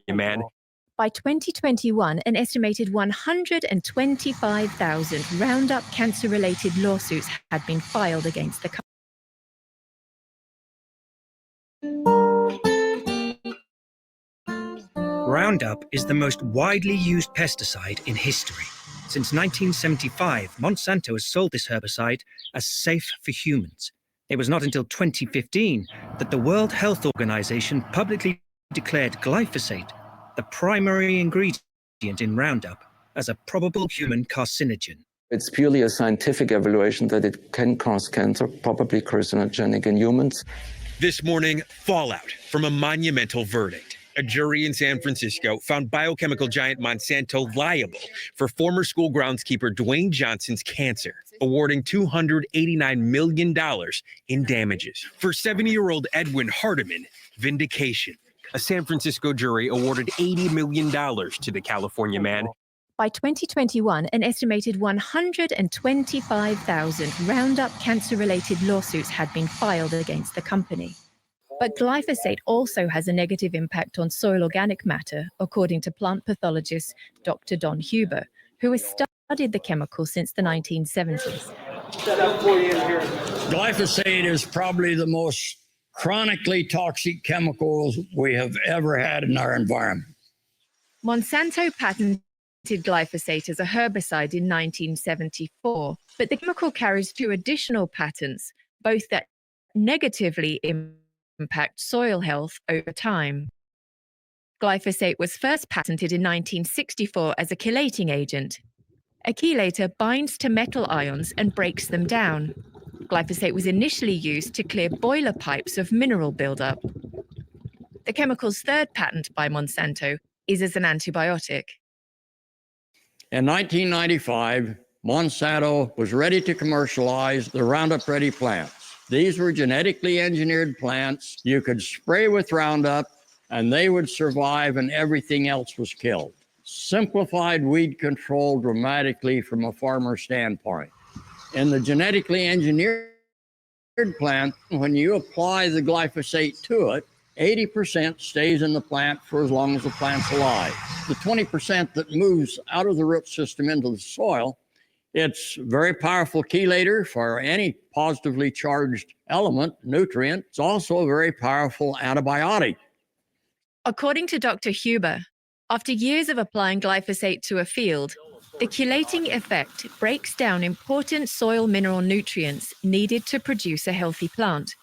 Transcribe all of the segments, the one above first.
Man. By 2021, an estimated 125,000 Roundup cancer-related lawsuits had been filed against the company. Roundup is the most widely used pesticide in history. Since 1975, Monsanto has sold this herbicide as safe for humans. It was not until 2015 that the World Health Organization publicly declared glyphosate the primary ingredient in Roundup as a probable human carcinogen. It's purely a scientific evaluation that it can cause cancer, probably carcinogenic in humans. This morning, fallout from a monumental verdict. A jury in San Francisco found biochemical giant Monsanto liable for former school groundskeeper Dwayne Johnson's cancer, awarding $289 million in damages. For 70-year-old Edwin Hardiman, vindication. A San Francisco jury awarded $80 million to the California man. By 2021, an estimated 125,000 Roundup cancer-related lawsuits had been filed against the company. But glyphosate also has a negative impact on soil organic matter, according to plant pathologist Dr. Don Huber, who has studied the chemical since the 1970s. Glyphosate is probably the most chronically toxic chemicals we have ever had in our environment. Monsanto patented glyphosate as a herbicide in 1974, but the chemical carries two additional patents, both that negatively impact soil health over time. Glyphosate was first patented in 1964 as a chelating agent. A chelator binds to metal ions and breaks them down. Glyphosate was initially used to clear boiler pipes of mineral buildup. The chemical's third patent by Monsanto is as an antibiotic. In 1995, Monsanto was ready to commercialize the Roundup Ready plants. These were genetically engineered plants. You could spray with Roundup and they would survive and everything else was killed. Simplified weed control dramatically from a farmer standpoint. In the genetically engineered plant, when you apply the glyphosate to it, 80% stays in the plant for as long as the plant's alive. The 20% that moves out of the root system into the soil, it's a very powerful chelator for any positively charged element, nutrient. It's also a very powerful antibiotic. According to Dr. Huber, after years of applying glyphosate to a field, the chelating effect breaks down important soil mineral nutrients needed to produce a healthy plant.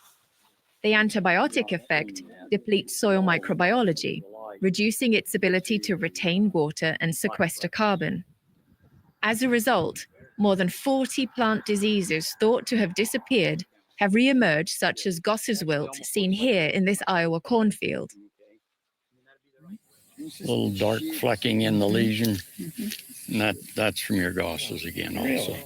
The antibiotic effect depletes soil microbiology, reducing its ability to retain water and sequester carbon. As a result, more than 40 plant diseases thought to have disappeared have re-emerged, such as Goss's wilt, seen here in this Iowa cornfield. A little dark flecking in the lesion, and that's from your Goss's again also.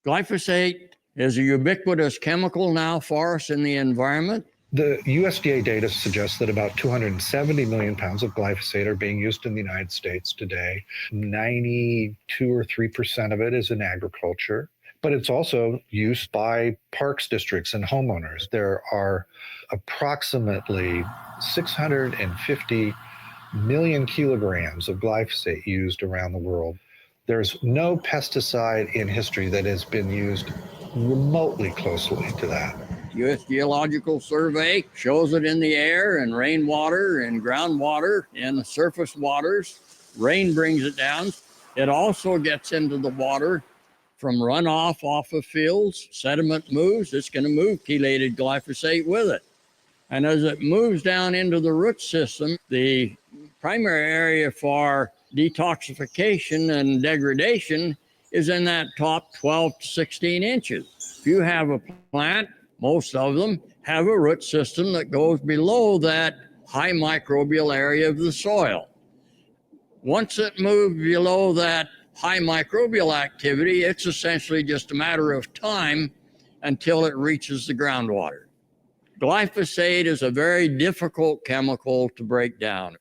Glyphosate is a ubiquitous chemical now for us in the environment. The USDA data suggests that about 270 million pounds of glyphosate are being used in the United States today. 92 or 3% of it is in agriculture, but it's also used by parks districts and homeowners. There are approximately 650 million kilograms of glyphosate used around the world. There's no pesticide in history that has been used remotely closely to that. U.S. Geological Survey shows it in the air and rainwater and groundwater and the surface waters. Rain brings it down. It also gets into the water from runoff off of fields. Sediment moves, it's going to move chelated glyphosate with it. And as it moves down into the root system, the primary area for detoxification and degradation is in that top 12 to 16 inches. If you have a plant, most of them have a root system that goes below that high microbial area of the soil. Once it moves below that high microbial activity, it's essentially just a matter of time until it reaches the groundwater. Glyphosate is a very difficult chemical to break down.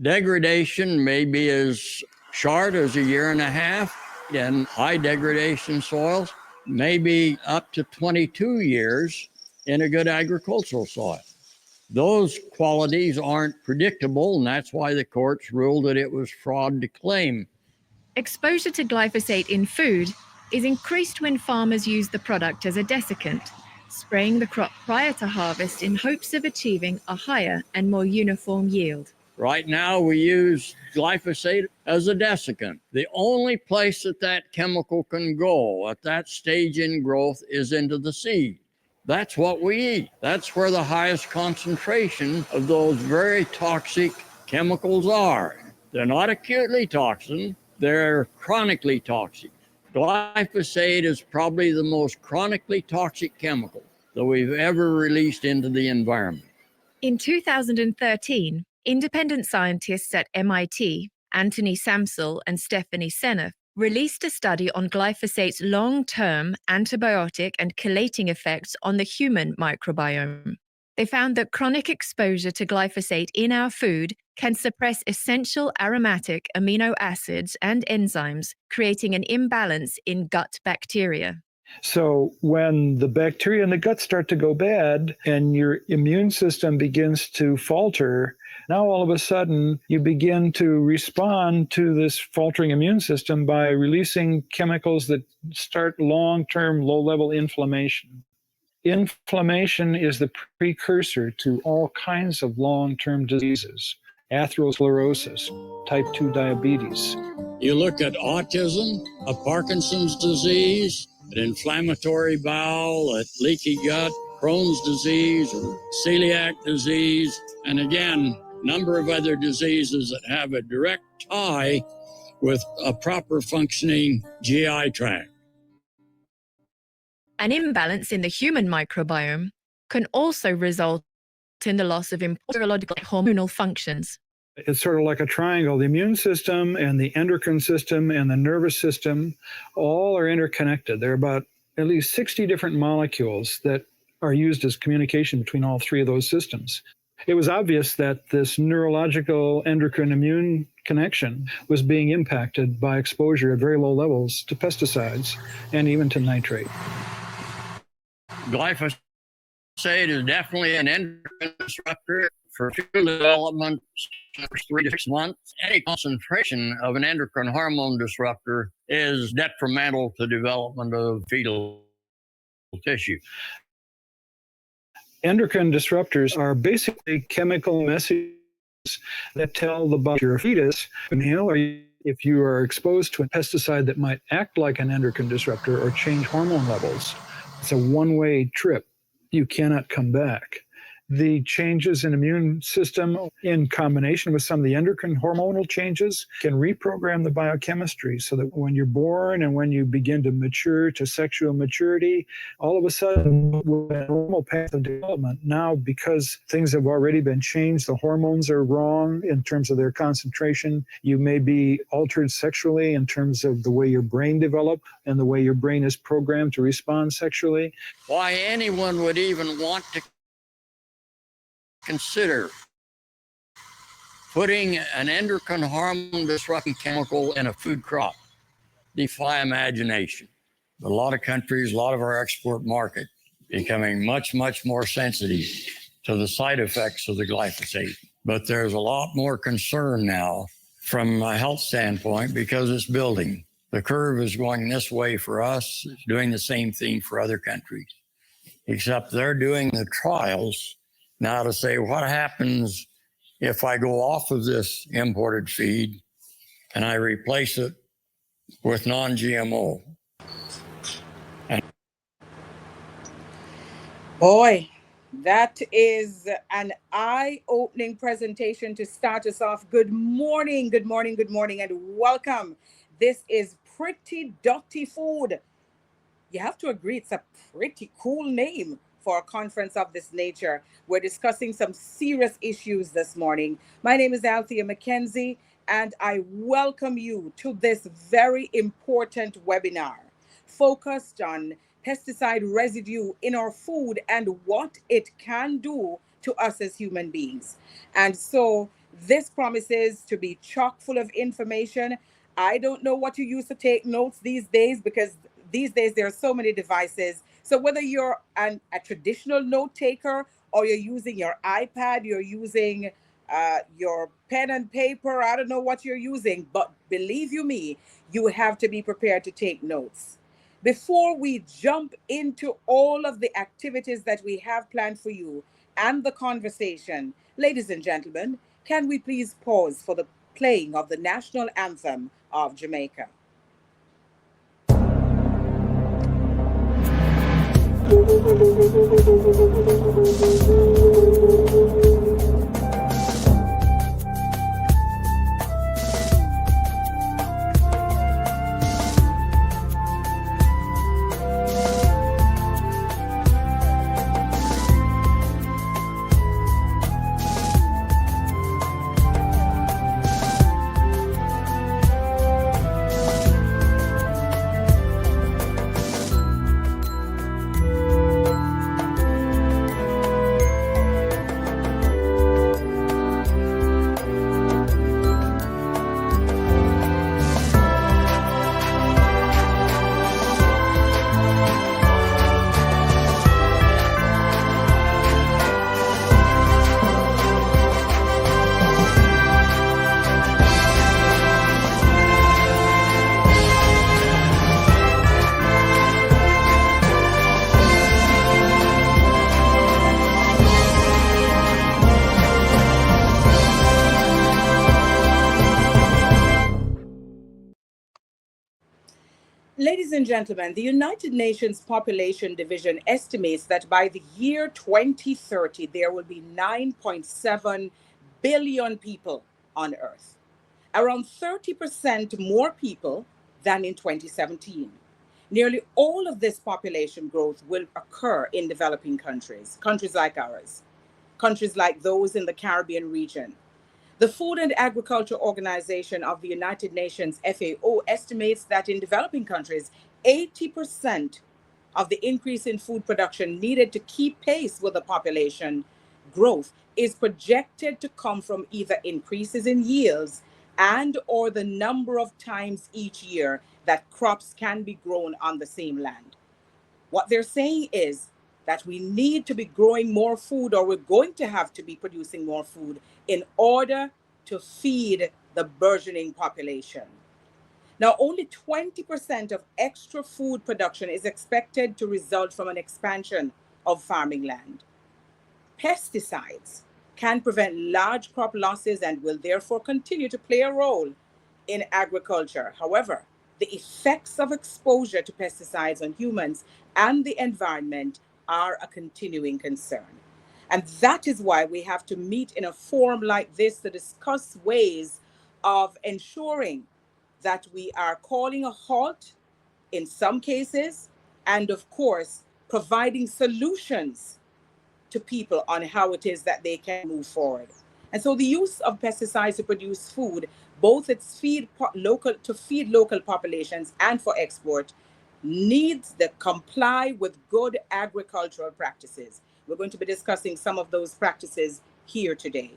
Degradation may be as short as a year and a half in high degradation soils, maybe up to 22 years in a good agricultural soil. Those qualities aren't predictable, and that's why the courts ruled that it was fraud to claim. Exposure to glyphosate in food is increased when farmers use the product as a desiccant, spraying the crop prior to harvest in hopes of achieving a higher and more uniform yield. Right now, we use glyphosate as a desiccant. The only place that that chemical can go at that stage in growth is into the seed. That's what we eat. That's where the highest concentration of those very toxic chemicals are. They're not acutely toxic, they're chronically toxic. Glyphosate is probably the most chronically toxic chemical that we've ever released into the environment. In 2013, independent scientists at MIT, Anthony Samsel and Stephanie Seneff, released a study on glyphosate's long-term antibiotic and chelating effects on the human microbiome. They found that chronic exposure to glyphosate in our food can suppress essential aromatic amino acids and enzymes, creating an imbalance in gut bacteria. So when the bacteria in the gut start to go bad and your immune system begins to falter, now all of a sudden you begin to respond to this faltering immune system by releasing chemicals that start long-term low-level inflammation. Inflammation is the precursor to all kinds of long-term diseases, atherosclerosis, type 2 diabetes. You look at autism, a Parkinson's disease, an inflammatory bowel, a leaky gut, Crohn's disease, or celiac disease, and again, a number of other diseases that have a direct tie with a proper functioning GI tract. An imbalance in the human microbiome can also result in the loss of important hormonal functions. It's sort of like a triangle. The immune system and the endocrine system and the nervous system all are interconnected. There are about at least 60 different molecules that are used as communication between all three of those systems. It was obvious that this neurological endocrine immune connection was being impacted by exposure at very low levels to pesticides and even to nitrate. Glyphosate is definitely an endocrine disruptor for fetal development for 3 to 6 months. Any concentration of an endocrine hormone disruptor is detrimental to development of fetal tissue. Endocrine disruptors are basically chemical messages that tell the body your fetus, if you are exposed to a pesticide that might act like an endocrine disruptor or change hormone levels, it's a one-way trip. You cannot come back. The changes in immune system in combination with some of the endocrine hormonal changes can reprogram the biochemistry so that when you're born and when you begin to mature to sexual maturity, all of a sudden, with a normal path of development, now because things have already been changed, the hormones are wrong in terms of their concentration, you may be altered sexually in terms of the way your brain developed and the way your brain is programmed to respond sexually. Why anyone would even want to consider putting an endocrine hormone disrupting chemical in a food crop defy imagination. A lot of countries, a lot of our export market becoming much, much more sensitive to the side effects of the glyphosate. But there's a lot more concern now from a health standpoint because it's building. The curve is going this way for us, it's doing the same thing for other countries, except they're doing the trials now to say, what happens if I go off of this imported feed and I replace it with non-GMO? Boy, that is an eye-opening presentation to start us off. Good morning, good morning, good morning, and welcome. This is Pretty Dutty Food. You have to agree, it's a pretty cool name for a conference of this nature. We're discussing some serious issues this morning. My name is Althea McKenzie, and I welcome you to this very important webinar focused on pesticide residue in our food and what it can do to us as human beings. And so this promises to be chock full of information. I don't know what you use to take notes these days, because these days there are so many devices. So whether you're a traditional note taker or you're using your iPad, you're using your pen and paper. I don't know what you're using, but believe you me, you have to be prepared to take notes. Before we jump into all of the activities that we have planned for you and the conversation, ladies and gentlemen, can we please pause for the playing of the national anthem of Jamaica? Ladies and gentlemen, the United Nations Population Division estimates that by the year 2030, there will be 9.7 billion people on Earth, around 30% more people than in 2017. Nearly all of this population growth will occur in developing countries, countries like ours, countries like those in the Caribbean region. The Food and Agriculture Organization of the United Nations, FAO, estimates that in developing countries, 80% of the increase in food production needed to keep pace with the population growth is projected to come from either increases in yields and or the number of times each year that crops can be grown on the same land. What they're saying is that we need to be growing more food, or we're going to have to be producing more food in order to feed the burgeoning population. Now, only 20% of extra food production is expected to result from an expansion of farming land. Pesticides can prevent large crop losses and will therefore continue to play a role in agriculture. However, the effects of exposure to pesticides on humans and the environment are a continuing concern. And that is why we have to meet in a forum like this to discuss ways of ensuring that we are calling a halt in some cases, and of course, providing solutions to people on how it is that they can move forward. And so the use of pesticides to produce food, both to feed local populations and for export, needs to comply with good agricultural practices. We're going to be discussing some of those practices here today.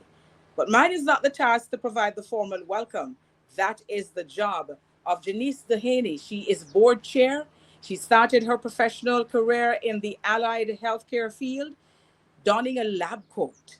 But mine is not the task to provide the formal welcome. That is the job of Janice Dehaney. She is board chair. She started her professional career in the allied healthcare field, donning a lab coat,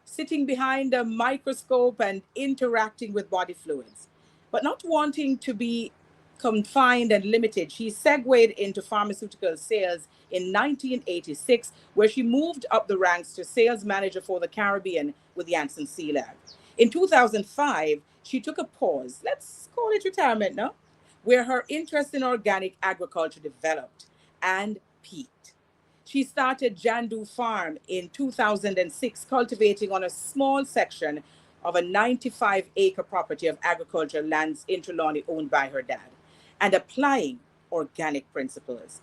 sitting behind a microscope and interacting with body fluids. But not wanting to be confined and limited, she segued into pharmaceutical sales in 1986, where she moved up the ranks to sales manager for the Caribbean with Janssen Sealab. In 2005, she took a pause, let's call it retirement now, where her interest in organic agriculture developed and peaked. She started Jandu Farm in 2006, cultivating on a small section of a 95-acre property of agricultural lands in Trelawney owned by her dad, and applying organic principles.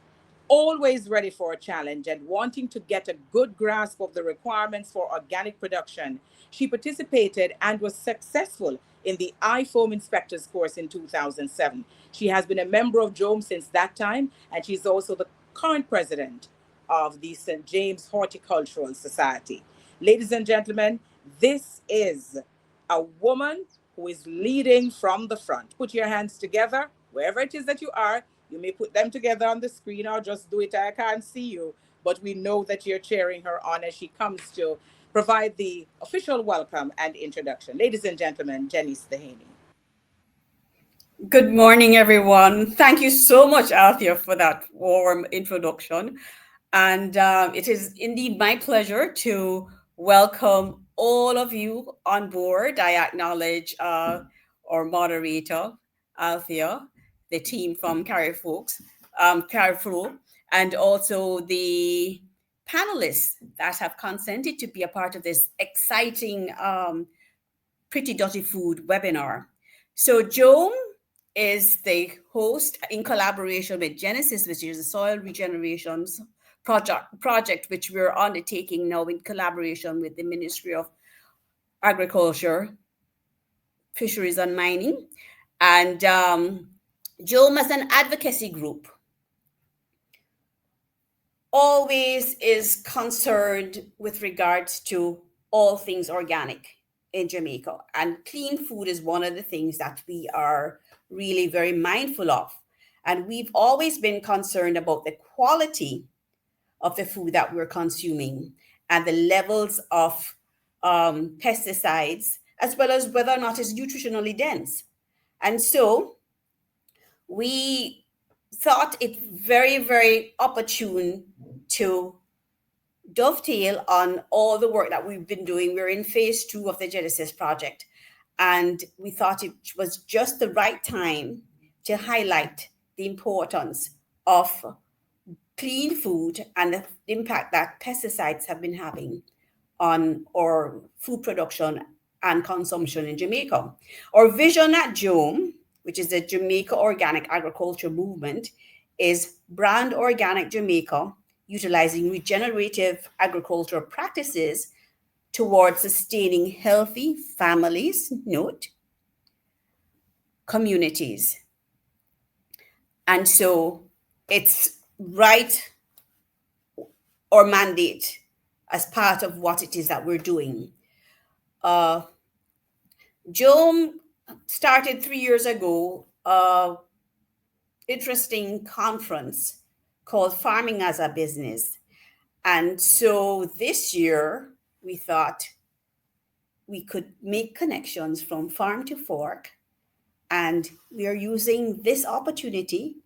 Always ready for a challenge and wanting to get a good grasp of the requirements for organic production, she participated and was successful in the iFoam Inspectors course in 2007. She has been a member of Joam since that time, and she's also the current president of the St. James Horticultural Society. Ladies and gentlemen, this is a woman who is leading from the front. Put your hands together, wherever it is that you are. You may put them together on the screen or just do it. I can't see you. but we know that you're cheering her on as she comes to provide the official welcome and introduction. Ladies and gentlemen, Janice Dehaney. Good morning, everyone. Thank you so much, Althea, for that warm introduction. And it is indeed my pleasure to welcome all of you on board. I acknowledge our moderator, Althea, the team from Carrefour, and also the panelists that have consented to be a part of this exciting Pretty Dutty Food webinar. So Joam is the host in collaboration with Genesis, which is a soil regeneration project which we're undertaking now in collaboration with the Ministry of Agriculture, Fisheries and Mining. And Joam, as an advocacy group, always is concerned with regards to all things organic in Jamaica. And clean food is one of the things that we are really very mindful of. And we've always been concerned about the quality of the food that we're consuming and the levels of pesticides, as well as whether or not it's nutritionally dense. And so we thought it very, very opportune to dovetail on all the work that we've been doing. We're in phase 2 of the Genesis project. And we thought it was just the right time to highlight the importance of clean food and the impact that pesticides have been having on our food production and consumption in Jamaica. Our vision at Joam, which is the Jamaica Organic Agriculture Movement, is brand organic Jamaica, utilizing regenerative agricultural practices towards sustaining healthy families, communities. And so it's right, or mandate, as part of what it is that we're doing. Joam started 3 years ago interesting conference called Farming as a Business. And so this year, we thought we could make connections from farm to fork. And we are using this opportunity,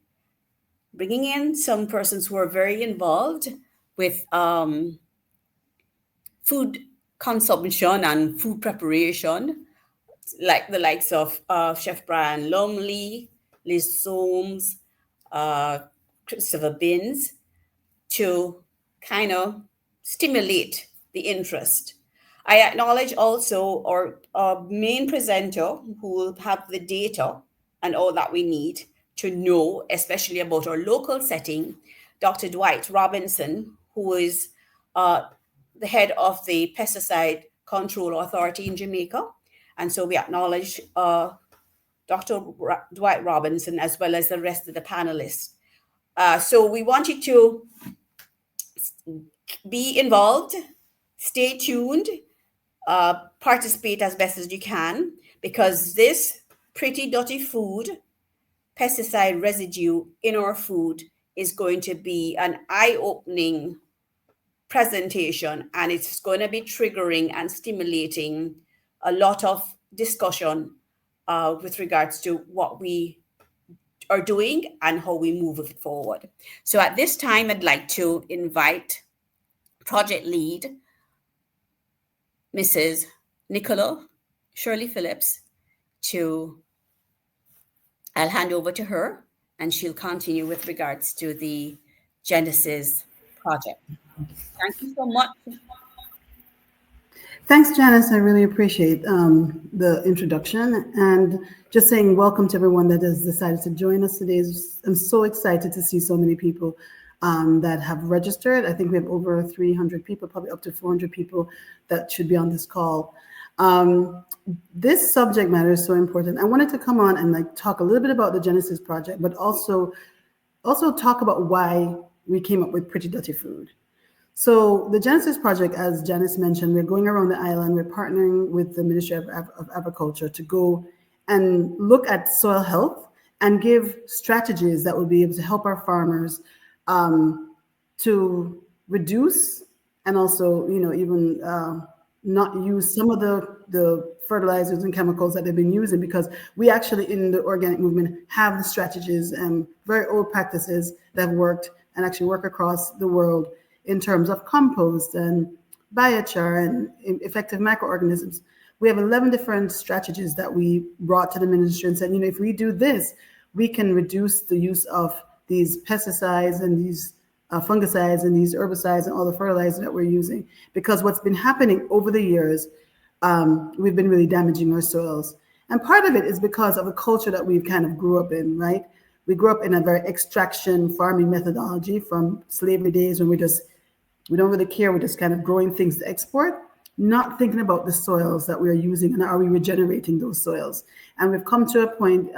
bringing in some persons who are very involved with food consumption and food preparation, like the likes of Chef Brian Lumley, Liz Soames, Christopher Binns, to kind of stimulate the interest. I acknowledge also our main presenter, who will have the data and all that we need to know, especially about our local setting, Dr. Dwight Robinson, who is the head of the Pesticide Control Authority in Jamaica. And so we acknowledge Dr. Dwight Robinson, as well as the rest of the panelists. So we want you to be involved, stay tuned, participate as best as you can, because this Pretty Dutty Food, pesticide residue in our food, is going to be an eye-opening presentation, and it's going to be triggering and stimulating a lot of discussion with regards to what we are doing and how we move it forward. So at this time, I'd like to invite project lead, Mrs. Nicola Shirley Phillips, I'll hand over to her, and she'll continue with regards to the Genesis project. Thank you so much. Thanks, Janice. I really appreciate the introduction, and just saying welcome to everyone that has decided to join us today. I'm so excited to see so many people that have registered. I think we have over 300 people, probably up to 400 people that should be on this call. This subject matter is so important. I wanted to come on and talk a little bit about the Genesis project, but also talk about why we came up with Pretty Dutty Food. So the Genesis project, as Janice mentioned, we're going around the island. We're partnering with the Ministry of Agriculture to go and look at soil health and give strategies that will be able to help our farmers to reduce and also, even not use some of the fertilizers and chemicals that they've been using, because we actually in the organic movement have the strategies and very old practices that have worked and actually work across the world in terms of compost and biochar and effective microorganisms. We have 11 different strategies that we brought to the ministry and said, if we do this, we can reduce the use of these pesticides and these fungicides and these herbicides and all the fertilizers that we're using. Because what's been happening over the years, we've been really damaging our soils. And part of it is because of the culture that we've kind of grew up in, right? We grew up in a very extraction farming methodology from slavery days when we don't really care. We're just kind of growing things to export, not thinking about the soils that we're using and are we regenerating those soils. And we've come to a point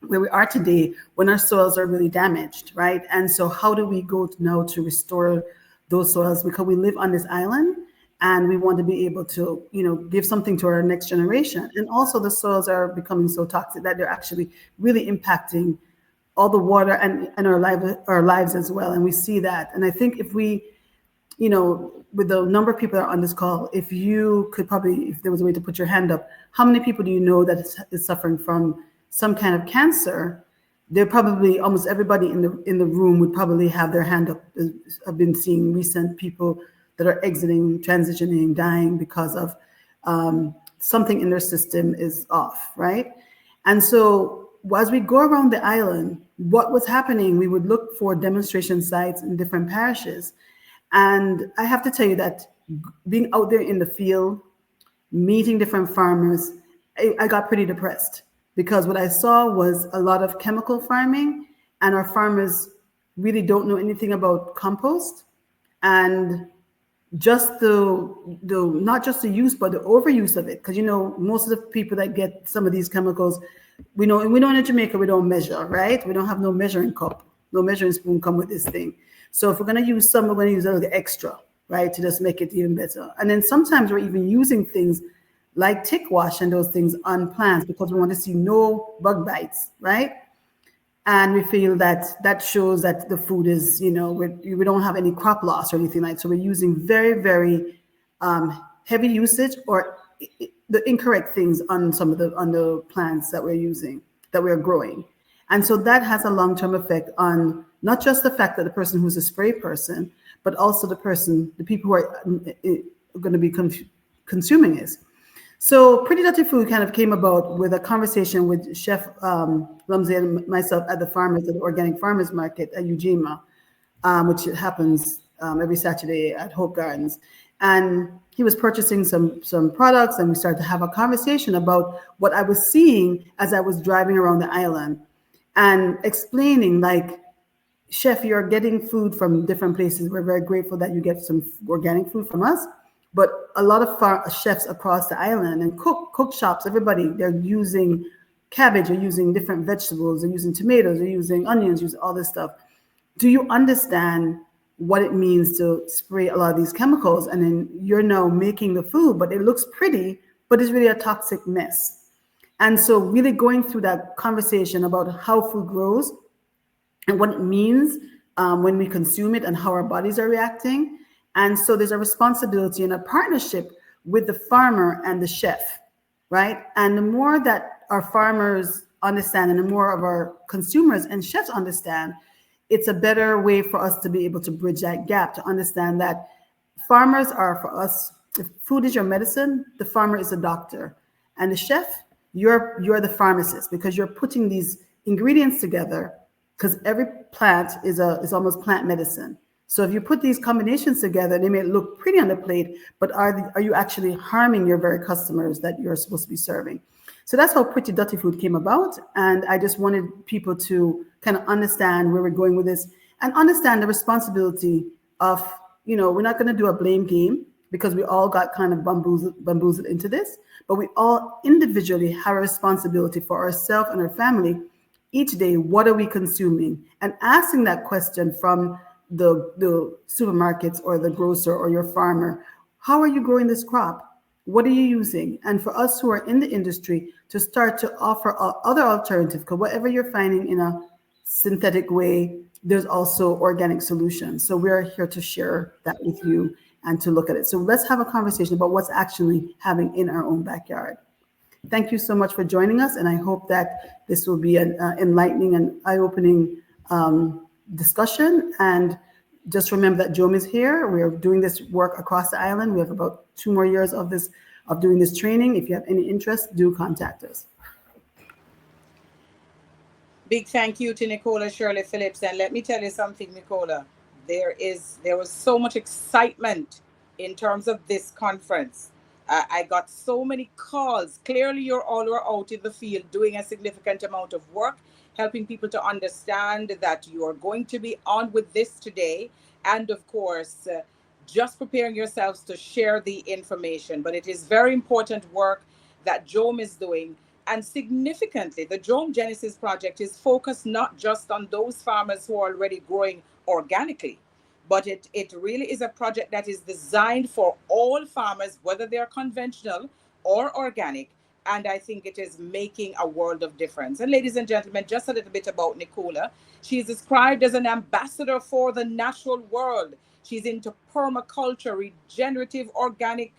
where we are today when our soils are really damaged, right? And so how do we go now to restore those soils? Because we live on this island and we want to be able to, give something to our next generation. And also the soils are becoming so toxic that they're actually really impacting all the water and our lives as well. And we see that. And I think if we, with the number of people that are on this call, if you could probably, if there was a way to put your hand up, how many people do you know that is suffering from some kind of cancer? They're probably, almost everybody in the room would probably have their hand up. I've been seeing recent people that are exiting, transitioning, dying because of something in their system is off, right? And so as we go around the island, what was happening, we would look for demonstration sites in different parishes. And I have to tell you that being out there in the field, meeting different farmers, I got pretty depressed, because what I saw was a lot of chemical farming, and our farmers really don't know anything about compost, and just the not just the use, but the overuse of it. Because most of the people that get some of these chemicals, we know in Jamaica we don't measure, right? We don't have no measuring cup, no measuring spoon come with this thing. So if we're going to use some, we're going to use a little extra, right, to just make it even better. And then sometimes we're even using things like tick wash and those things on plants because we want to see no bug bites, right? And we feel that shows that the food is, we don't have any crop loss or anything like that. So we're using very, very heavy usage or the incorrect things on some of the plants that we're using, that we're growing. And so that has a long-term effect on not just the fact that the person who's a spray person, but also the people who are going to be consuming it. So Pretty Dutty Food kind of came about with a conversation with Chef Lumsey and myself at the Organic Farmers Market at Ujima, which happens every Saturday at Hope Gardens. And he was purchasing some products, and we started to have a conversation about what I was seeing as I was driving around the island and explaining, like, Chef, you're getting food from different places. We're very grateful that you get some organic food from us. But a lot of chefs across the island and cook shops, everybody, they're using cabbage, they're using different vegetables, they're using tomatoes, they're using onions, using all this stuff. Do you understand what it means to spray a lot of these chemicals? And then you're now making the food, but it looks pretty, but it's really a toxic mess. And so really going through that conversation about how food grows and what it means when we consume it and how our bodies are reacting. And so there's a responsibility and a partnership with the farmer and the chef, right? And the more that our farmers understand and the more of our consumers and chefs understand, it's a better way for us to be able to bridge that gap, to understand that farmers are, for us, if food is your medicine, the farmer is a doctor. And the chef, you're the pharmacist, because you're putting these ingredients together, because every plant is almost plant medicine. So if you put these combinations together, they may look pretty on the plate, but are you actually harming your very customers that you're supposed to be serving? So that's how Pretty Dutty Food came about. And I just wanted people to kind of understand where we're going with this and understand the responsibility of, we're not going to do a blame game because we all got kind of bamboozled into this, but we all individually have a responsibility for ourselves and our family. Each day, what are we consuming? And asking that question from the supermarkets or the grocer or your farmer, how are you growing this crop? What are you using? And for us who are in the industry to start to offer other alternatives, because whatever you're finding in a synthetic way there's also organic solutions. So we're here to share that with you and to look at it. So let's have a conversation about what's actually happening in our own backyard. Thank you so much for joining us, and I hope that this will be an enlightening and eye-opening discussion. And just remember that Joam is here. We are doing this work across the island. We have about 2 more years of doing this training. If you have any interest, do contact us. Big thank you to Nicola Shirley Phillips. And let me tell you something, Nicola, there was so much excitement in terms of this conference. I got so many calls. Clearly, you're all out in the field doing a significant amount of work, helping people to understand that you are going to be on with this today. And of course, just preparing yourselves to share the information. But it is very important work that Joam is doing. And significantly, the Joam Genesis project is focused not just on those farmers who are already growing organically, but it really is a project that is designed for all farmers, whether they're conventional or organic. And I think it is making a world of difference. And ladies and gentlemen, just a little bit about Nicola. She is described as an ambassador for the natural world. She's into permaculture, regenerative organic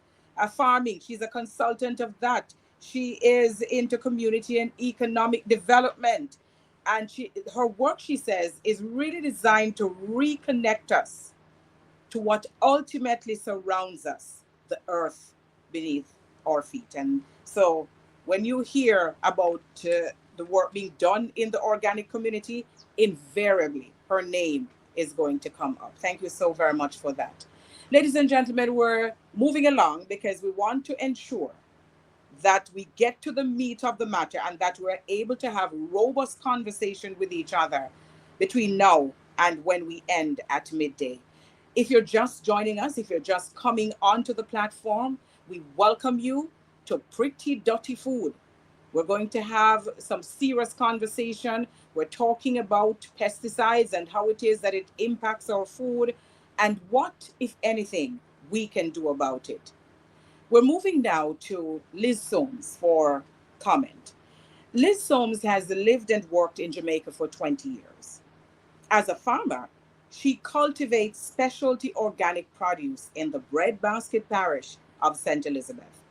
farming. She's a consultant of that. She is into community and economic development. And her work, she says, is really designed to reconnect us to what ultimately surrounds us, the earth beneath our feet. And so when you hear about the work being done in the organic community, invariably her name is going to come up. Thank you so very much for that. Ladies and gentlemen, we're moving along because we want to ensure that we get to the meat of the matter and that we're able to have robust conversation with each other between now and when we end at midday. If you're just joining us, if you're just coming onto the platform, we welcome you to Pretty Dutty Food. We're going to have some serious conversation. We're talking about pesticides and how it is that it impacts our food and what, if anything, we can do about it. We're moving now to Liz Soames for comment. Liz Soames has lived and worked in Jamaica for 20 years. As a farmer, she cultivates specialty organic produce in the breadbasket parish of St. Elizabeth.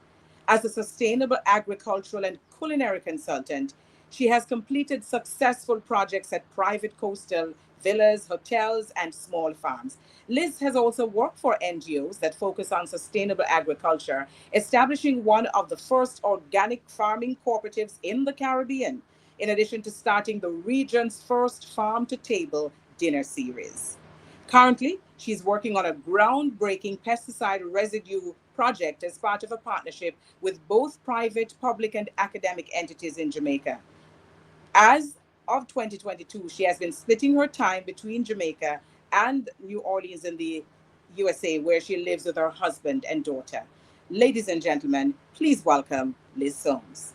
As a sustainable agricultural and culinary consultant, she has completed successful projects at private coastal villas, hotels, and small farms. Liz has also worked for NGOs that focus on sustainable agriculture, establishing one of the first organic farming cooperatives in the Caribbean, in addition to starting the region's first farm-to-table dinner series. Currently, she's working on a groundbreaking pesticide residue project as part of a partnership with both private, public, and academic entities in Jamaica. As of 2022, she has been splitting her time between Jamaica and New Orleans in the USA, where she lives with her husband and daughter. Ladies and gentlemen, please welcome Liz Soames.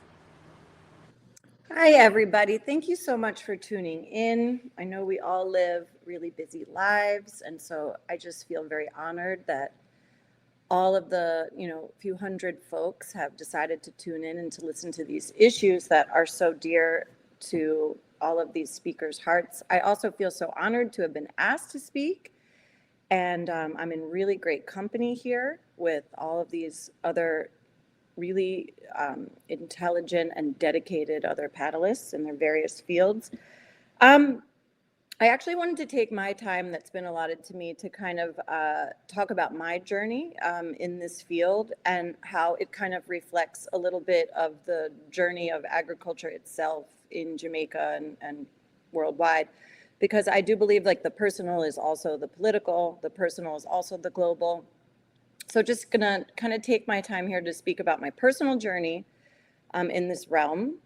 Hi, everybody. Thank you so much for tuning in. I know we all live really busy lives, and so I just feel very honored that all of the, few hundred folks have decided to tune in and to listen to these issues that are so dear to all of these speakers' hearts. I also feel so honored to have been asked to speak, and I'm in really great company here with all of these other really intelligent and dedicated other panelists in their various fields. I actually wanted to take my time that's been allotted to me to kind of talk about my journey in this field and how it kind of reflects a little bit of the journey of agriculture itself in Jamaica and worldwide, because I do believe like the personal is also the political, the personal is also the global. So just gonna kind of take my time here to speak about my personal journey in this realm.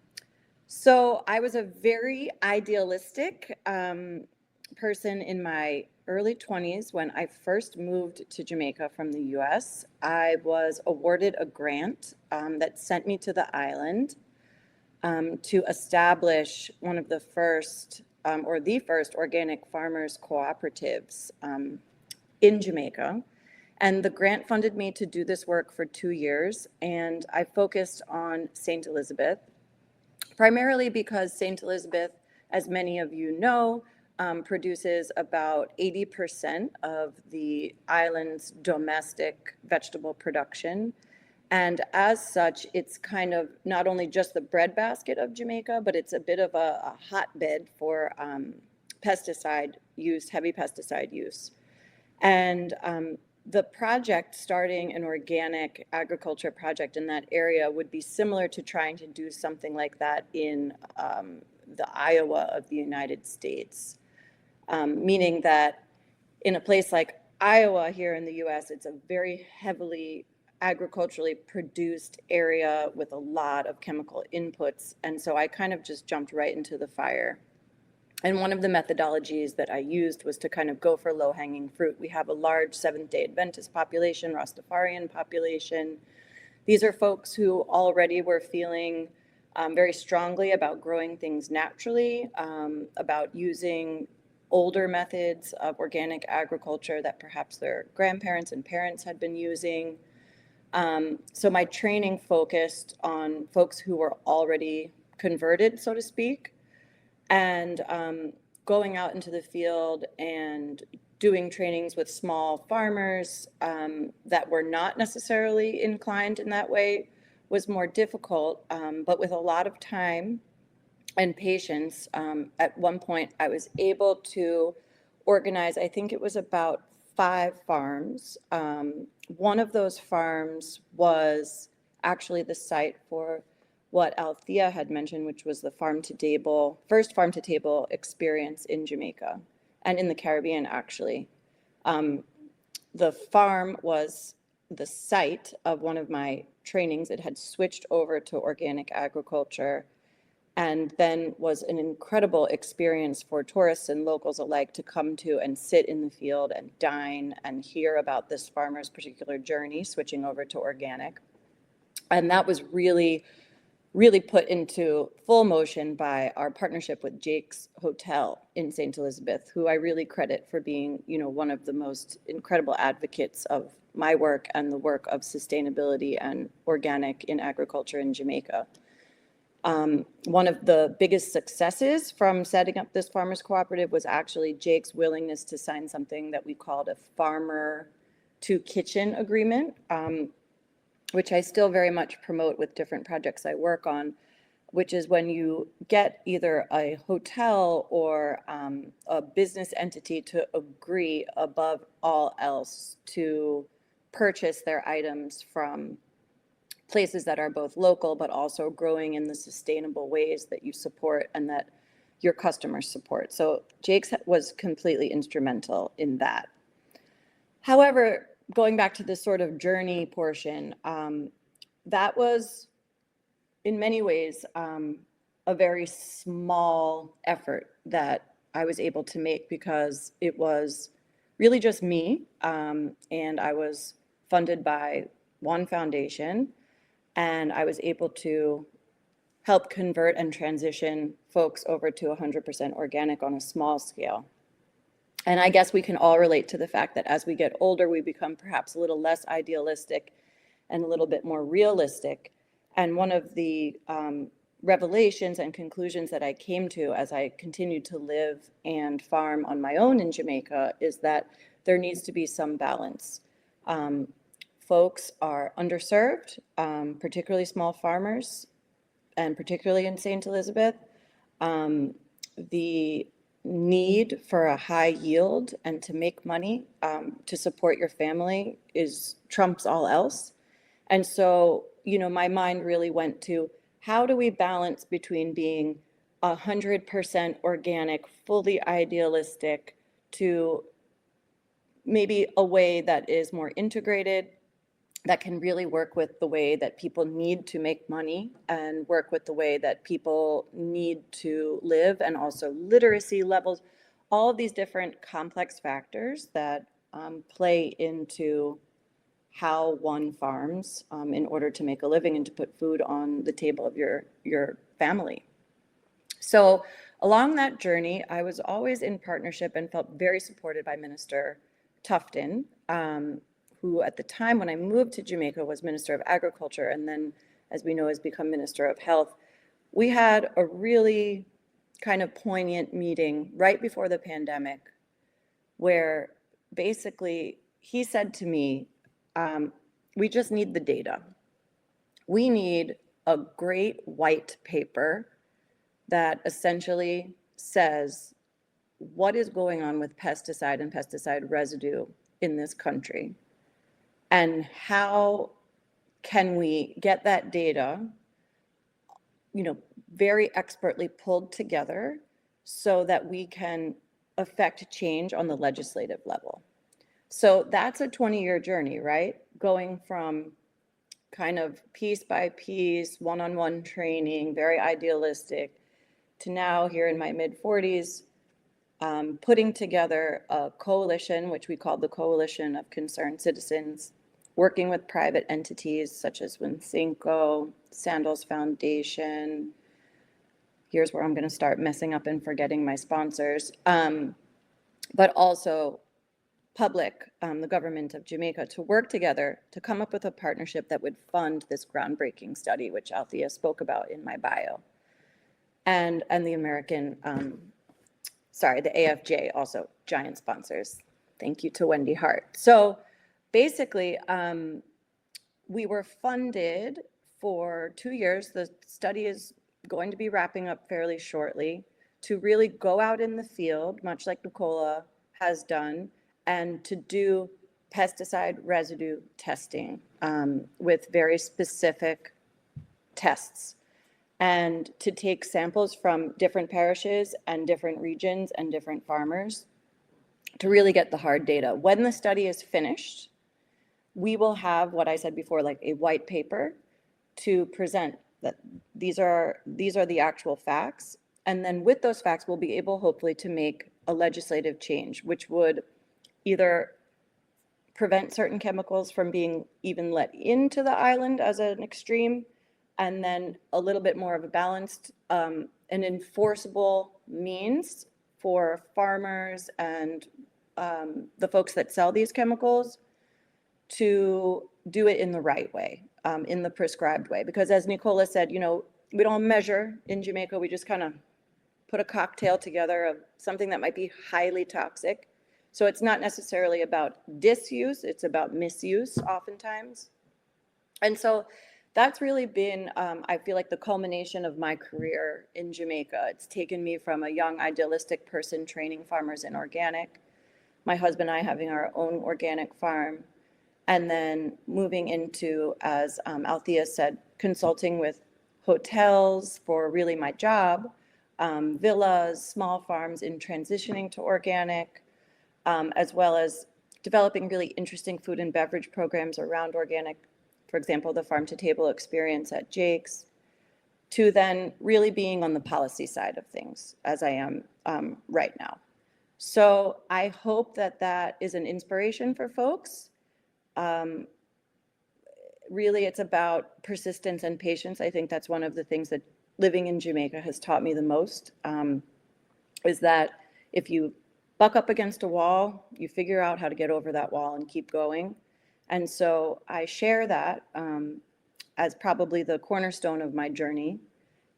So I was a very idealistic person in my early 20s when I first moved to Jamaica from the US. I was awarded a grant that sent me to the island to establish one of the first or the first organic farmers cooperatives in Jamaica. And the grant funded me to do this work for 2 years. And I focused on St. Elizabeth, primarily because St. Elizabeth, as many of you know, produces about 80% of the island's domestic vegetable production. And as such, it's kind of not only just the breadbasket of Jamaica, but it's a bit of a hotbed for pesticide use, heavy pesticide use. And the project, starting an organic agriculture project in that area, would be similar to trying to do something like that in the Iowa of the United States. Meaning that in a place like Iowa here in the US, it's a very heavily agriculturally produced area with a lot of chemical inputs. And so I kind of just jumped right into the fire. And one of the methodologies that I used was to kind of go for low-hanging fruit. We have a large Seventh-day Adventist population, Rastafarian population. These are folks who already were feeling very strongly about growing things naturally, about using older methods of organic agriculture that perhaps their grandparents and parents had been using. So my training focused on folks who were already converted, so to speak, and going out into the field and doing trainings with small farmers that were not necessarily inclined in that way was more difficult, but with a lot of time and patience. At one point, I was able to organize, I think it was about 5 farms. One of those farms was actually the site for what Althea had mentioned, which was the first farm to table experience in Jamaica and in the Caribbean, actually. The farm was the site of one of my trainings. It had switched over to organic agriculture, and then was an incredible experience for tourists and locals alike to come to and sit in the field and dine and hear about this farmer's particular journey, switching over to organic. And that was really put into full motion by our partnership with Jake's Hotel in St. Elizabeth, who I really credit for being, one of the most incredible advocates of my work and the work of sustainability and organic in agriculture in Jamaica. One of the biggest successes from setting up this farmers cooperative was actually Jake's willingness to sign something that we called a farmer to kitchen agreement, which I still very much promote with different projects I work on, which is when you get either a hotel or a business entity to agree above all else to purchase their items from places that are both local but also growing in the sustainable ways that you support and that your customers support. So Jake's was completely instrumental in that. However, going back to this sort of journey portion, that was in many ways a very small effort that I was able to make because it was really just me, and I was funded by one foundation, and I was able to help convert and transition folks over to 100% organic on a small scale. And I guess we can all relate to the fact that as we get older, we become perhaps a little less idealistic and a little bit more realistic. And one of the revelations and conclusions that I came to as I continued to live and farm on my own in Jamaica is that there needs to be some balance. Folks are underserved, particularly small farmers, and particularly in St. Elizabeth. The need for a high yield and to make money to support your family trumps all else. And so, my mind really went to how do we balance between being 100% organic, fully idealistic, to maybe a way that is more integrated, that can really work with the way that people need to make money and work with the way that people need to live, and also literacy levels, all of these different complex factors that play into how one farms in order to make a living and to put food on the table of your family. So along that journey, I was always in partnership and felt very supported by Minister Tufton, who at the time when I moved to Jamaica was Minister of Agriculture, and then, as we know, has become Minister of Health. We had a really kind of poignant meeting right before the pandemic where basically he said to me, we just need the data. We need a great white paper that essentially says what is going on with pesticide and pesticide residue in this country, and how can we get that data, very expertly pulled together so that we can affect change on the legislative level. So that's a 20-year journey, right? Going from kind of piece by piece, one-on-one training, very idealistic, to now here in my mid-40s, putting together a coalition, which we called the Coalition of Concerned Citizens, working with private entities such as Wincinco, Sandals Foundation. Here's where I'm going to start messing up and forgetting my sponsors, but also public, the government of Jamaica, to work together to come up with a partnership that would fund this groundbreaking study, which Althea spoke about in my bio. And the American, the AFJ, also giant sponsors. Thank you to Wendy Hart. So basically, we were funded for 2 years. The study is going to be wrapping up fairly shortly, to really go out in the field, much like Nicola has done, and to do pesticide residue testing with very specific tests, and to take samples from different parishes and different regions and different farmers to really get the hard data. When the study is finished, we will have what I said before, like a white paper to present that these are the actual facts. And then with those facts, we'll be able hopefully to make a legislative change, which would either prevent certain chemicals from being even let into the island as an extreme, and then a little bit more of a balanced and enforceable means for farmers and the folks that sell these chemicals to do it in the right way, in the prescribed way. Because as Nicola said, we don't measure in Jamaica, we just kind of put a cocktail together of something that might be highly toxic. So it's not necessarily about disuse, it's about misuse oftentimes. And so that's really been, I feel like, the culmination of my career in Jamaica. It's taken me from a young idealistic person training farmers in organic, my husband and I having our own organic farm, and then moving into, as Althea said, consulting with hotels for really my job, villas, small farms in transitioning to organic, as well as developing really interesting food and beverage programs around organic, for example, the farm to table experience at Jake's, to then really being on the policy side of things, as I am right now. So I hope that is an inspiration for folks. Really, it's about persistence and patience. I think that's one of the things that living in Jamaica has taught me the most, is that if you buck up against a wall, you figure out how to get over that wall and keep going. And so I share that as probably the cornerstone of my journey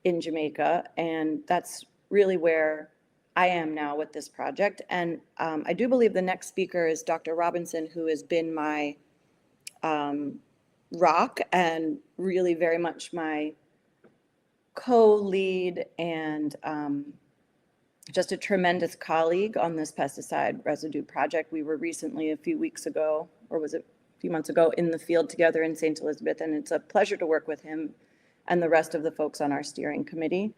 in Jamaica. And that's really where I am now with this project. And I do believe the next speaker is Dr. Robinson, who has been my rock and really very much my co-lead and just a tremendous colleague on this pesticide residue project. We were recently, a few weeks ago, or was it a few months ago, in the field together in St. Elizabeth, and it's a pleasure to work with him and the rest of the folks on our steering committee.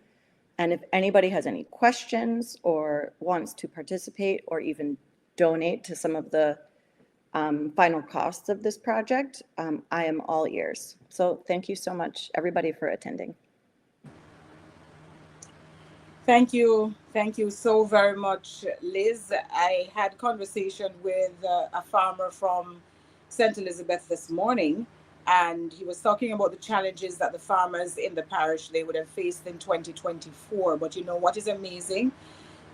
And if anybody has any questions or wants to participate or even donate to some of the final costs of this project, I am all ears. So thank you so much, everybody, for attending. Thank you so very much, Liz. I had conversation with a farmer from St. Elizabeth this morning, and he was talking about the challenges that the farmers in the parish, they would have faced in 2024. But what is amazing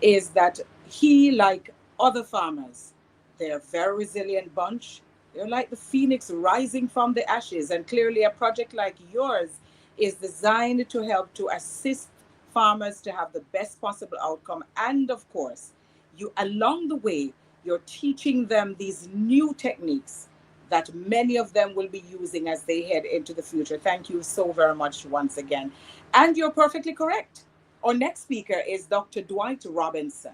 is that he, like other farmers, they're a very resilient bunch. They're like the phoenix rising from the ashes. And clearly a project like yours is designed to help to assist farmers to have the best possible outcome. And of course, you along the way, you're teaching them these new techniques that many of them will be using as they head into the future. Thank you so very much once again. And you're perfectly correct. Our next speaker is Dr. Dwight Robinson.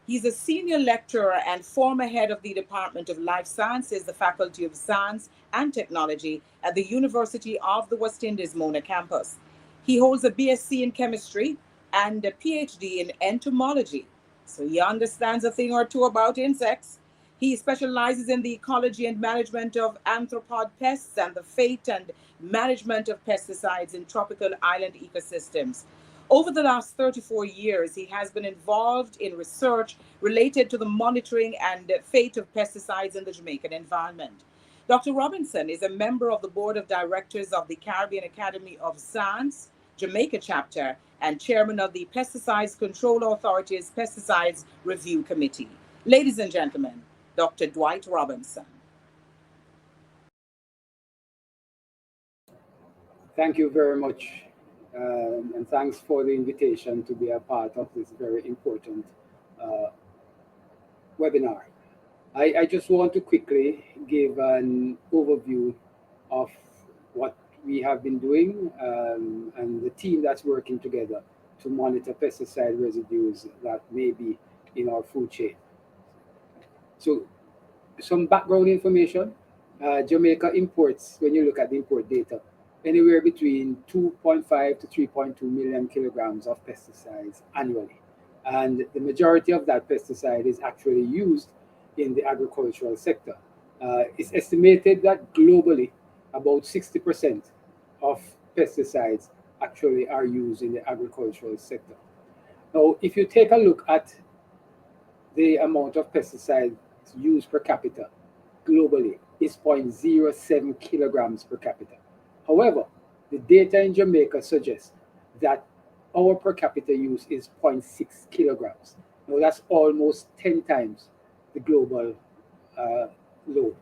He's a senior lecturer and former head of the Department of Life Sciences, the Faculty of Science and Technology at the University of the West Indies Mona campus. He holds a BSc in chemistry and a PhD in entomology. So he understands a thing or two about insects. He specializes in the ecology and management of arthropod pests and the fate and management of pesticides in tropical island ecosystems. Over the last 34 years, he has been involved in research related to the monitoring and fate of pesticides in the Jamaican environment. Dr. Robinson is a member of the board of directors of the Caribbean Academy of Science, Jamaica chapter, and chairman of the Pesticides Control Authority's Pesticides Review Committee. Ladies and gentlemen, Dr. Dwight Robinson. Thank you very much. And thanks for the invitation to be a part of this very important webinar. I just want to quickly give an overview of what we have been doing and the team that's working together to monitor pesticide residues that may be in our food chain. So some background information. Jamaica imports, when you look at the import data, anywhere between 2.5 to 3.2 million kilograms of pesticides annually. And the majority of that pesticide is actually used in the agricultural sector. It's estimated that globally, about 60% of pesticides actually are used in the agricultural sector. Now, if you take a look at the amount of pesticides used per capita globally, is 0.07 kilograms per capita. However, the data in Jamaica suggests that our per capita use is 0.6 kilograms. Now that's almost 10 times the global load.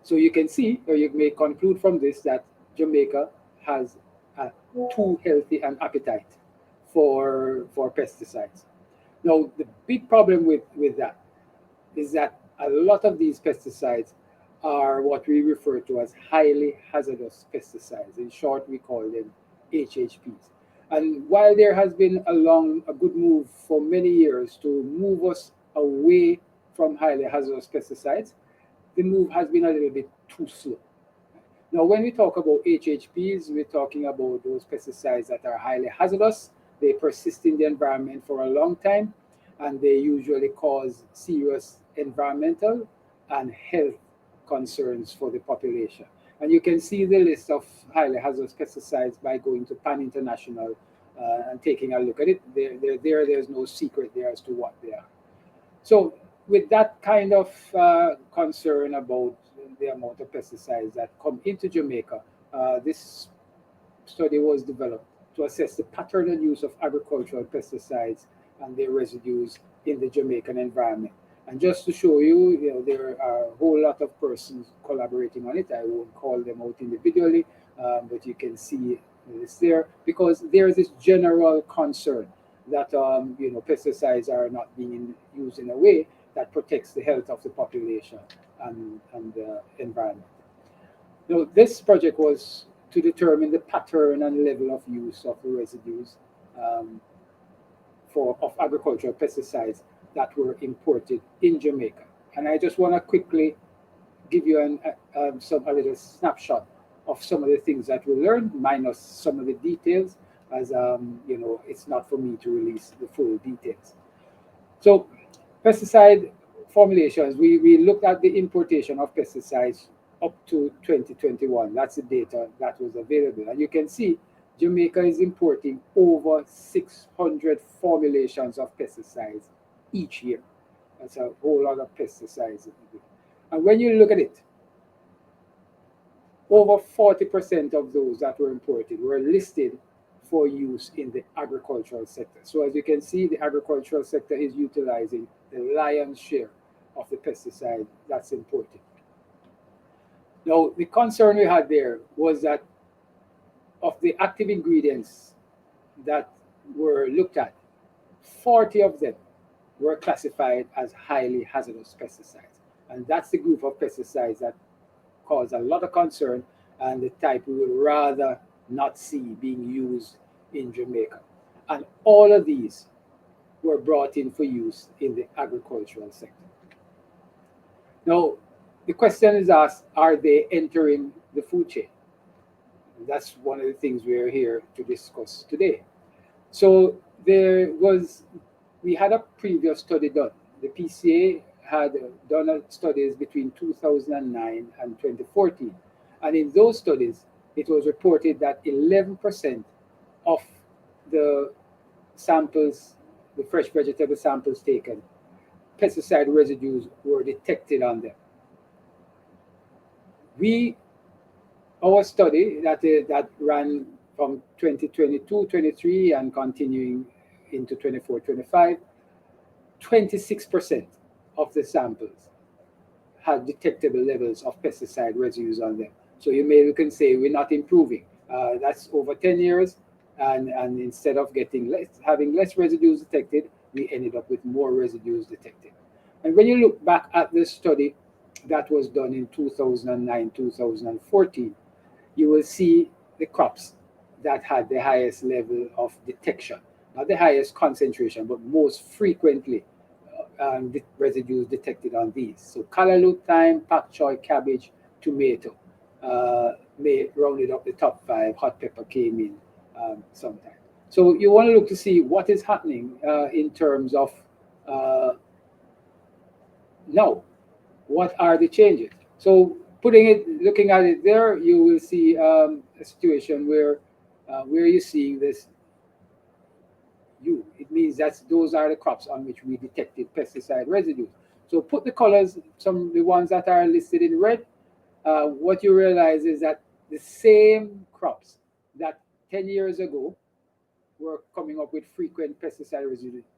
So you can see, or you may conclude from this, that Jamaica has too healthy an appetite for pesticides. Now, the big problem with that is that a lot of these pesticides are what we refer to as highly hazardous pesticides. In short, we call them HHPs. And while there has been a good move for many years to move us away from highly hazardous pesticides, the move has been a little bit too slow. Now, when we talk about HHPs, we're talking about those pesticides that are highly hazardous. They persist in the environment for a long time, and they usually cause serious environmental and health concerns for the population. And you can see the list of highly hazardous pesticides by going to Pan International and taking a look at it. There's no secret there as to what they are. So with that kind of concern about the amount of pesticides that come into Jamaica, this study was developed to assess the pattern and use of agricultural pesticides and their residues in the Jamaican environment. And just to show you, there are a whole lot of persons collaborating on it. I won't call them out individually, but you can see this there, because there's this general concern that pesticides are not being used in a way that protects the health of the population and the environment. Now, this project was to determine the pattern and level of use of the residues of agricultural pesticides that were imported in Jamaica. And I just want to quickly give you a little snapshot of some of the things that we learned, minus some of the details, as it's not for me to release the full details. So pesticide formulations, we looked at the importation of pesticides up to 2021. That's the data that was available. And you can see Jamaica is importing over 600 formulations of pesticides each year. That's a whole lot of pesticides. And when you look at it, over 40% of those that were imported were listed for use in the agricultural sector. So as you can see, the agricultural sector is utilizing the lion's share of the pesticide that's imported. Now, the concern we had there was that of the active ingredients that were looked at, 40 of them were classified as highly hazardous pesticides. And that's the group of pesticides that cause a lot of concern and the type we would rather not see being used in Jamaica. And all of these were brought in for use in the agricultural sector. Now, the question is asked, are they entering the food chain? That's one of the things we're here to discuss today. So we had a previous study done. The PCA had done studies between 2009 and 2014. And in those studies, it was reported that 11% of the samples, the fresh vegetable samples taken, pesticide residues were detected on them. Our study that ran from 2022-23 and continuing into 24-25, 26% of the samples had detectable levels of pesticide residues on them. So you can say we're not improving. That's over 10 years, and instead of having less residues detected, we ended up with more residues detected. And when you look back at this study that was done in 2009-2014, you will see the crops that had the highest level of detection, not the highest concentration, but most frequently the residues detected on these. So callaloo, thyme, pak choy, cabbage, tomato rounded up the top 5. Hot pepper came in sometime. So you want to look to see what is happening in terms of now. What are the changes? So looking at it there, you will see a situation where you're seeing this. It means that those are the crops on which we detected pesticide residues. So put the colors, the ones that are listed in red. What you realize is that the same crops that 10 years ago were coming up with frequent pesticide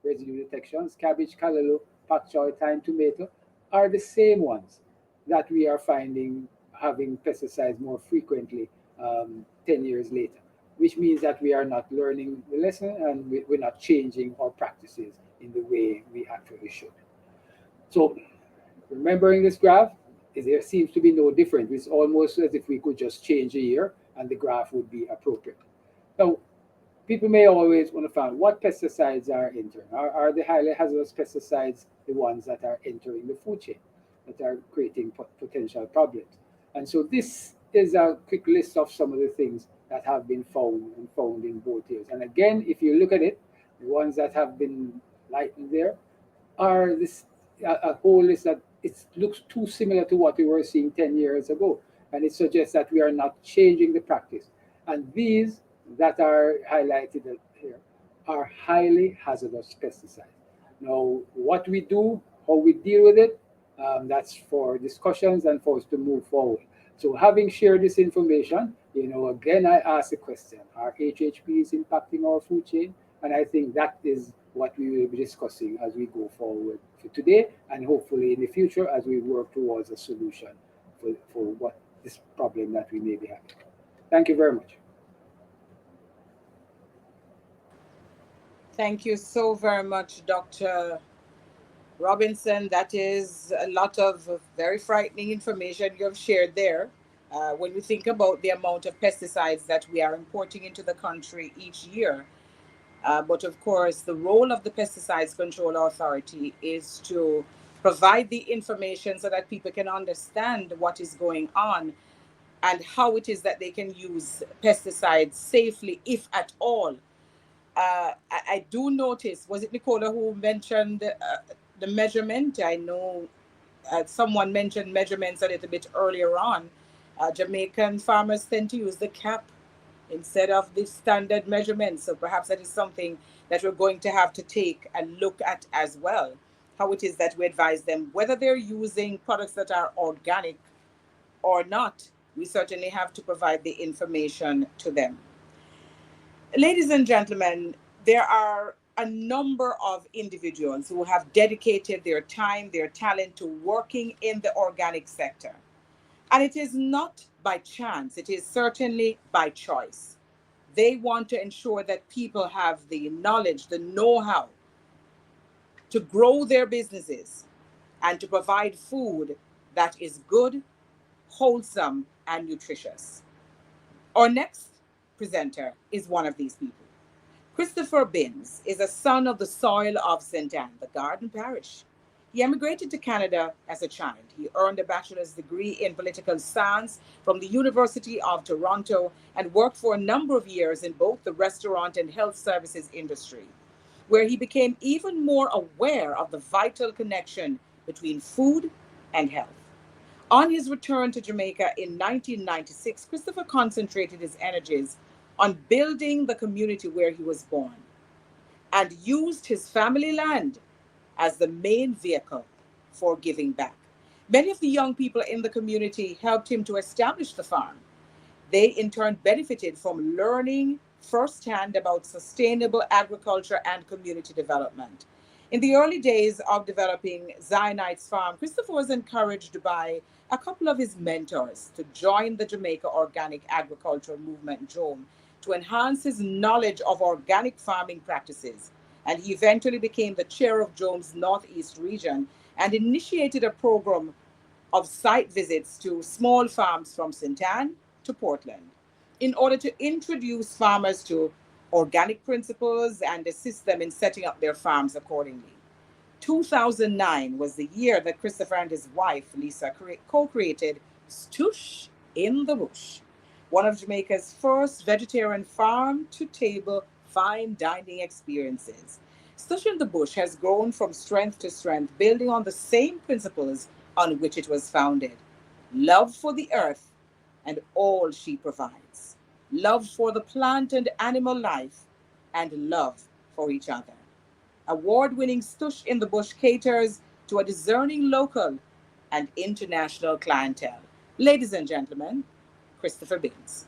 residue detections, cabbage, callaloo, pak choy, thyme, tomato, are the same ones that we are finding having pesticides more frequently 10 years later, which means that we are not learning the lesson and we're not changing our practices in the way we actually should. So remembering this graph, there seems to be no difference. It's almost as if we could just change a year and the graph would be appropriate. Now, people may always want to find what pesticides are entering. Are the highly hazardous pesticides the ones that are entering the food chain, that are creating potential problems? And so this is a quick list of some of the things that have been found in both years. And again, if you look at it, the ones that have been lightened there are a whole list that it looks too similar to what we were seeing 10 years ago. And it suggests that we are not changing the practice. And these that are highlighted here are highly hazardous pesticides. Now, what we do, how we deal with it, that's for discussions and for us to move forward. So having shared this information, again, I ask the question, are HHPs impacting our food chain? And I think that is what we will be discussing as we go forward for today and hopefully in the future as we work towards a solution for what this problem that we may be having. Thank you very much. Thank you so very much, Dr. Robinson. That is a lot of very frightening information you have shared there. When we think about the amount of pesticides that we are importing into the country each year. But of course, the role of the Pesticides Control Authority is to provide the information so that people can understand what is going on and how it is that they can use pesticides safely, if at all. I do notice, was it Nicola who mentioned the measurement? I know someone mentioned measurements a little bit earlier on. Jamaican farmers tend to use the cap instead of the standard measurements. So perhaps that is something that we're going to have to take and look at as well. How it is that we advise them, whether they're using products that are organic or not, we certainly have to provide the information to them. Ladies and gentlemen, there are a number of individuals who have dedicated their time, their talent to working in the organic sector. And it is not by chance, it is certainly by choice. They want to ensure that people have the knowledge, the know-how to grow their businesses and to provide food that is good, wholesome, and nutritious. Our next presenter is one of these people. Christopher Binns is a son of the soil of St. Anne, the Garden Parish. He emigrated to Canada as a child. He earned a bachelor's degree in political science from the University of Toronto and worked for a number of years in both the restaurant and health services industry, where he became even more aware of the vital connection between food and health. On his return to Jamaica in 1996, Christopher concentrated his energies on building the community where he was born and used his family land as the main vehicle for giving back. Many of the young people in the community helped him to establish the farm. They in turn benefited from learning firsthand about sustainable agriculture and community development. In the early days of developing Zionite's farm, Christopher was encouraged by a couple of his mentors to join the Jamaica Organic Agriculture Movement, Joam, to enhance his knowledge of organic farming practices. And he eventually became the chair of Joam's Northeast region and initiated a program of site visits to small farms from St. Anne to Portland in order to introduce farmers to organic principles and assist them in setting up their farms accordingly. 2009 was the year that Christopher and his wife, Lisa, co-created Stush in the Bush, one of Jamaica's first vegetarian farm-to-table fine dining experiences. Stush in the Bush has grown from strength to strength, building on the same principles on which it was founded. Love for the earth and all she provides. Love for the plant and animal life, and love for each other. Award-winning Stush in the Bush caters to a discerning local and international clientele. Ladies and gentlemen, Christopher Binns.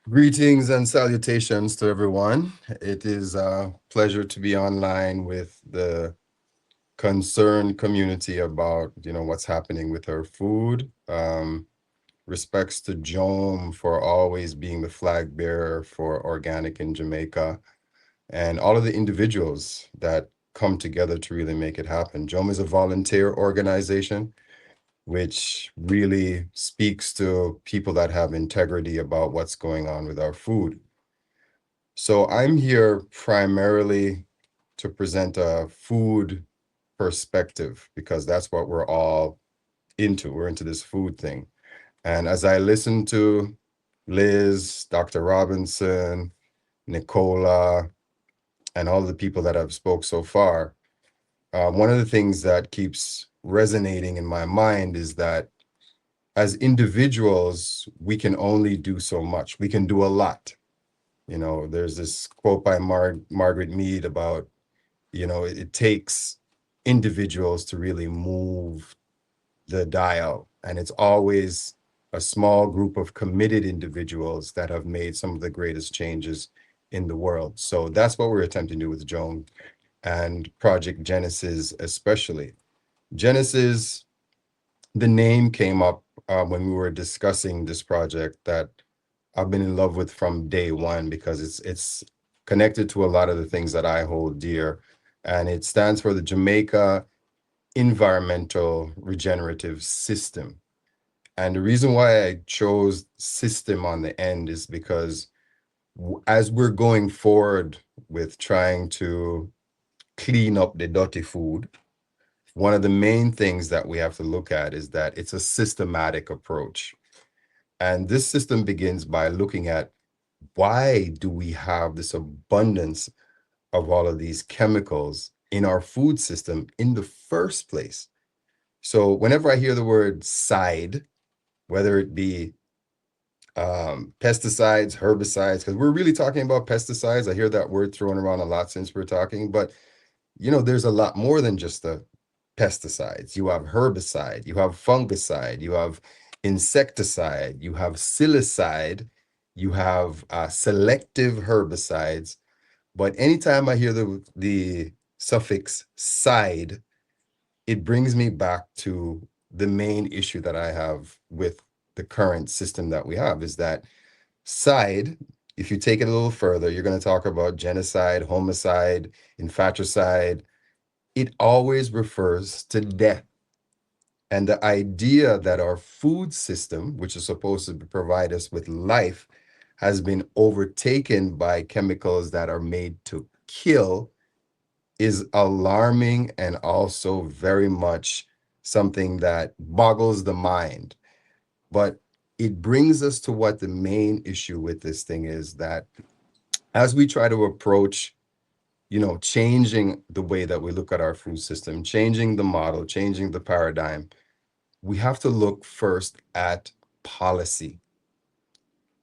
Greetings and salutations to everyone. It is a pleasure to be online with the concerned community about, what's happening with our food. Respects to Joam for always being the flag bearer for organic in Jamaica, and all of the individuals that come together to really make it happen. Joam is a volunteer organization, which really speaks to people that have integrity about what's going on with our food. So I'm here primarily to present a food perspective, because that's what we're all into. We're into this food thing. And as I listen to Liz, Dr. Robinson, Nicola, and all the people that have spoke so far, one of the things that keeps resonating in my mind is that as individuals, we can only do so much. We can do a lot. There's this quote by Margaret Mead about, it takes individuals to really move the dial. And it's always a small group of committed individuals that have made some of the greatest changes in the world. So that's what we're attempting to do with Joam and Project Genesis especially. Genesis, the name came up when we were discussing this project that I've been in love with from day one, because it's connected to a lot of the things that I hold dear. And it stands for the Jamaica Environmental Regenerative System. And the reason why I chose system on the end is because as we're going forward with trying to clean up the dirty food, one of the main things that we have to look at is that it's a systematic approach. And this system begins by looking at, why do we have this abundance of all of these chemicals in our food system in the first place? So whenever I hear the word side, whether it be pesticides, herbicides, because we're really talking about pesticides. I hear that word thrown around a lot since we're talking, but there's a lot more than just the pesticides. You have herbicide, you have fungicide, you have insecticide, you have silicide, you have selective herbicides. But anytime I hear the suffix side, it brings me back to the main issue that I have with the current system that we have is that side, if you take it a little further, you're going to talk about genocide, homicide, infanticide. It always refers to death. And the idea that our food system, which is supposed to provide us with life, has been overtaken by chemicals that are made to kill is alarming and also very much something that boggles the mind. But it brings us to what the main issue with this thing is, that as we try to approach, changing the way that we look at our food system, changing the model, changing the paradigm, we have to look first at policy.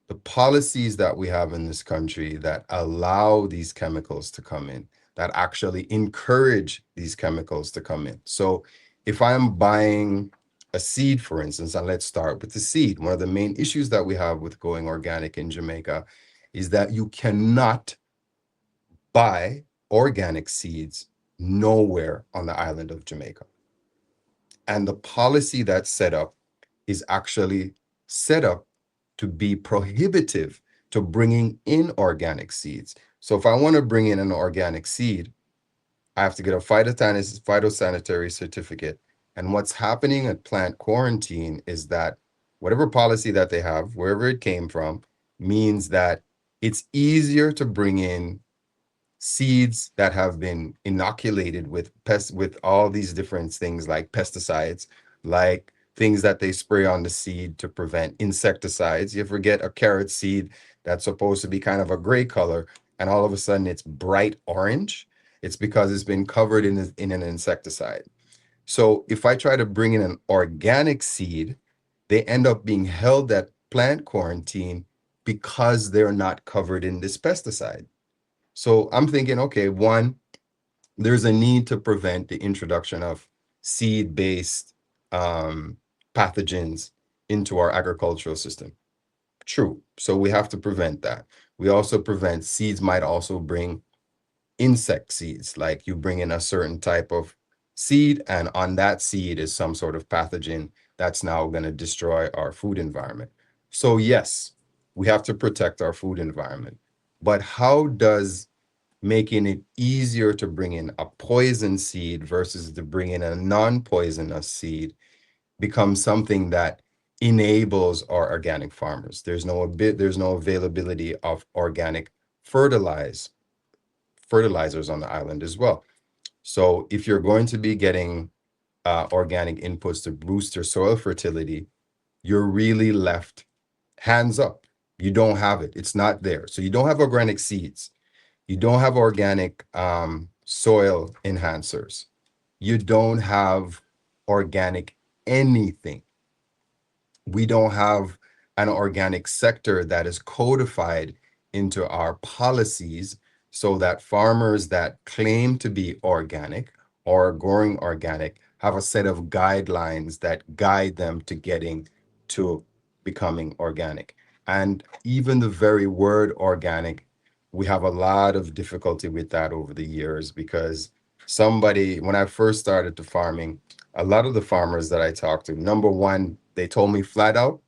The policies that we have in this country that allow these chemicals to come in, that actually encourage these chemicals to come in. So if I'm buying a seed, for instance, and let's start with the seed, one of the main issues that we have with going organic in Jamaica is that you cannot buy organic seeds nowhere on the island of Jamaica. And the policy that's set up is actually set up to be prohibitive to bringing in organic seeds. So if I want to bring in an organic seed, I have to get a phytosanitary certificate. And what's happening at plant quarantine is that whatever policy that they have, wherever it came from, means that it's easier to bring in seeds that have been inoculated with with all these different things like pesticides, like things that they spray on the seed to prevent insecticides. You ever get a carrot seed that's supposed to be kind of a gray color, and all of a sudden it's bright orange? It's because it's been covered in an insecticide. So if I try to bring in an organic seed, they end up being held at plant quarantine because they're not covered in this pesticide. So I'm thinking, okay, one, there's a need to prevent the introduction of seed-based pathogens into our agricultural system. True. So we have to prevent that. We also prevent seeds might also bring insect seeds, like you bring in a certain type of seed, and on that seed is some sort of pathogen that's now going to destroy our food environment. So yes, we have to protect our food environment. But how does making it easier to bring in a poison seed versus to bring in a non-poisonous seed become something that enables our organic farmers? There's no availability of organic fertilizers on the island as well. So if you're going to be getting organic inputs to boost your soil fertility, you're really left hands up. You don't have it. It's not there. So you don't have organic seeds. You don't have organic soil enhancers. You don't have organic anything. We don't have an organic sector that is codified into our policies so that farmers that claim to be organic or growing organic have a set of guidelines that guide them to getting to becoming organic. And even the very word organic, we have a lot of difficulty with that over the years, because when I first started to farming, a lot of the farmers that I talked to, number one, they told me flat out,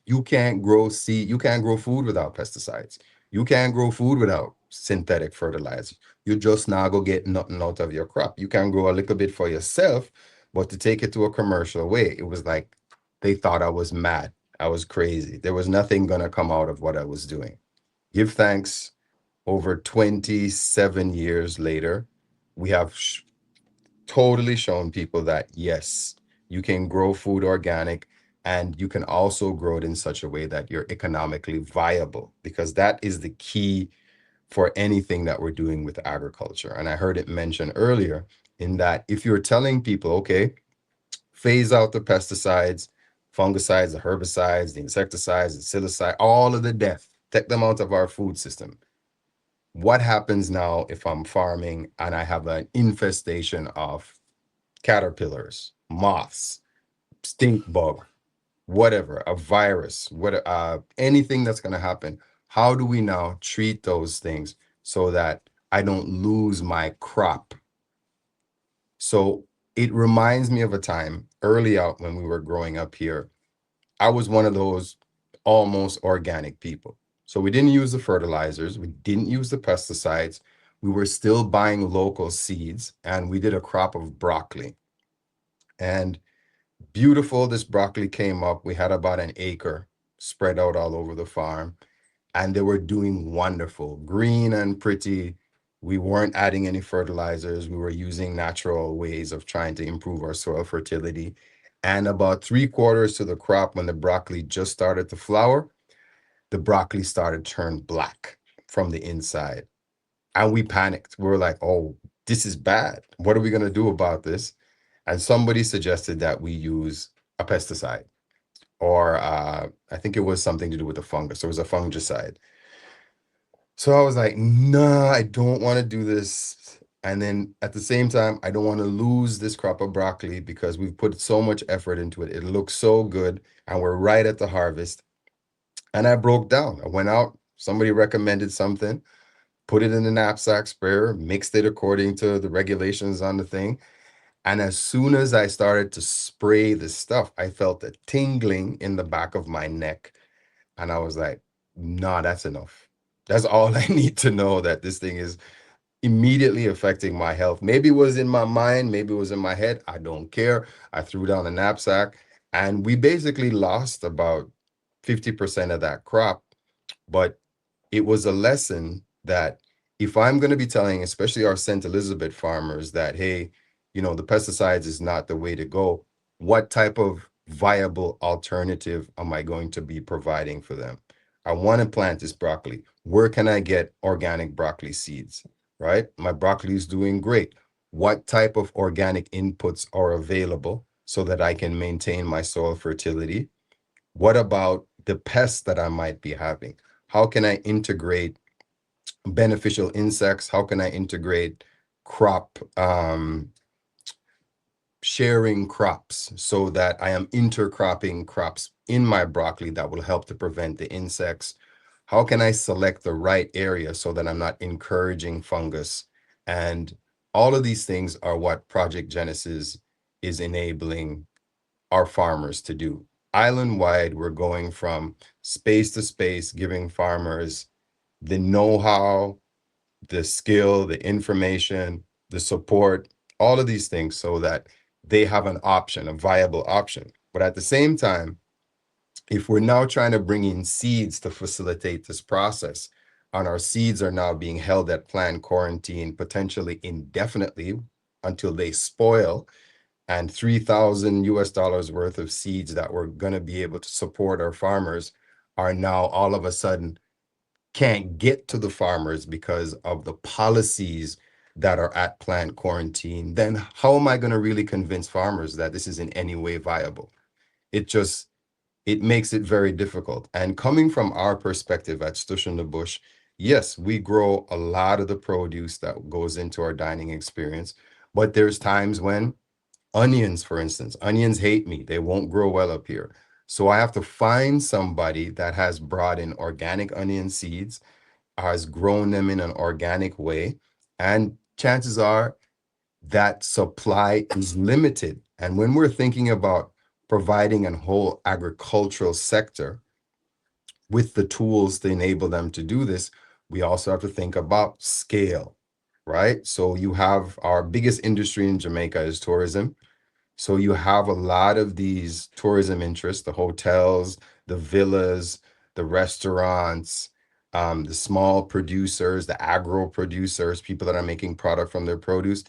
you can't grow food without pesticides. You can't grow food without synthetic fertilizer. You just not go get nothing out of your crop. You can grow a little bit for yourself, but to take it to a commercial way, it was like they thought I was mad. I was crazy. There was nothing going to come out of what I was doing. Give thanks, over 27 years later, we have totally shown people that, yes, you can grow food organic, and you can also grow it in such a way that you're economically viable, because that is the key for anything that we're doing with agriculture. And I heard it mentioned earlier in that if you're telling people, okay, phase out the pesticides, fungicides, the herbicides, the insecticides, the psilocybin, all of the death, take them out of our food system. What happens now if I'm farming and I have an infestation of caterpillars, moths, stink bug, whatever, a virus, anything that's going to happen? How do we now treat those things so that I don't lose my crop? So it reminds me of a time early out when we were growing up here, I was one of those almost organic people. So we didn't use the fertilizers, we didn't use the pesticides. We were still buying local seeds, and we did a crop of broccoli. And beautiful, this broccoli came up. We had about an acre spread out all over the farm, and they were doing wonderful, green and pretty. We weren't adding any fertilizers. We were using natural ways of trying to improve our soil fertility. And about 3/4 to the crop, when the broccoli just started to flower, the broccoli started to turn black from the inside. And we panicked. We were like, oh, this is bad. What are we going to do about this? And somebody suggested that we use a pesticide, or I think it was something to do with the fungus. It was a fungicide. So I was like, no, I don't want to do this. And then at the same time, I don't want to lose this crop of broccoli because we've put so much effort into it. It looks so good, and we're right at the harvest. And I broke down. I went out, somebody recommended something, put it in the knapsack sprayer, mixed it according to the regulations on the thing. And as soon as I started to spray the stuff, I felt a tingling in the back of my neck. And I was like, nah, that's enough. That's all I need to know, that this thing is immediately affecting my health. Maybe it was in my mind, maybe it was in my head. I don't care. I threw down the knapsack, and we basically lost about 50% of that crop. But it was a lesson that if I'm going to be telling, especially our St. Elizabeth farmers, that, hey, the pesticides is not the way to go, what type of viable alternative am I going to be providing for them? I want to plant this broccoli. Where can I get organic broccoli seeds, right? My broccoli is doing great. What type of organic inputs are available so that I can maintain my soil fertility? What about the pests that I might be having? How can I integrate beneficial insects? How can I integrate crop sharing crops so that I am intercropping crops in my broccoli that will help to prevent the insects? How can I select the right area so that I'm not encouraging fungus? And all of these things are what Project Genesis is enabling our farmers to do. Island-wide, we're going from space to space, giving farmers the know-how, the skill, the information, the support, all of these things so that they have an option, a viable option. But at the same time, if we're now trying to bring in seeds to facilitate this process, and our seeds are now being held at plant quarantine, potentially indefinitely until they spoil, and $3,000 worth of seeds that were going to be able to support our farmers are now all of a sudden can't get to the farmers because of the policies that are at plant quarantine, then how am I going to really convince farmers that this is in any way viable? It makes it very difficult. And coming from our perspective at Stush in the Bush, yes, we grow a lot of the produce that goes into our dining experience, but there's times when onions, for instance, onions hate me. They won't grow well up here. So I have to find somebody that has brought in organic onion seeds, has grown them in an organic way, and chances are that supply is limited. And when we're thinking about providing a whole agricultural sector with the tools to enable them to do this, we also have to think about scale, right? So you have our biggest industry in Jamaica is tourism. So you have a lot of these tourism interests, the hotels, the villas, the restaurants, the small producers, the agro producers, people that are making product from their produce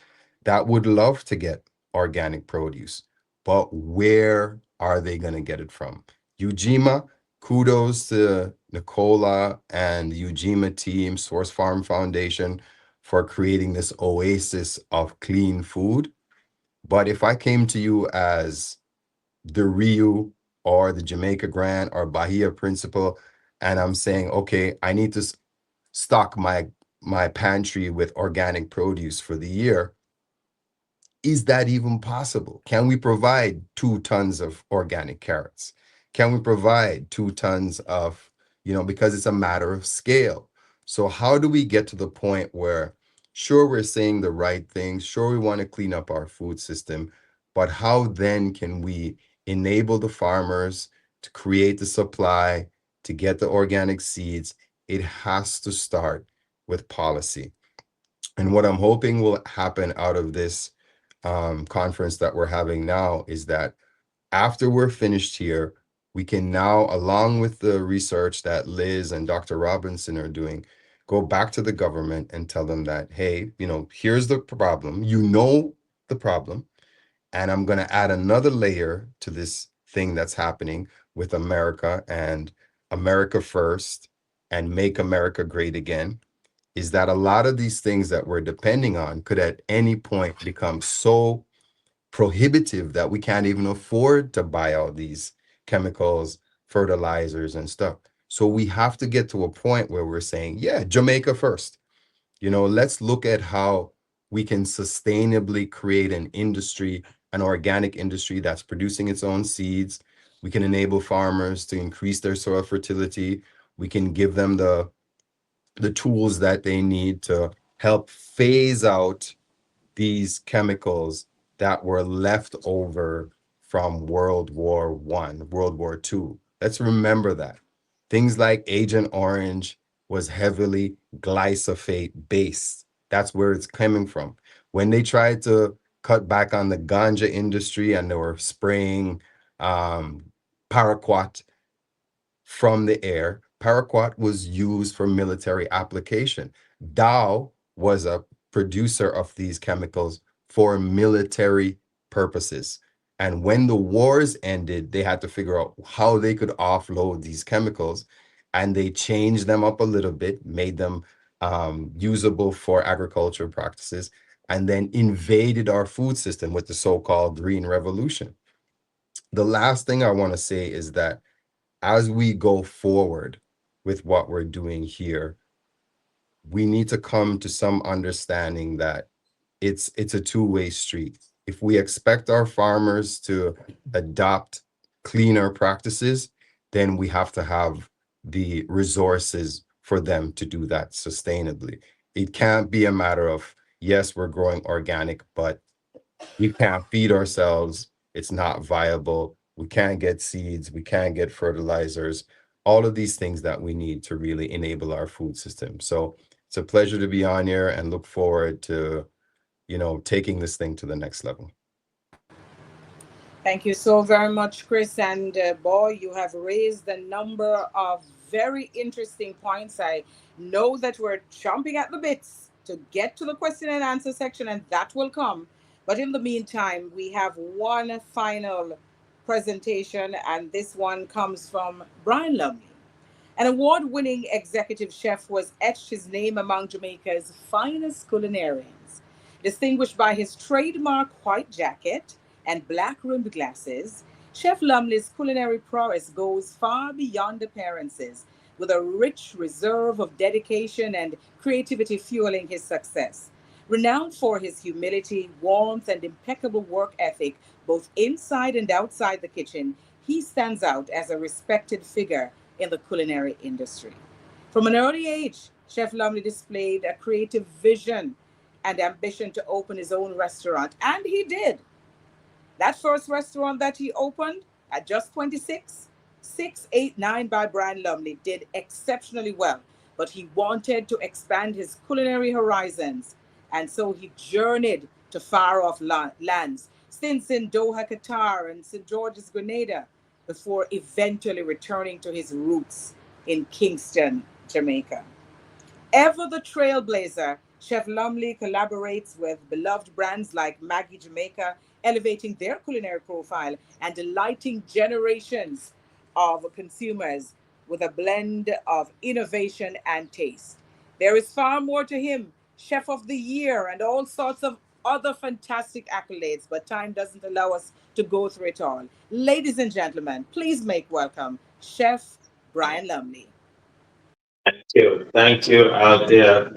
that would love to get organic produce. But where are they going to get it from? Ujima, kudos to Nicola and the Ujima team, Source Farm Foundation, for creating this oasis of clean food. But if I came to you as the Rio or the Jamaica Grant or Bahia Principal, and I'm saying, okay, I need to stock my pantry with organic produce for the year, is that even possible? Can we provide 2 tons of organic carrots? Can we provide 2 tons of, because it's a matter of scale. So how do we get to the point where, sure, we're saying the right things, sure, we want to clean up our food system, but how then can we enable the farmers to create the supply, to get the organic seeds? It has to start with policy. And what I'm hoping will happen out of this conference that we're having now is that after we're finished here, we can now, along with the research that Liz and Dr. Robinson are doing, go back to the government and tell them that, hey, here's the problem. You know the problem. And I'm going to add another layer to this thing that's happening with America and America First and Make America Great Again, is that a lot of these things that we're depending on could at any point become so prohibitive that we can't even afford to buy all these chemicals, fertilizers, and stuff. So we have to get to a point where we're saying, yeah, Jamaica first. Let's look at how we can sustainably create an industry, an organic industry that's producing its own seeds. We can enable farmers to increase their soil fertility. We can give them the tools that they need to help phase out these chemicals that were left over from World War I, World War II. Let's remember that. Things like Agent Orange was heavily glyphosate based. That's where it's coming from. When they tried to cut back on the ganja industry and they were spraying paraquat from the air, paraquat was used for military application. Dow was a producer of these chemicals for military purposes. And when the wars ended, they had to figure out how they could offload these chemicals. And they changed them up a little bit, made them usable for agricultural practices, and then invaded our food system with the so-called Green Revolution. The last thing I want to say is that as we go forward with what we're doing here, we need to come to some understanding that it's a two-way street. If we expect our farmers to adopt cleaner practices, then we have to have the resources for them to do that sustainably. It can't be a matter of, yes, we're growing organic, but we can't feed ourselves. It's not viable. We can't get seeds. We can't get fertilizers. All of these things that we need to really enable our food system. So it's a pleasure to be on here and look forward to, taking this thing to the next level. Thank you so very much, Chris. And boy, you have raised a number of very interesting points. I know that we're chomping at the bits to get to the question and answer section, and that will come. But in the meantime, we have one final presentation, and this one comes from Brian Lumley. An award-winning executive chef who has etched his name among Jamaica's finest culinarians. Distinguished by his trademark white jacket and black-rimmed glasses, Chef Lumley's culinary prowess goes far beyond appearances, with a rich reserve of dedication and creativity fueling his success. Renowned for his humility, warmth, and impeccable work ethic, both inside and outside the kitchen, he stands out as a respected figure in the culinary industry. From an early age, Chef Lumley displayed a creative vision and ambition to open his own restaurant, and he did. That first restaurant that he opened at just 26, 689 by Brian Lumley, did exceptionally well, but he wanted to expand his culinary horizons, and so he journeyed to far-off lands, stints in Doha, Qatar, and St. George's, Grenada, before eventually returning to his roots in Kingston, Jamaica. Ever the trailblazer, Chef Lumley collaborates with beloved brands like Maggie Jamaica, elevating their culinary profile and delighting generations of consumers with a blend of innovation and taste. There is far more to him, Chef of the Year and all sorts of other fantastic accolades, but time doesn't allow us to go through it all. Ladies and gentlemen, please make welcome Chef Brian Lumley. Thank you, Althea.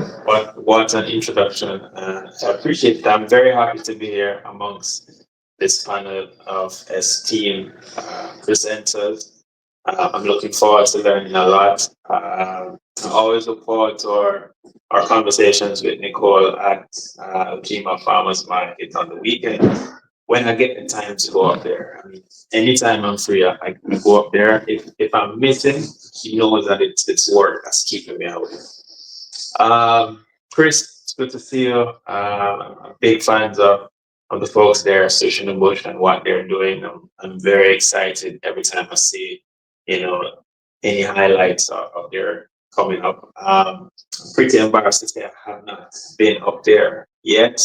What an introduction. I appreciate it. I'm very happy to be here amongst this panel of esteemed presenters. I'm looking forward to learning a lot. I always look forward to our conversations with Nicole at Ujima Farmers Market on the weekend. when I get the time to go up there. I mean, anytime I'm free, I go up there. If I'm missing, he knows that it's work that's keeping me away. Chris, it's good to see you. Big fans of the folks there, Sushi the Bush, and what they're doing. I'm very excited every time I see, any highlights of their coming up. I'm pretty embarrassed to say I have not been up there yet,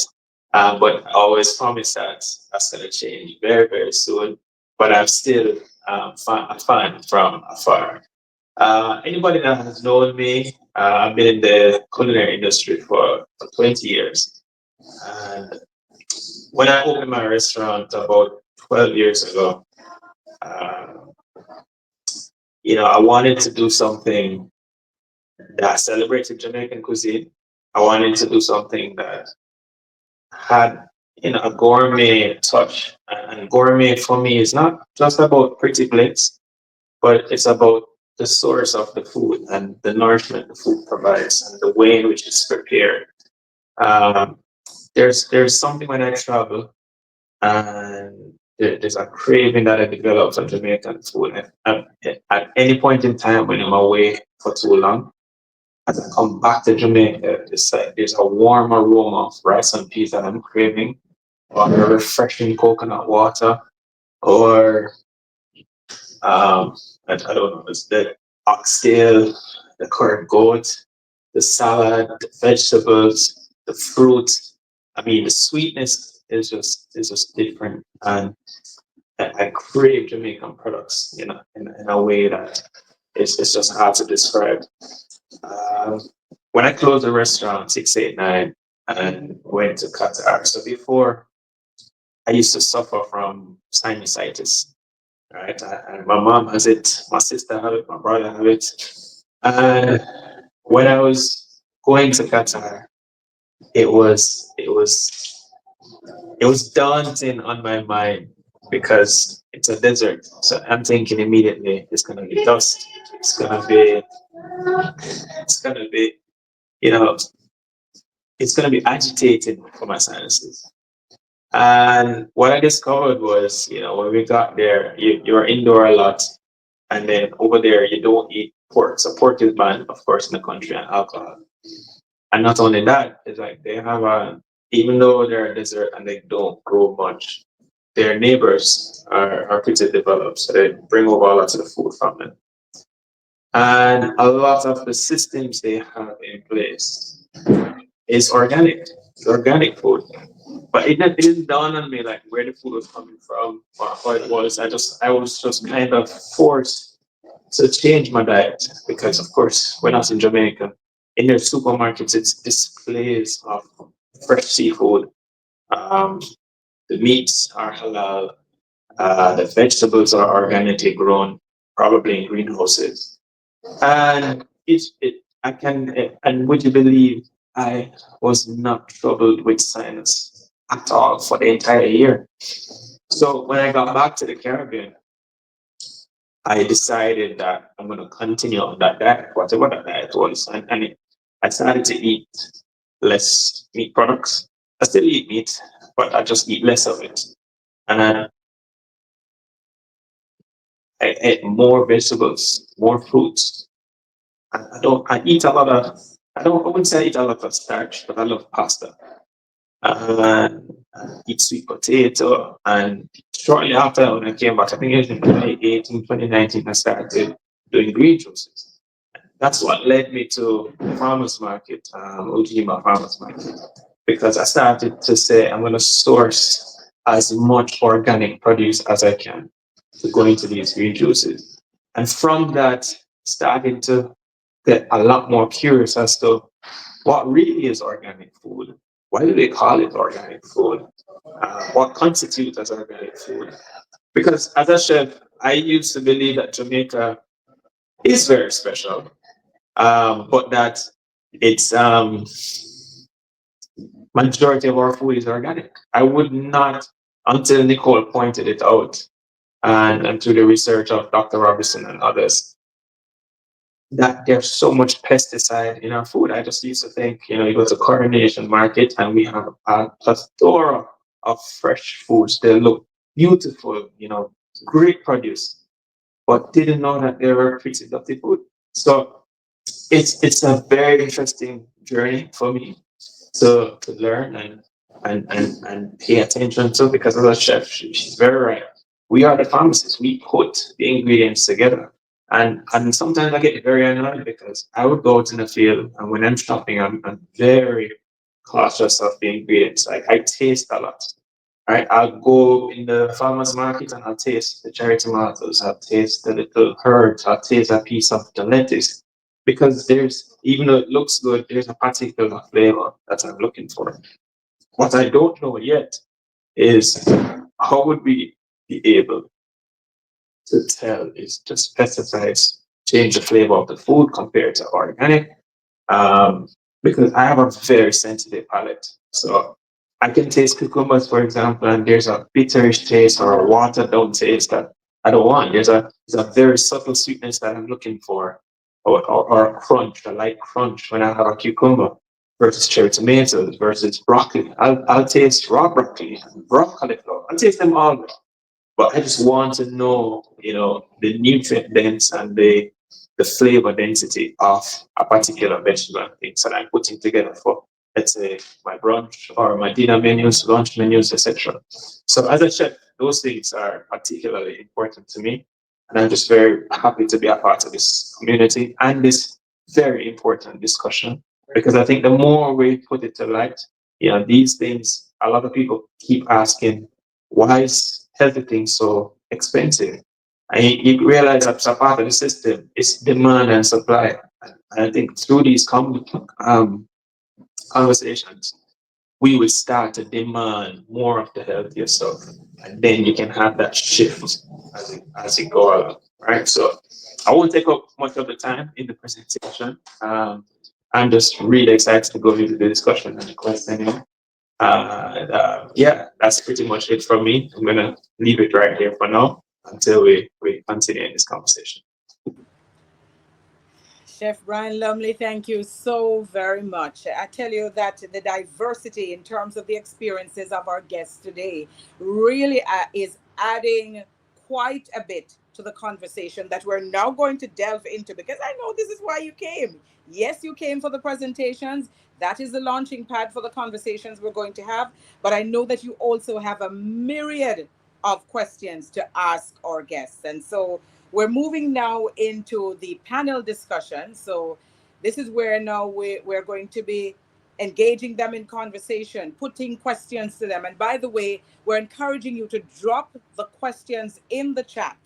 but I always promise that that's going to change very, very soon. But I'm still a fan from afar. Anybody that has known me, I've been in the culinary industry for 20 years. And when I opened my restaurant about 12 years ago, I wanted to do something that celebrated Jamaican cuisine. I wanted to do something that had, a gourmet touch. And gourmet for me is not just about pretty plates, but it's about the source of the food and the nourishment the food provides and the way in which it's prepared. There's something when I travel and there's a craving that I develop for Jamaican food. At any point in time when I'm away for too long, as I come back to Jamaica, there's a warm aroma of rice and peas that I'm craving, or a refreshing coconut water, or I don't know, it's the oxtail, the curd goat, the salad, the vegetables, the fruit. I mean, the sweetness is just different, and I crave Jamaican products, in a way that it's just hard to describe. When I closed the restaurant 689 and went to Qatar, so before I used to suffer from sinusitis. Right, and my mom has it, my sister has it, my brother has it. And when I was going to Qatar, it was daunting on my mind because it's a desert. So I'm thinking immediately it's gonna be dust. It's gonna be, it's gonna be agitating for my sinuses. And what I discovered was, when we got there, you're indoor a lot. And then over there, you don't eat pork. So pork is banned, of course, in the country, and alcohol. And not only that, it's like they have even though they're a desert and they don't grow much, their neighbors are pretty developed. So they bring over a lot of the food from them. And a lot of the systems they have in place is organic. It's organic food. But it didn't dawn on me like where the food was coming from or how it was. I was just kind of forced to change my diet because, of course, when I was in Jamaica, in their supermarkets, it's displays of fresh seafood. The meats are halal. The vegetables are organically grown, probably in greenhouses. And and would you believe I was not troubled with sinus at all for the entire year. So when I got back to the Caribbean, I decided that I'm going to continue on that diet, whatever that diet was. And I started to eat less meat products. I still eat meat, but I just eat less of it. And I ate more vegetables, more fruits. I eat a lot of, I wouldn't say I eat a lot of starch, but I love pasta. And eat sweet potato. And shortly after, when I came back, I think it was in 2018, 2019, I started doing green juices. That's what led me to the farmers market, Ujima Farmers Market, because I started to say I'm going to source as much organic produce as I can to go into these green juices. And from that, started to get a lot more curious as to what really is organic food. Why do they call it organic food? What constitutes as organic food? Because as a chef, I used to believe that Jamaica is very special, but that it's majority of our food is organic. I would not, until Nicole pointed it out, and through the research of Dr. Robinson and others, that there's so much pesticide in our food. I just used to think, you go to Coronation Market and we have a plethora of fresh foods. They look beautiful, great produce, but didn't know that they were pretty dirty food. So it's a very interesting journey for me to learn and pay attention to, because as a chef, she's very right. We are the pharmacists. We put the ingredients together. And sometimes I get very annoyed because I would go out in the field, and when I'm shopping, I'm very cautious of the ingredients. Like, I taste a lot. Right? I'll go in the farmer's market and I'll taste the cherry tomatoes, I'll taste the little herbs, I'll taste a piece of the lettuce. Because even though it looks good, there's a particular flavor that I'm looking for. What I don't know yet is, how would we be able to tell is just pesticides change the flavor of the food compared to organic? Because I have a very sensitive palate. So I can taste cucumbers, for example, and there's a bitterish taste or a watered down taste that I don't want. There's a very subtle sweetness that I'm looking for, or a crunch, a light crunch when I have a cucumber versus cherry tomatoes versus broccoli. I'll taste raw broccoli, raw cauliflower. I'll taste them all. But I just want to know, the nutrient dense and the flavor density of a particular vegetable and things that I'm putting together for, let's say, my brunch or my dinner menus, lunch menus, etc. So as a chef, those things are particularly important to me. And I'm just very happy to be a part of this community and this very important discussion, because I think the more we put it to light, these things, a lot of people keep asking, why is healthy things so expensive? And you realize that's a part of the system. It's demand and supply. And I think through these conversations, we will start to demand more of the healthier stuff. And then you can have that shift as you go along. Right. So I won't take up much of the time in the presentation. I'm just really excited to go into the discussion and the question. Yeah, that's pretty much it from me. I'm gonna leave it right here for now until we continue in this conversation. Chef Brian Lumley, thank you so very much. I tell you that the diversity in terms of the experiences of our guests today really is adding quite a bit to the conversation that we're now going to delve into, because I know this is why you came. Yes, you came for the presentations. That is the launching pad for the conversations we're going to have. But I know that you also have a myriad of questions to ask our guests. And so we're moving now into the panel discussion. So this is where now we're going to be engaging them in conversation, putting questions to them. And by the way, we're encouraging you to drop the questions in the chat.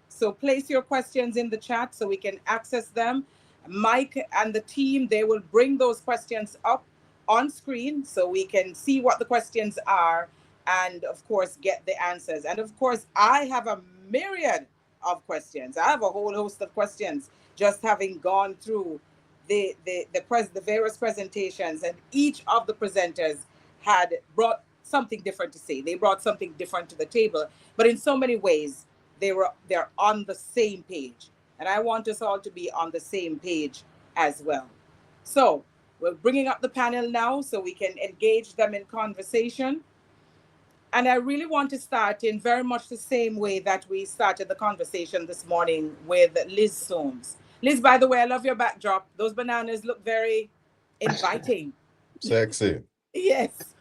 So place your questions in the chat so we can access them. Mike and the team, they will bring those questions up on screen so we can see what the questions are and, of course, get the answers. And, of course, I have a myriad of questions. I have a whole host of questions just having gone through the various presentations, and each of the presenters had brought something different to say. They brought something different to the table, but in so many ways, they're on the same page. And I want us all to be on the same page as well. So we're bringing up the panel now so we can engage them in conversation. And I really want to start in very much the same way that we started the conversation this morning with Liz Soames. Liz, by the way, I love your backdrop. Those bananas look very inviting. Sexy. Yes.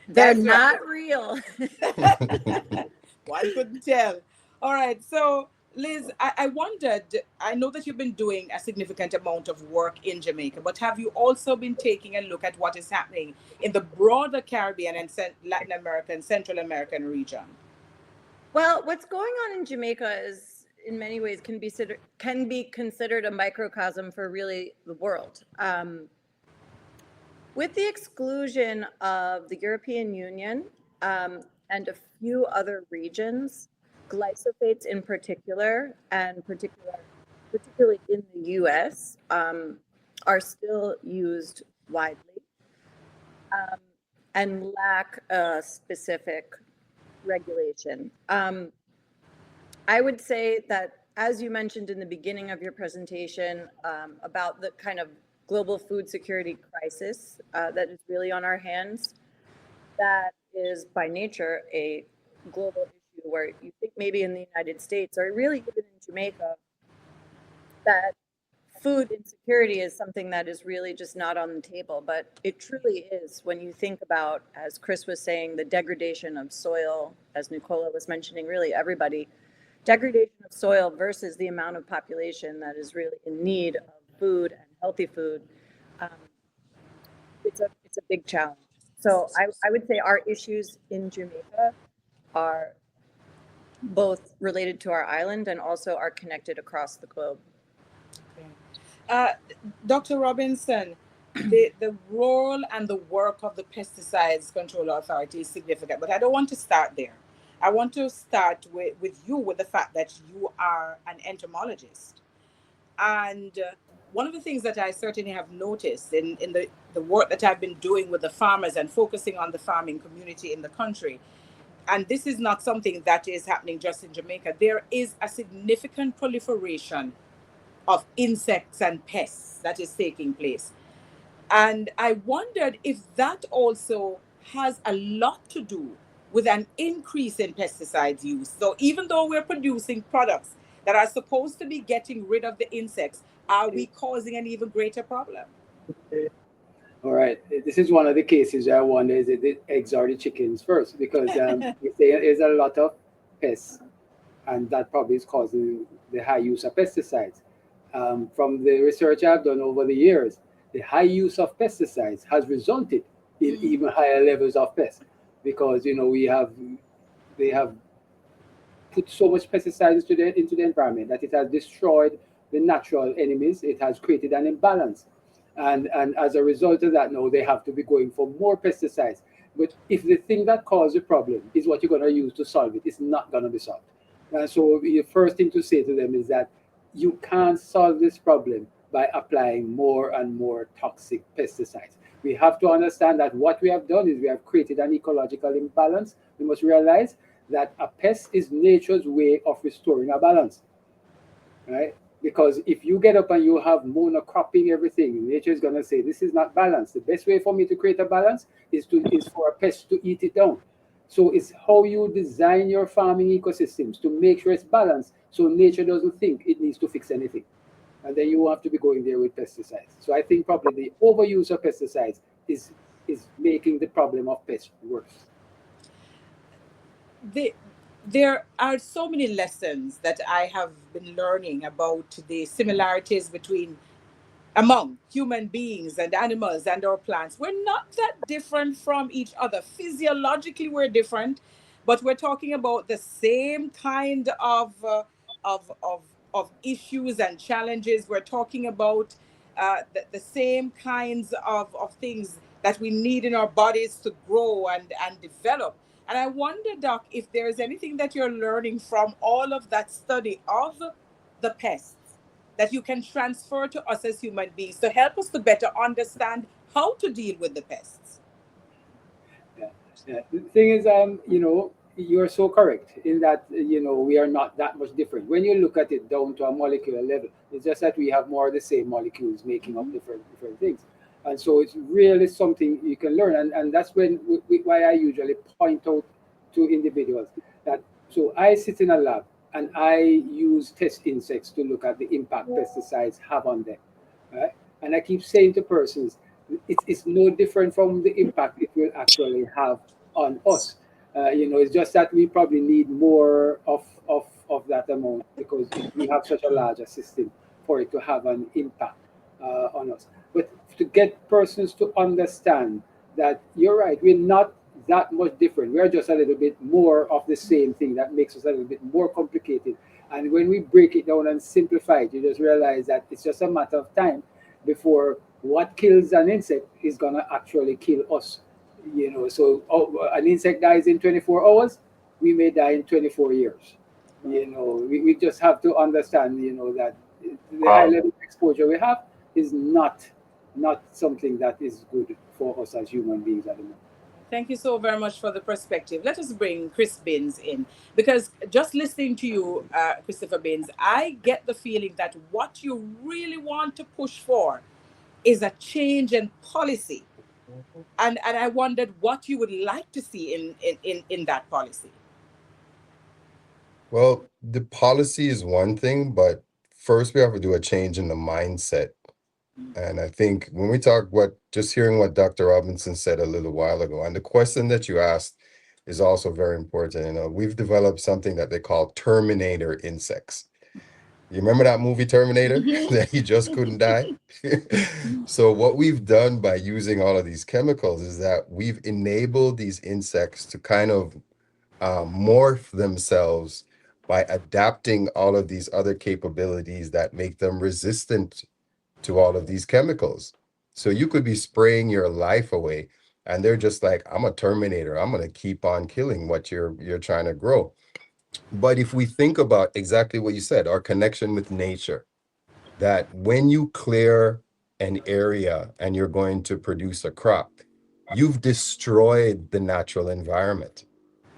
They're not real. One couldn't tell. All right. So, Liz, I wondered, I know that you've been doing a significant amount of work in Jamaica, but have you also been taking a look at what is happening in the broader Caribbean and Latin American, Central American region? Well, what's going on in Jamaica is, in many ways, can be considered a microcosm for really the world. With the exclusion of the European Union and a few other regions, glyphosates in particular, and particularly in the US, are still used widely and lack a specific regulation. I would say that, as you mentioned in the beginning of your presentation about the kind of global food security crisis that is really on our hands, that is by nature a global issue where you think maybe in the United States or really even in Jamaica that food insecurity is something that is really just not on the table, but it truly is when you think about, as Chris was saying, the degradation of soil, as Nicola was mentioning, really everybody, degradation of soil versus the amount of population that is really in need of food and healthy food. It's a big challenge. So I would say our issues in Jamaica are both related to our island and also are connected across the globe. Dr. Robinson, the role and the work of the Pesticides Control Authority is significant, but I don't want to start there. I want to start with you, with the fact that you are an entomologist. And one of the things that I certainly have noticed in the work that I've been doing with the farmers and focusing on the farming community in the country, and this is not something that is happening just in Jamaica, there is a significant proliferation of insects and pests that is taking place. And I wondered if that also has a lot to do with an increase in pesticides use. So even though we're producing products that are supposed to be getting rid of the insects, are we causing an even greater problem? All right, this is one of the cases where I wonder, is it the eggs or the chickens first? Because if there is a lot of pests, and that probably is causing the high use of pesticides. From the research I've done over the years, the high use of pesticides has resulted in even higher levels of pests, because they have put so much pesticides into the environment that it has destroyed the natural enemies. It has created an imbalance, and as a result of that, now they have to be going for more pesticides. But if the thing that caused the problem is what you're going to use to solve it, it's not going to be solved. So the first thing to say to them is that you can't solve this problem by applying more and more toxic pesticides. We have to understand that what we have done is we have created an ecological imbalance. We must realize that a pest is nature's way of restoring a balance, right? Because if you get up and you have monocropping everything, nature is going to say, this is not balanced. The best way for me to create a balance is for a pest to eat it down. So it's how you design your farming ecosystems to make sure it's balanced, so nature doesn't think it needs to fix anything. And then you have to be going there with pesticides. So I think probably the overuse of pesticides is making the problem of pests worse. There are so many lessons that I have been learning about the similarities among human beings and animals and our plants. We're not that different from each other. Physiologically, we're different, but we're talking about the same kind of issues and challenges. We're talking about the same kinds of things that we need in our bodies to grow and develop. And I wonder, Doc, if there is anything that you're learning from all of that study of the pests that you can transfer to us as human beings to help us to better understand how to deal with the pests. Yeah. The thing is, you're so correct in that, we are not that much different. When you look at it down to a molecular level, it's just that we have more of the same molecules making up different things. And so it's really something you can learn. And that's why I usually point out to individuals that, so I sit in a lab and I use test insects to look at the impact pesticides have on them, right? And I keep saying to persons, it's no different from the impact it will actually have on us. It's just that we probably need more of that amount, because we have such a larger system for it to have an impact on us. But to get persons to understand that you're right, we're not that much different. We're just a little bit more of the same thing that makes us a little bit more complicated. And when we break it down and simplify it, you just realize that it's just a matter of time before what kills an insect is going to actually kill us. So an insect dies in 24 hours, we may die in 24 years. We just have to understand, that the high level of exposure we have is not something that is good for us as human beings at the moment. Thank you so very much for the perspective. Let us bring Chris Binns in, because just listening to you, Christopher Binns, I get the feeling that what you really want to push for is a change in policy And I wondered what you would like to see in that policy. Well, the policy is one thing, but first we have to do a change in the mindset. And I think when we talk just hearing what Dr. Robinson said a little while ago, and the question that you asked is also very important. You know, we've developed something that they call Terminator insects. You remember that movie Terminator that he just couldn't die? So what we've done by using all of these chemicals is that we've enabled these insects to kind of morph themselves by adapting all of these other capabilities that make them resistant to all of these chemicals. So you could be spraying your life away and they're just like, I'm a Terminator. I'm going to keep on killing what you're trying to grow. But if we think about exactly what you said, our connection with nature, that when you clear an area and you're going to produce a crop, you've destroyed the natural environment.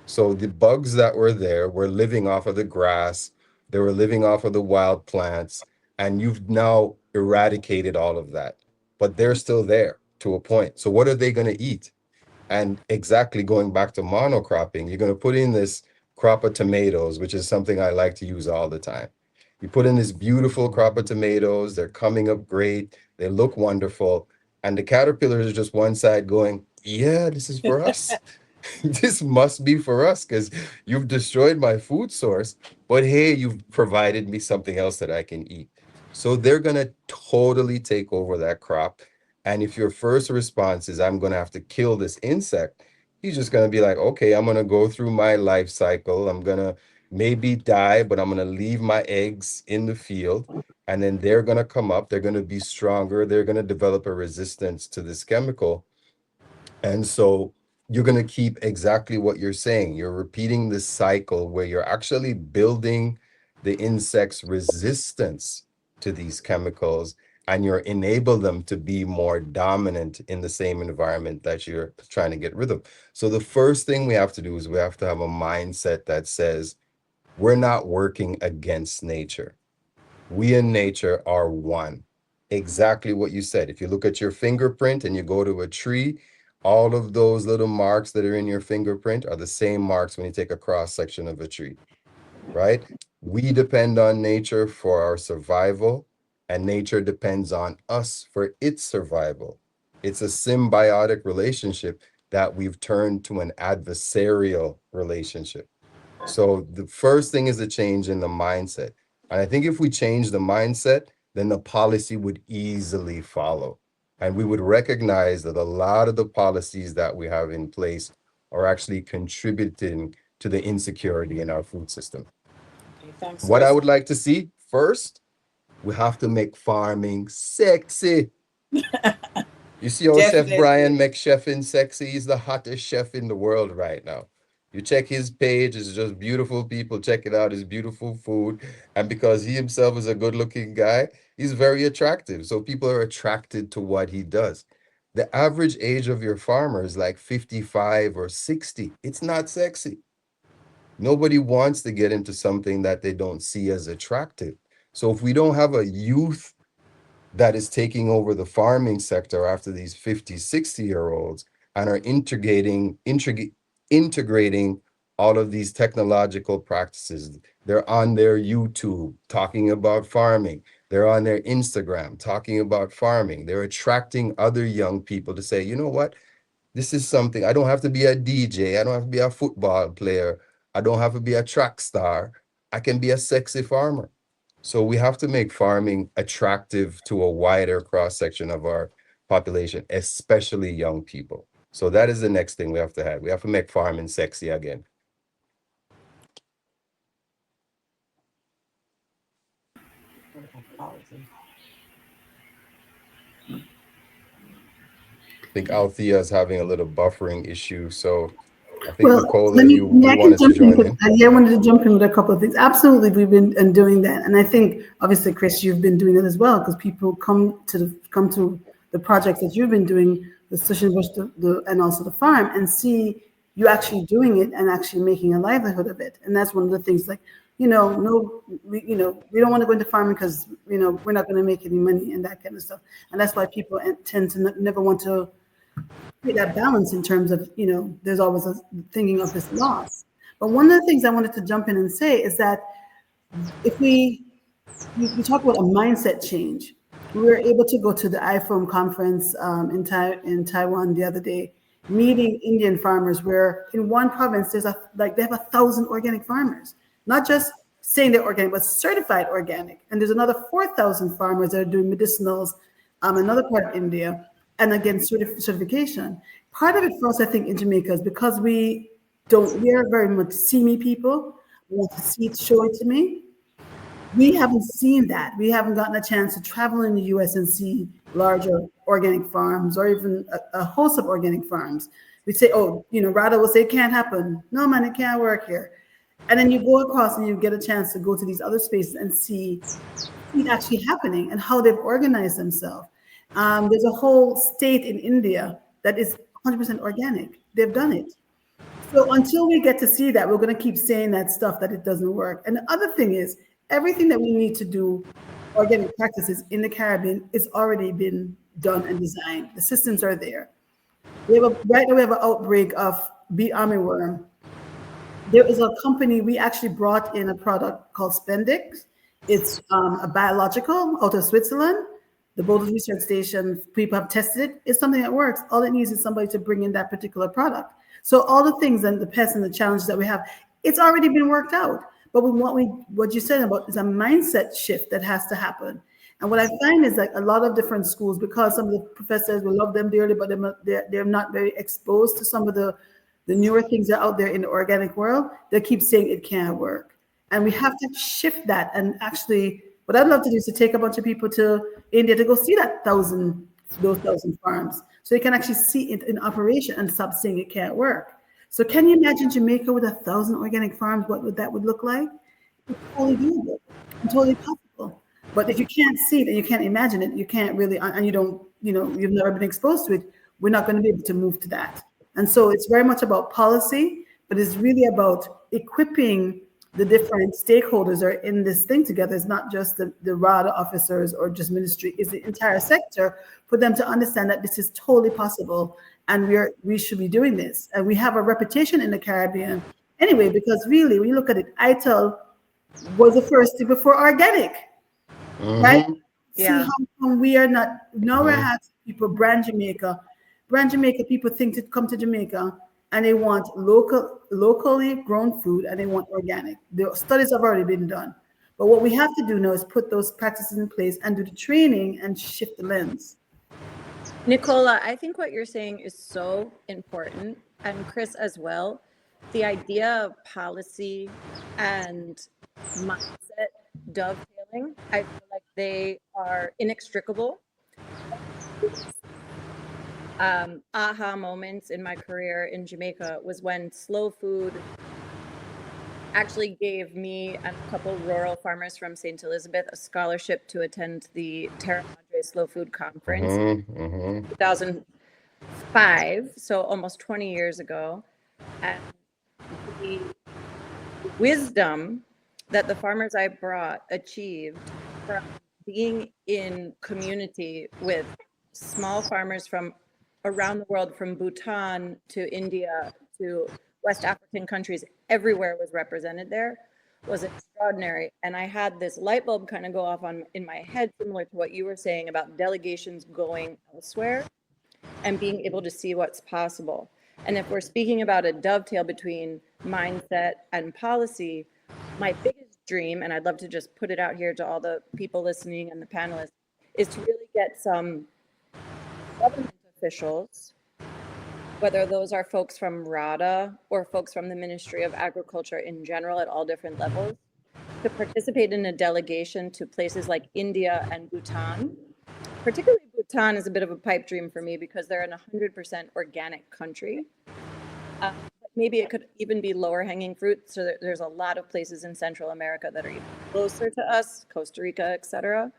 So the bugs that were there were living off of the grass, they were living off of the wild plants, and you've now eradicated all of that. But they're still there to a point. So what are they going to eat? And exactly going back to monocropping, you're going to put in this crop of tomatoes, which is something I like to use all the time. You put in this beautiful crop of tomatoes, they're coming up great, they look wonderful, and the caterpillars are just one side going, yeah, this is for us. This must be for us because you've destroyed my food source, but hey, you've provided me something else that I can eat. So they're going to totally take over that crop. And if your first response is, I'm going to have to kill this insect, he's just going to be like, okay, I'm going to go through my life cycle. I'm going to maybe die, but I'm going to leave my eggs in the field. And then they're going to come up. They're going to be stronger. They're going to develop a resistance to this chemical. And so you're going to keep exactly what you're saying. You're repeating this cycle where you're actually building the insect's resistance to these chemicals, and you're enable them to be more dominant in the same environment that you're trying to get rid of. So the first thing we have to do is we have to have a mindset that says we're not working against nature. We and nature are one. Exactly what you said. If you look at your fingerprint and you go to a tree, all of those little marks that are in your fingerprint are the same marks when you take a cross section of a tree, right? We depend on nature for our survival, and nature depends on us for its survival. It's a symbiotic relationship that we've turned to an adversarial relationship. So the first thing is a change in the mindset. And I think if we change the mindset, then the policy would easily follow. And we would recognize that a lot of the policies that we have in place are actually contributing to the insecurity in our food system. Okay, thanks, What Chris. I would like to see first, we have to make farming sexy. You see how Chef Definitely. Brian makes chefing sexy? He's the hottest chef in the world right now. You check his page, it's just beautiful people. Check it out, his beautiful food. And because he himself is a good looking guy, he's very attractive. So people are attracted to what he does. The average age of your farmer is like 55 or 60. It's not sexy. Nobody wants to get into something that they don't see as attractive. So if we don't have a youth that is taking over the farming sector after these 50, 60-year-olds and are integrating all of these technological practices. They're on their YouTube talking about farming. They're on their Instagram talking about farming. They're attracting other young people to say, you know what? This is something, I don't have to be a DJ. I don't have to be a football player. I don't have to be a track star. I can be a sexy farmer. So we have to make farming attractive to a wider cross-section of our population, especially young people. So that is the next thing we have to have. We have to make farming sexy again. I think Althea is having a little buffering issue. So I think Nicola, you wanted to join in. Yeah, I wanted to jump in with a couple of things. Absolutely, we've been doing that, and I think obviously, Chris, you've been doing it as well because people come to the projects that you've been doing, the Session Bush, and also the farm, and see you actually doing it and actually making a livelihood of it. And that's one of the things. Like, we don't want to go into farming because we're not going to make any money and that kind of stuff. And that's why people tend to never want to create that balance in terms of, there's always a thinking of this loss. But one of the things I wanted to jump in and say is that if we talk about a mindset change, we were able to go to the IFOAM conference in Taiwan the other day, meeting Indian farmers, where in one province they have 1,000 organic farmers, not just saying they're organic, but certified organic. And there's another 4,000 farmers that are doing medicinals, another part of India, and again, certification. Part of it for us, I think, in Jamaica is because we are very much see-me people. We want to see it, show it to me. We haven't seen that. We haven't gotten a chance to travel in the US and see larger organic farms or even a host of organic farms. We say, RADA will say it can't happen. No, man, it can't work here. And then you go across and you get a chance to go to these other spaces and see it actually happening and how they've organized themselves. There's a whole state in India that is 100% organic. They've done it. So until we get to see that, we're going to keep saying that stuff that it doesn't work. And the other thing is, everything that we need to do organic practices in the Caribbean is already been done and designed. The systems are there. Right now we have an outbreak of bee armyworm. There is a company, we actually brought in a product called Spendix. It's a biological out of Switzerland. The Boulders Research Station, people have tested it. It's something that works. All it needs is somebody to bring in that particular product. So all the things and the pests and the challenges that we have, it's already been worked out. But what you said about is a mindset shift that has to happen. And what I find is a lot of different schools, because some of the professors, we love them dearly, but they're not very exposed to some of the newer things that are out there in the organic world. They keep saying it can't work. And we have to shift that. And actually, what I'd love to do is to take a bunch of people to India to go see those 1,000 farms, so they can actually see it in operation and stop saying it can't work. So can you imagine Jamaica with 1,000 organic farms? What would that look like? It's totally doable and totally possible. But if you can't see it and you can't imagine it, you can't really, and you don't, you've never been exposed to it, we're not going to be able to move to that. And so it's very much about policy, but it's really about equipping the different stakeholders that are in this thing together. It's not just the RADA officers or just ministry, it's the entire sector, for them to understand that this is totally possible and we should be doing this. And we have a reputation in the Caribbean anyway, because really, when you look at it, ITIL was the first thing before organic, right? Yeah. See how come we are not, now we're asking people, brand Jamaica people think to come to Jamaica and they want locally grown food and they want organic. The studies have already been done. But what we have to do now is put those practices in place and do the training and shift the lens. Nicola, I think what you're saying is so important, and Chris as well. The idea of policy and mindset dovetailing, I feel like they are inextricable. Aha moments in my career in Jamaica was when slow food actually gave me and a couple rural farmers from St. Elizabeth a scholarship to attend the Terra Madre Slow Food Conference in 2005, so almost 20 years ago. And the wisdom that the farmers I brought achieved from being in community with small farmers from around the world, from Bhutan to India to West African countries, everywhere was represented there, was extraordinary. And I had this light bulb kind of go off in my head, similar to what you were saying about delegations going elsewhere and being able to see what's possible. And if we're speaking about a dovetail between mindset and policy, my biggest dream, and I'd love to just put it out here to all the people listening and the panelists, is to really get some government officials, whether those are folks from RADA or folks from the Ministry of Agriculture in general at all different levels, to participate in a delegation to places like India and Bhutan. Particularly Bhutan is a bit of a pipe dream for me because they're in 100% organic country. But maybe it could even be lower hanging fruit. So there's a lot of places in Central America that are even closer to us, Costa Rica, etc.,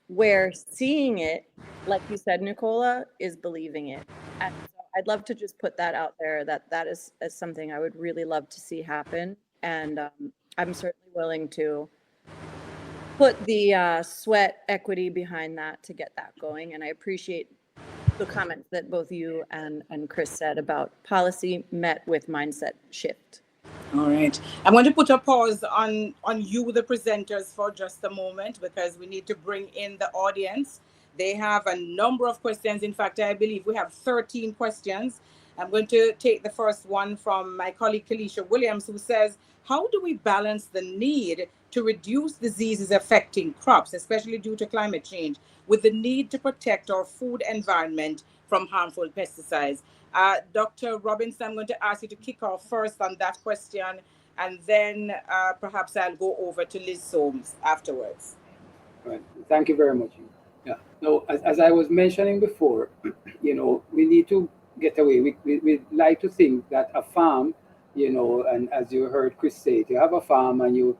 where seeing it, like you said, Nicola, is believing it. And so I'd love to just put that out there, that is something I would really love to see happen. And I'm certainly willing to put the sweat equity behind that to get that going. And I appreciate the comments that both you and Chris said about policy met with mindset shift. All right. I'm going to put a pause on you, the presenters, for just a moment, because we need to bring in the audience. They have a number of questions. In fact, I believe we have 13 questions. I'm going to take the first one from my colleague, Kalisha Williams, who says, how do we balance the need to reduce diseases affecting crops, especially due to climate change, with the need to protect our food environment from harmful pesticides? Dr. Robinson, I'm going to ask you to kick off first on that question, and then perhaps I'll go over to Liz Soames afterwards. Right. Thank you very much. Yeah. No, as I was mentioning before, we need to get away. We like to think that a farm, and as you heard Chris say, you have a farm and you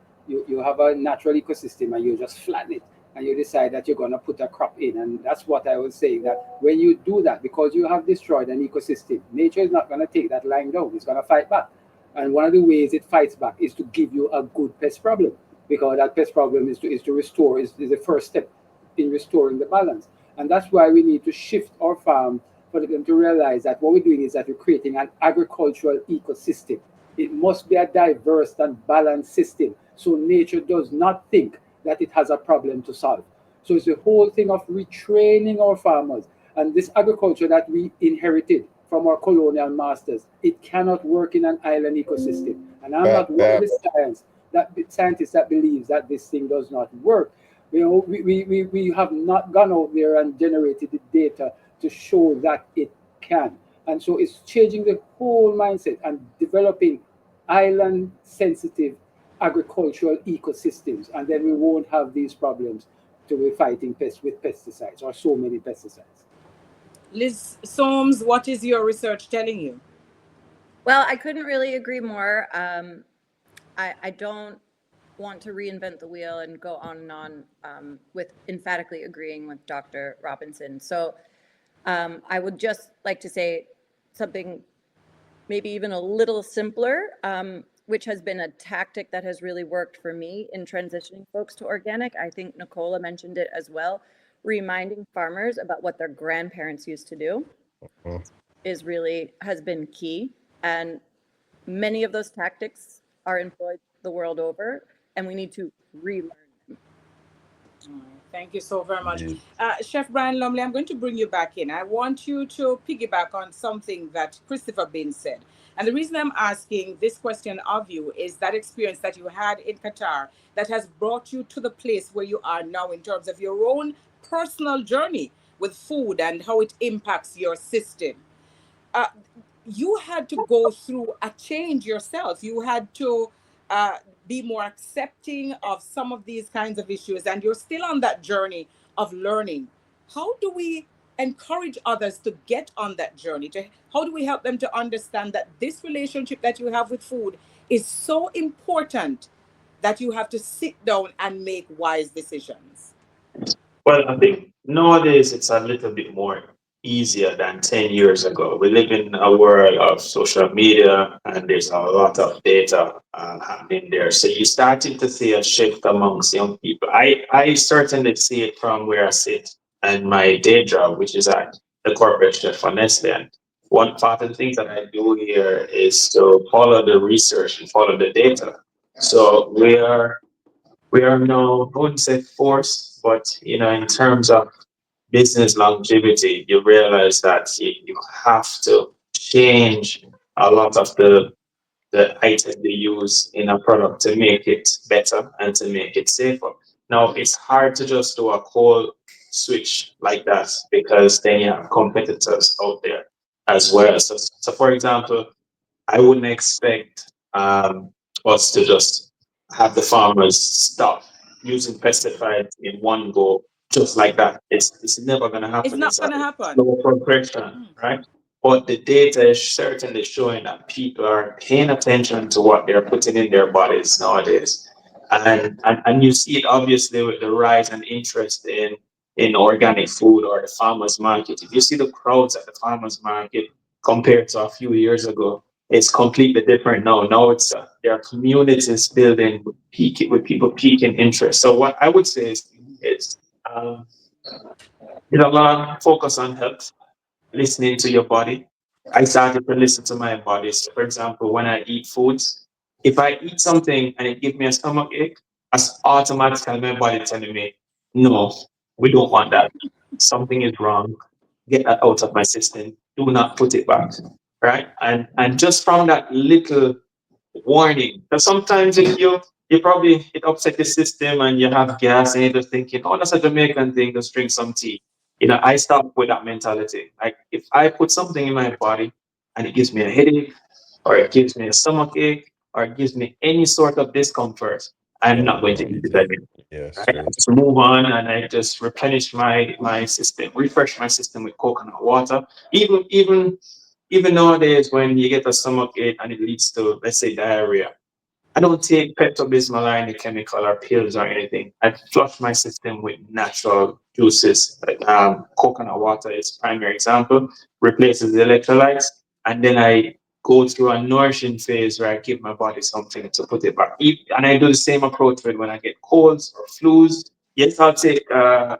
have a natural ecosystem and you just flatten it and you decide that you're going to put a crop in. And that's what I was saying, that when you do that, because you have destroyed an ecosystem, nature is not going to take that lying down. It's going to fight back. And one of the ways it fights back is to give you a good pest problem, because that pest problem is to restore, is the first step in restoring the balance. And that's why we need to shift our farm for them to realize that what we're doing is that we're creating an agricultural ecosystem. It must be a diverse and balanced system, so nature does not think that it has a problem to solve. So it's the whole thing of retraining our farmers. And this agriculture that we inherited from our colonial masters, it cannot work in an island ecosystem. And I'm not one of the scientists that believes that this thing does not work. We have not gone out there and generated the data to show that it can. And so it's changing the whole mindset and developing island sensitive agricultural ecosystems, and then we won't have these problems to be fighting pests with pesticides, or so many pesticides. Liz Soames, what is your research telling you? Well, I couldn't really agree more. I don't want to reinvent the wheel and go on and on with emphatically agreeing with Dr. Robinson. So I would just like to say something maybe even a little simpler, which has been a tactic that has really worked for me in transitioning folks to organic. I think Nicola mentioned it as well. Reminding farmers about what their grandparents used to do has been key. And many of those tactics are employed the world over, and we need to relearn them. Thank you so very much. Chef Brian Lumley, I'm going to bring you back in. I want you to piggyback on something that Christopher Bin said. And the reason I'm asking this question of you is that experience that you had in Qatar that has brought you to the place where you are now in terms of your own personal journey with food and how it impacts your system. You had to go through a change yourself. You had to be more accepting of some of these kinds of issues, and you're still on that journey of learning. How do we encourage others to get on that journey? How do we help them to understand that this relationship that you have with food is so important that you have to sit down and make wise decisions? Well, I think nowadays it's a little bit more easier than 10 years ago. We live in a world of social media and there's a lot of data happening there. So you're starting to see a shift amongst young people. I certainly see it from where I sit and my day job, which is at the corporate chef for Nestle. And one part of the things that I do here is to follow the research and follow the data. So we are now, I wouldn't say forced, but in terms of business longevity, you realize that you have to change a lot of the items they use in a product to make it better and to make it safer. Now, it's hard to just do a cold switch like that because then you have competitors out there as well. So for example, I wouldn't expect us to just have the farmers stop using pesticides in one go, just like that. It's never going to happen. It's not going to happen. Slow progression, right? But the data is certainly showing that people are paying attention to what they're putting in their bodies nowadays. And you see it obviously with the rise and interest in organic food or the farmers market. If you see the crowds at the farmers market compared to a few years ago, it's completely different now. Now there are communities building with people peaking interest. So what I would say is a lot of focus on health listening to your body. I started to listen to my body. So, for example, when I eat foods, if I eat something and it gives me a stomach ache, as automatically my body telling me, no, we don't want that. Something is wrong. Get that out of my system. Do not put it back. Right. And just from that little warning, because sometimes if you probably it upset the system and you have gas and you're just thinking, oh, that's a Jamaican thing, just drink some tea. I start with that mentality. Like if I put something in my body and it gives me a headache, or it gives me a stomach ache, or it gives me any sort of discomfort, I'm not going to eat it again. Yeah, Right? I straight. just move on and I just replenish my system, refresh my system with coconut water. Even nowadays, when you get a stomach ache and it leads to, let's say, diarrhea, I don't take Pepto-Bismol or any chemical or pills or anything. I flush my system with natural juices. Like, coconut water is primary example, replaces the electrolytes, and then I go through a nourishing phase where I give my body something to put it back. And I do the same approach when I get colds or flus. Yes, I'll take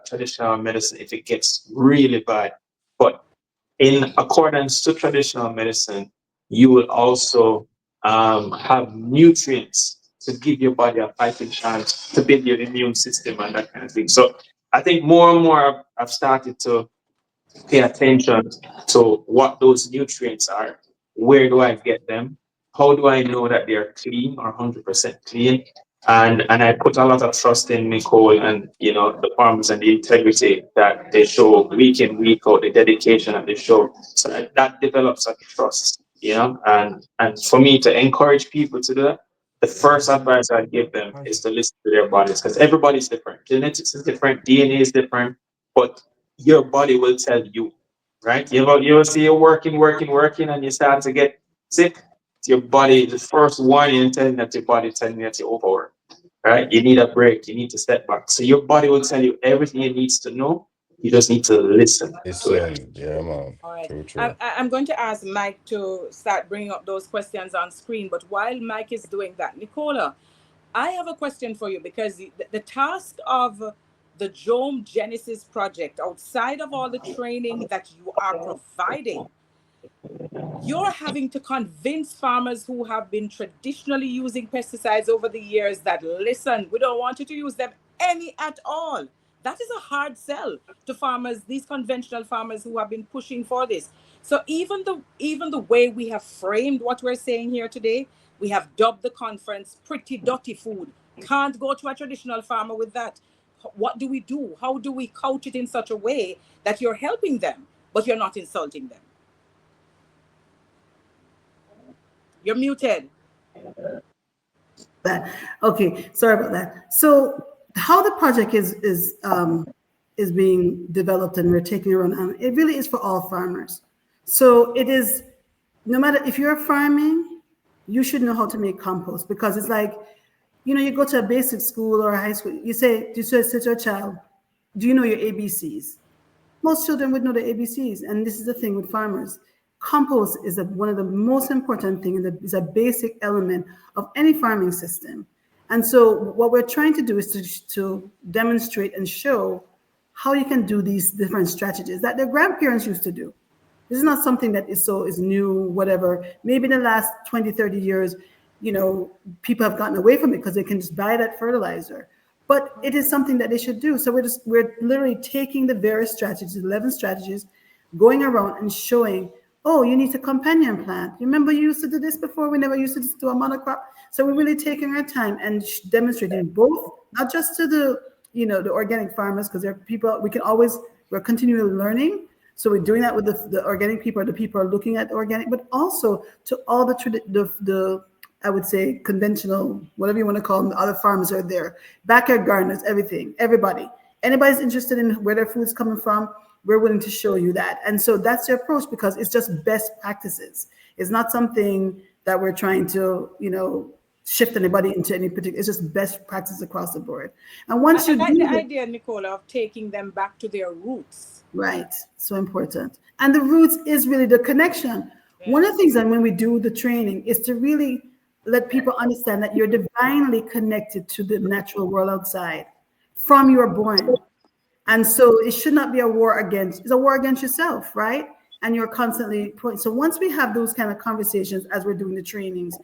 traditional medicine if it gets really bad, but in accordance to traditional medicine, you will also have nutrients to give your body a fighting chance to build your immune system and that kind of thing. So I think more and more I've started to pay attention to what those nutrients are. Where do I get them? How do I know that they are clean or 100% clean? And I put a lot of trust in Nicole and the farmers and the integrity that they show week in, week out, the dedication that they show. So that develops a trust, and for me to encourage people to do that, the first advice I give them is to listen to their bodies, because everybody's different. Genetics is different, DNA is different, but your body will tell you, right? You ever see you working, and you start to get sick. It's your body, the first warning telling that your body telling you that you're overworked, right? You need a break, you need to step back. So your body will tell you everything it needs to know. You just need to listen to it. Listen, yeah, man. All right. True, true. I'm going to ask Mike to start bringing up those questions on screen. But while Mike is doing that, Nicola, I have a question for you, because the task of the Joam Genesis project, outside of all the training that you are providing, you're having to convince farmers who have been traditionally using pesticides over the years that, listen, we don't want you to use them any at all. That is a hard sell to farmers, these conventional farmers who have been pushing for this. So even the way we have framed what we're saying here today, we have dubbed the conference Pretty Dutty Food. Can't go to a traditional farmer with that. What do we do? How do we couch it in such a way that you're helping them, but you're not insulting them? You're muted. Okay, sorry about that. So how the project is being developed and we're taking around, it really is for all farmers. So it is, no matter if you're farming, you should know how to make compost, because it's like, you go to a basic school or a high school, you say to a child, do you know your ABCs? Most children would know the ABCs. And this is the thing with farmers. Compost is one of the most important things, is a basic element of any farming system. And so what we're trying to do is to demonstrate and show how you can do these different strategies that their grandparents used to do. This is not something that is new, whatever. Maybe in the last 20, 30 years, people have gotten away from it because they can just buy that fertilizer. But it is something that they should do. So we're literally taking the various strategies, 11 strategies, going around and showing, oh, you need a companion plant. You remember you used to do this before? We never used to do a monocrop. So we're really taking our time and demonstrating both, not just to the organic farmers, because there are people, we're continually learning. So we're doing that with the organic people, the people are looking at organic, but also to all the I would say conventional, whatever you want to call them, the other farmers are there. Backyard gardeners, everything, everybody. Anybody's interested in where their food's coming from, we're willing to show you that. And so that's the approach, because it's just best practices. It's not something that we're trying to, shift anybody into any particular, it's just best practice across the board. And once you like the idea, Nicola, of taking them back to their roots. Right, so important. And the roots is really the connection. Yeah. One of the things that when we do the training is to really let people understand that you're divinely connected to the natural world outside from you are born. And so it should not be a war against, it's a war against yourself, right? and you're constantly so once we have those kind of conversations as we're doing the trainings,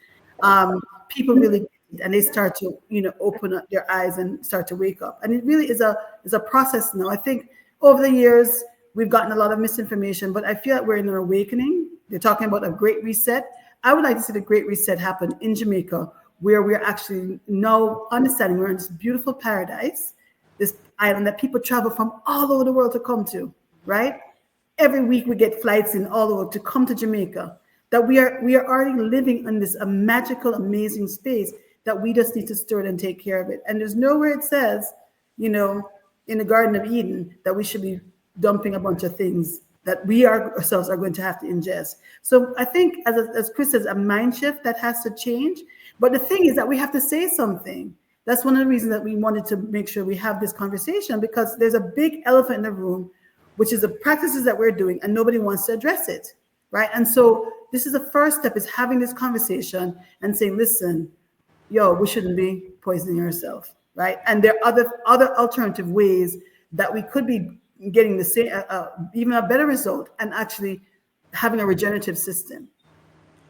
people really get it, and they start to open up their eyes and start to wake up. And it really is a process now. I think over the years we've gotten a lot of misinformation, but I feel like we're in an awakening. They're talking about a great reset. I would like to see the great reset happen in Jamaica, where we're actually now understanding we're in this beautiful paradise, this island that people travel from all over the world to come to, right? Every week we get flights in all over to come to Jamaica, that we are already living in this magical, amazing space that we just need to stir it and take care of it. And there's nowhere it says, in the Garden of Eden, that we should be dumping a bunch of things that we ourselves are going to have to ingest. So I think, as Chris says, a mind shift that has to change. But the thing is that we have to say something. That's one of the reasons that we wanted to make sure we have this conversation, because there's a big elephant in the room, which is the practices that we're doing, and nobody wants to address it, right? And so this is the first step, is having this conversation and saying, listen, we shouldn't be poisoning ourselves, right? And there are other alternative ways that we could be getting the same, even a better result, and actually having a regenerative system.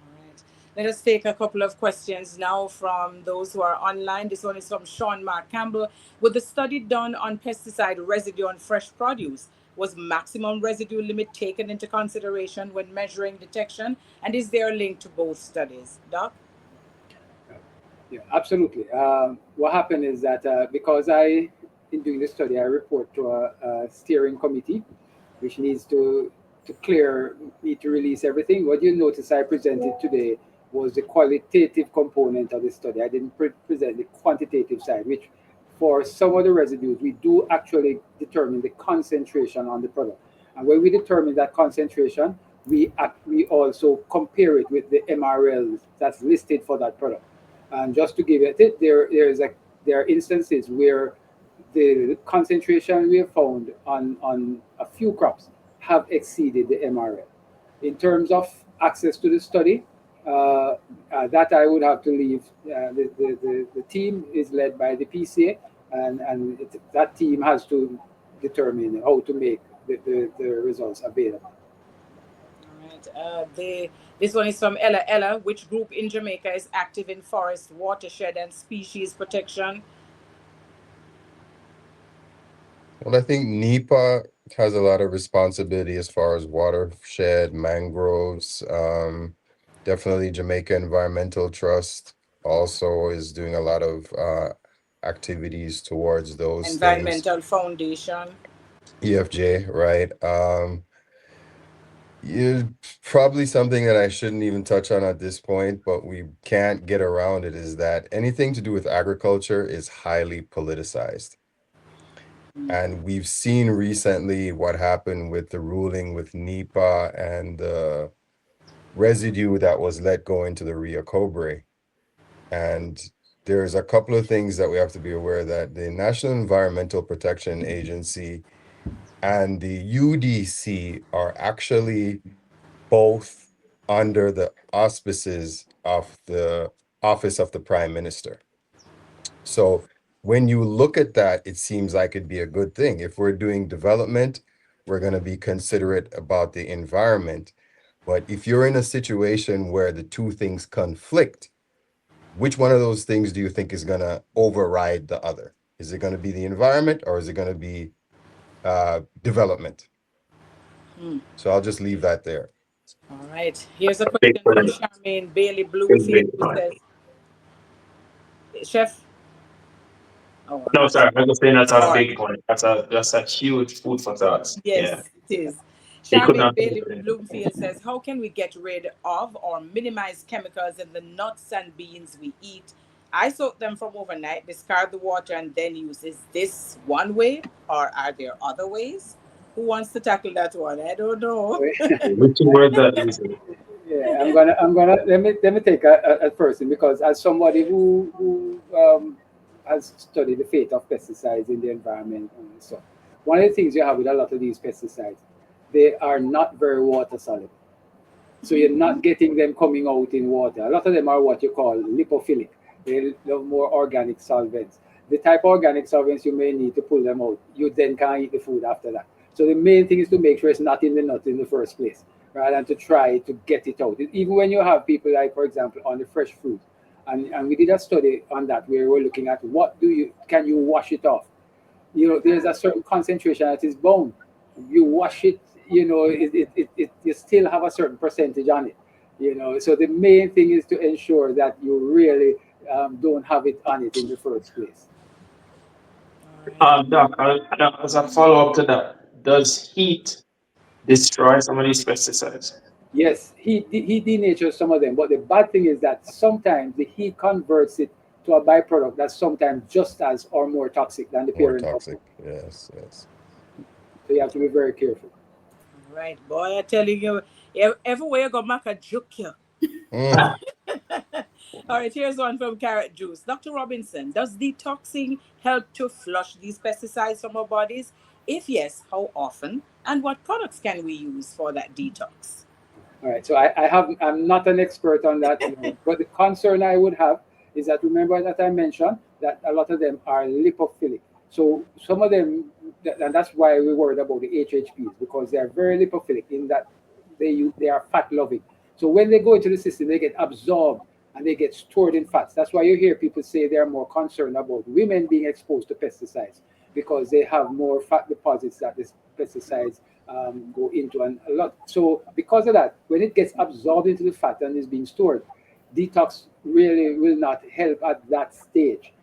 All right. Let us take a couple of questions now from those who are online. This one is from Sean Mark Campbell. With the study done on pesticide residue on fresh produce, was maximum residue limit taken into consideration when measuring detection? And is there a link to both studies? Doc? Yeah, absolutely. What happened is that because in doing the study, I report to a steering committee, which needs to release everything. What you notice I presented today was the qualitative component of the study. I didn't present the quantitative side, which for some of the residues, we do actually determine the concentration on the product. And when we determine that concentration, we also compare it with the MRL that's listed for that product. And just to give it, there are instances where the concentration we have found on a few crops have exceeded the MRL. In terms of access to the study, that I would have to leave. The team is led by the PCA, and that team has to determine how to make the results available. All right. This one is from Ella. Ella, which group in Jamaica is active in forest, watershed, and species protection? Well, I think NEPA has a lot of responsibility as far as watershed, mangroves. Definitely Jamaica Environmental Trust also is doing a lot of activities towards those Environmental things. Foundation. EFJ, right? Probably something that I shouldn't even touch on at this point, but we can't get around it, is that anything to do with agriculture is highly politicized. And we've seen recently what happened with the ruling with NEPA and the residue that was let go into the Rio Cobre. And there's a couple of things that we have to be aware that the National Environmental Protection Agency and the UDC are actually both under the auspices of the Office of the Prime Minister. So when you look at that, it seems like it'd be a good thing. If we're doing development, we're going to be considerate about the environment. But if you're in a situation where the two things conflict, which one of those things do you think is going to override the other? Is it going to be the environment, or is it going to be development? So I'll just leave that there. All right. Here's a question from Charmaine Bailey Bloomfield, who says, Chef? Oh, no, sorry, I'm just saying that's a big point. That's a huge food for thought. Yes, yeah. It is. Charmaine Bailey Bloomfield says, how can we get rid of or minimize chemicals in the nuts and beans we eat? I soak them from overnight, discard the water, and then use. Is this one way, or are there other ways? Who wants to tackle that one? I don't know. Which word that is? Yeah, I'm gonna let me take a person, because as somebody who has studied the fate of pesticides in the environment, and so one of the things you have with a lot of these pesticides, they are not very water soluble. So you're not getting them coming out in water. A lot of them are what you call lipophilic. They love more organic solvents. The type of organic solvents you may need to pull them out, you then can't eat the food after that. So the main thing is to make sure it's not in the nut in the first place. rather than to try to get it out. Even when you have people like, for example, on the fresh fruit, and we did a study on that where we're looking at can you wash it off? There's a certain concentration that is bound. You wash it, you still have a certain percentage on it. So the main thing is to ensure that you really don't have it on it in the first place. Doc, as a follow-up to that, does heat destroy some of these pesticides? Yes, he denatures some of them, but the bad thing is that sometimes the heat converts it to a byproduct that's sometimes just as or more toxic than the More parent. toxic. Yes, yes. So you have to be very careful. Right, boy, I tell you, everywhere you go, make a joke here. All right, here's one from Carrot Juice. Dr. Robinson, does detoxing help to flush these pesticides from our bodies? If yes, how often? And what products can we use for that detox? All right, so I'm not an expert on that, but the concern I would have is that, remember that I mentioned that a lot of them are lipophilic. So some of them, and that's why we worried about the HHPs, because they are very lipophilic in that they are fat loving. So when they go into the system, they get absorbed and they get stored in fats. That's why you hear people say they're more concerned about women being exposed to pesticides, because they have more fat deposits that the pesticides go into, and a lot. So because of that, when it gets absorbed into the fat and is being stored, detox really will not help at that stage.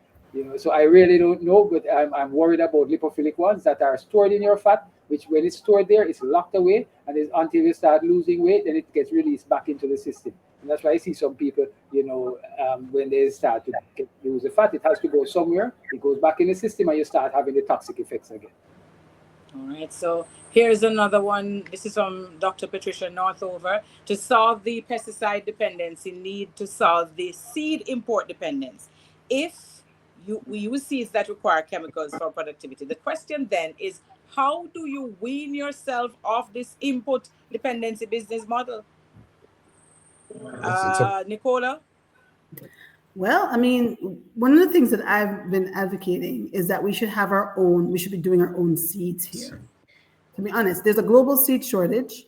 So I really don't know, but I'm worried about lipophilic ones that are stored in your fat, which when it's stored there, it's locked away, and it's until you start losing weight, then it gets released back into the system. And that's why I see some people, when they start to lose the fat, it has to go somewhere. It goes back in the system, and you start having the toxic effects again. All right, so here's another one. This is from Dr. Patricia Northover. To solve the pesticide dependency, need to solve the seed import dependence. If we use seeds that require chemicals for productivity, the question then is, how do you wean yourself off this input dependency business model? Nicola? Well, I mean, one of the things that I've been advocating is that we should be doing our own seeds here. To be honest, there's a global seed shortage.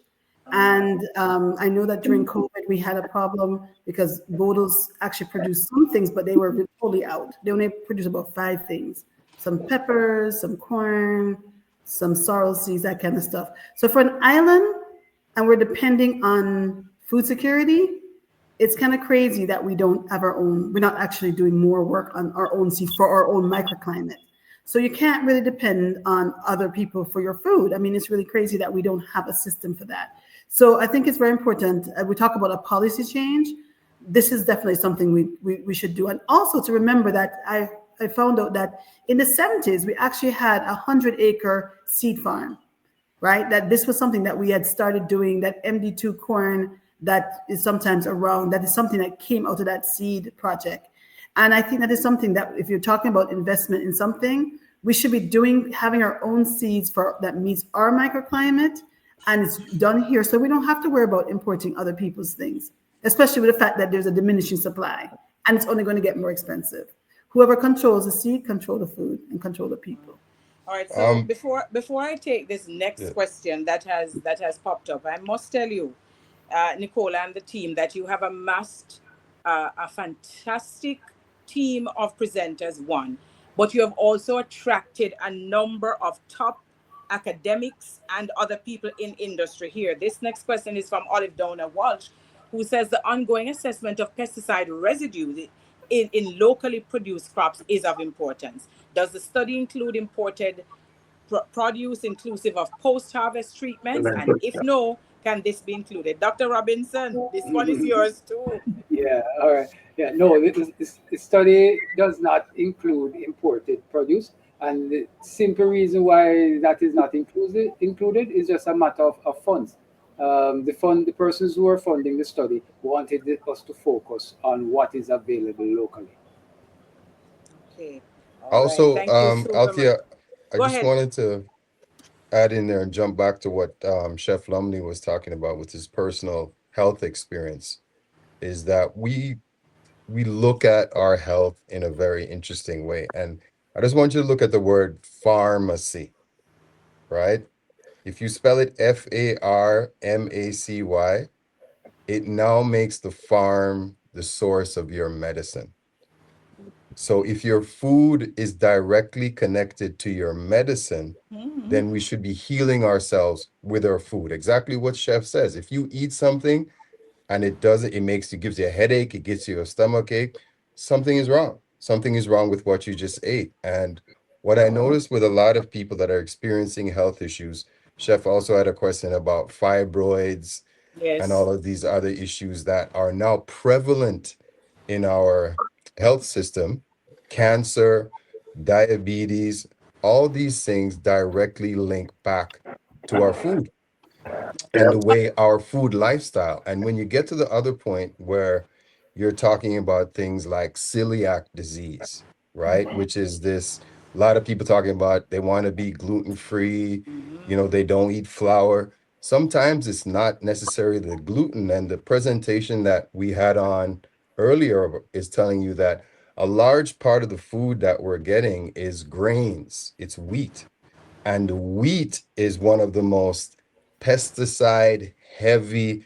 And I know that during COVID, we had a problem because Bodos actually produced some things, but they were totally out. They only produced about 5 things: some peppers, some corn, some sorrel seeds, that kind of stuff. So for an island, and we're depending on food security, it's kind of crazy that we don't have we're not actually doing more work on our own seed for our own microclimate. So you can't really depend on other people for your food. I mean, it's really crazy that we don't have a system for that. So I think it's very important. We talk about a policy change. This is definitely something we should do. And also to remember that I found out that in the 70s, we actually had a 100-acre seed farm, right? That this was something that we had started doing, that MD2 corn that is sometimes around, that is something that came out of that seed project. And I think that is something that if you're talking about investment in something, we should be having our own seeds that meets our microclimate, and it's done here. So we don't have to worry about importing other people's things, especially with the fact that there's a diminishing supply and it's only going to get more expensive. Whoever controls the seed, control the food and control the people. All right. So before I take this next question that has popped up, I must tell you, Nicola and the team, that you have amassed a fantastic team of presenters, but you have also attracted a number of top academics and other people in industry here. This next question is from Olive Downer Walsh, who says the ongoing assessment of pesticide residue in locally produced crops is of importance. Does the study include imported produce inclusive of post-harvest treatments? And if no, can this be included? Dr. Robinson, this one is yours too. Yeah, all right. Yeah, no, this study does not include imported produce. And the simple reason why that is not included is just a matter of funds. The persons who are funding the study wanted us to focus on what is available locally. Okay. Also, Althea, I just wanted to add in there and jump back to what Chef Lumley was talking about with his personal health experience, is that we look at our health in a very interesting way. And I just want you to look at the word pharmacy, right? if you spell it Farmacy, it now makes the farm the source of your medicine. So if your food is directly connected to your medicine, then we should be healing ourselves with our food. Exactly what Chef says. If you eat something and it gives you a headache, it gives you a stomach ache, something is wrong. Something is wrong with what you just ate. And what I noticed with a lot of people that are experiencing health issues, Chef also had a question about fibroids and all of these other issues that are now prevalent in our health system, cancer, diabetes, all these things directly link back to our food and the way our food lifestyle. And when you get to the other point where you're talking about things like celiac disease, right? Which is this, a lot of people talking about they want to be gluten-free, they don't eat flour. Sometimes it's not necessarily the gluten, and the presentation that we had on earlier is telling you that a large part of the food that we're getting is grains, it's wheat. And wheat is one of the most pesticide heavy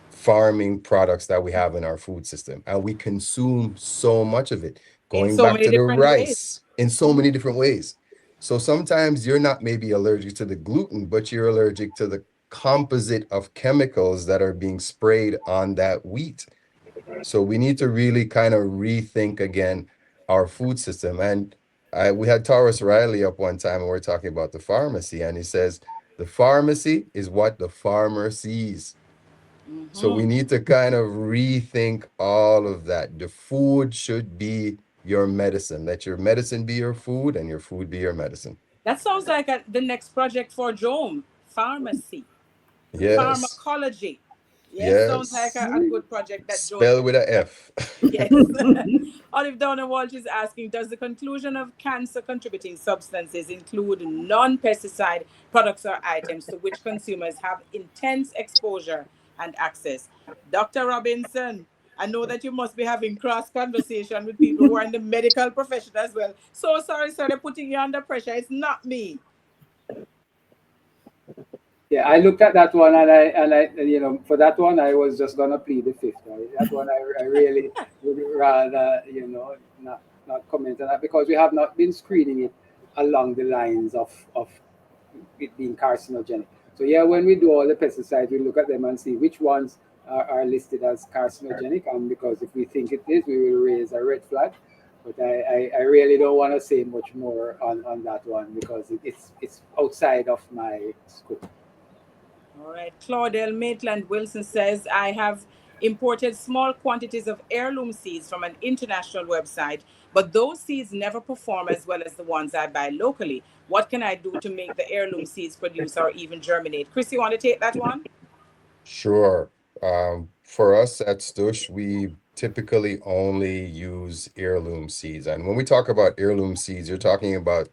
farming products that we have in our food system. And we consume so much of it, going back to the rice in so many different ways. So sometimes you're not maybe allergic to the gluten, but you're allergic to the composite of chemicals that are being sprayed on that wheat. So we need to really kind of rethink again our food system. And we had Taurus Riley up one time and we're talking about the pharmacy, and he says the pharmacy is what the farmer sees. So we need to kind of rethink all of that. The food should be your medicine. Let your medicine be your food and your food be your medicine. That sounds like the next project for Joam, pharmacy, Yes. pharmacology. Yes. Sounds like a good project that Joam. Spell with a F. Yes. Olive Downer Walsh is asking, does the conclusion of cancer-contributing substances include non-pesticide products or items to which consumers have intense exposure and access? Dr. Robinson, I know that you must be having cross conversation with people who are in the medical profession as well. So sorry, sir, they're putting you under pressure. It's not me. Yeah, I looked at that one and I for that one I was just gonna plead the fifth. Right? That one I really would rather not comment on that, because we have not been screening it along the lines of it being carcinogenic. So yeah, when we do all the pesticides, we look at them and see which ones are listed as carcinogenic, and because if we think it is, we will raise a red flag. But I really don't want to say much more on that one, because it's outside of my scope. All right. Claudel Maitland Wilson says, I have imported small quantities of heirloom seeds from an international website, but those seeds never perform as well as the ones I buy locally. What can I do to make the heirloom seeds produce or even germinate? Chris, you want to take that one? Sure. For us at Stush, we typically only use heirloom seeds. And when we talk about heirloom seeds, you're talking about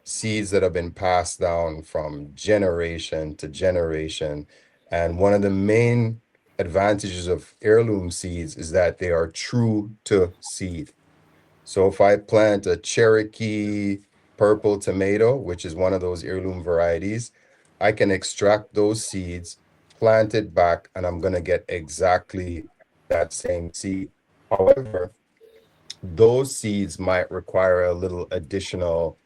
seeds that have been passed down from generation to generation. And one of the main advantages of heirloom seeds is that they are true to seed. So if I plant a Cherokee purple tomato, which is one of those heirloom varieties, I can extract those seeds, plant it back, and I'm going to get exactly that same seed. However, those seeds might require a little additional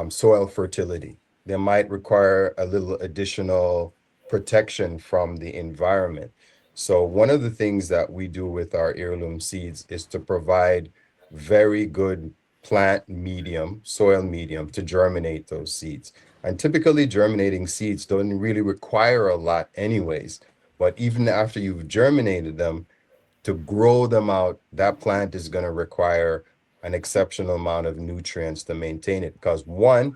soil fertility. They might require a little additional protection from the environment. So one of the things that we do with our heirloom seeds is to provide very good plant medium, soil medium to germinate those seeds. And typically germinating seeds don't really require a lot anyways, but even after you've germinated them, to grow them out, that plant is going to require an exceptional amount of nutrients to maintain it, because one,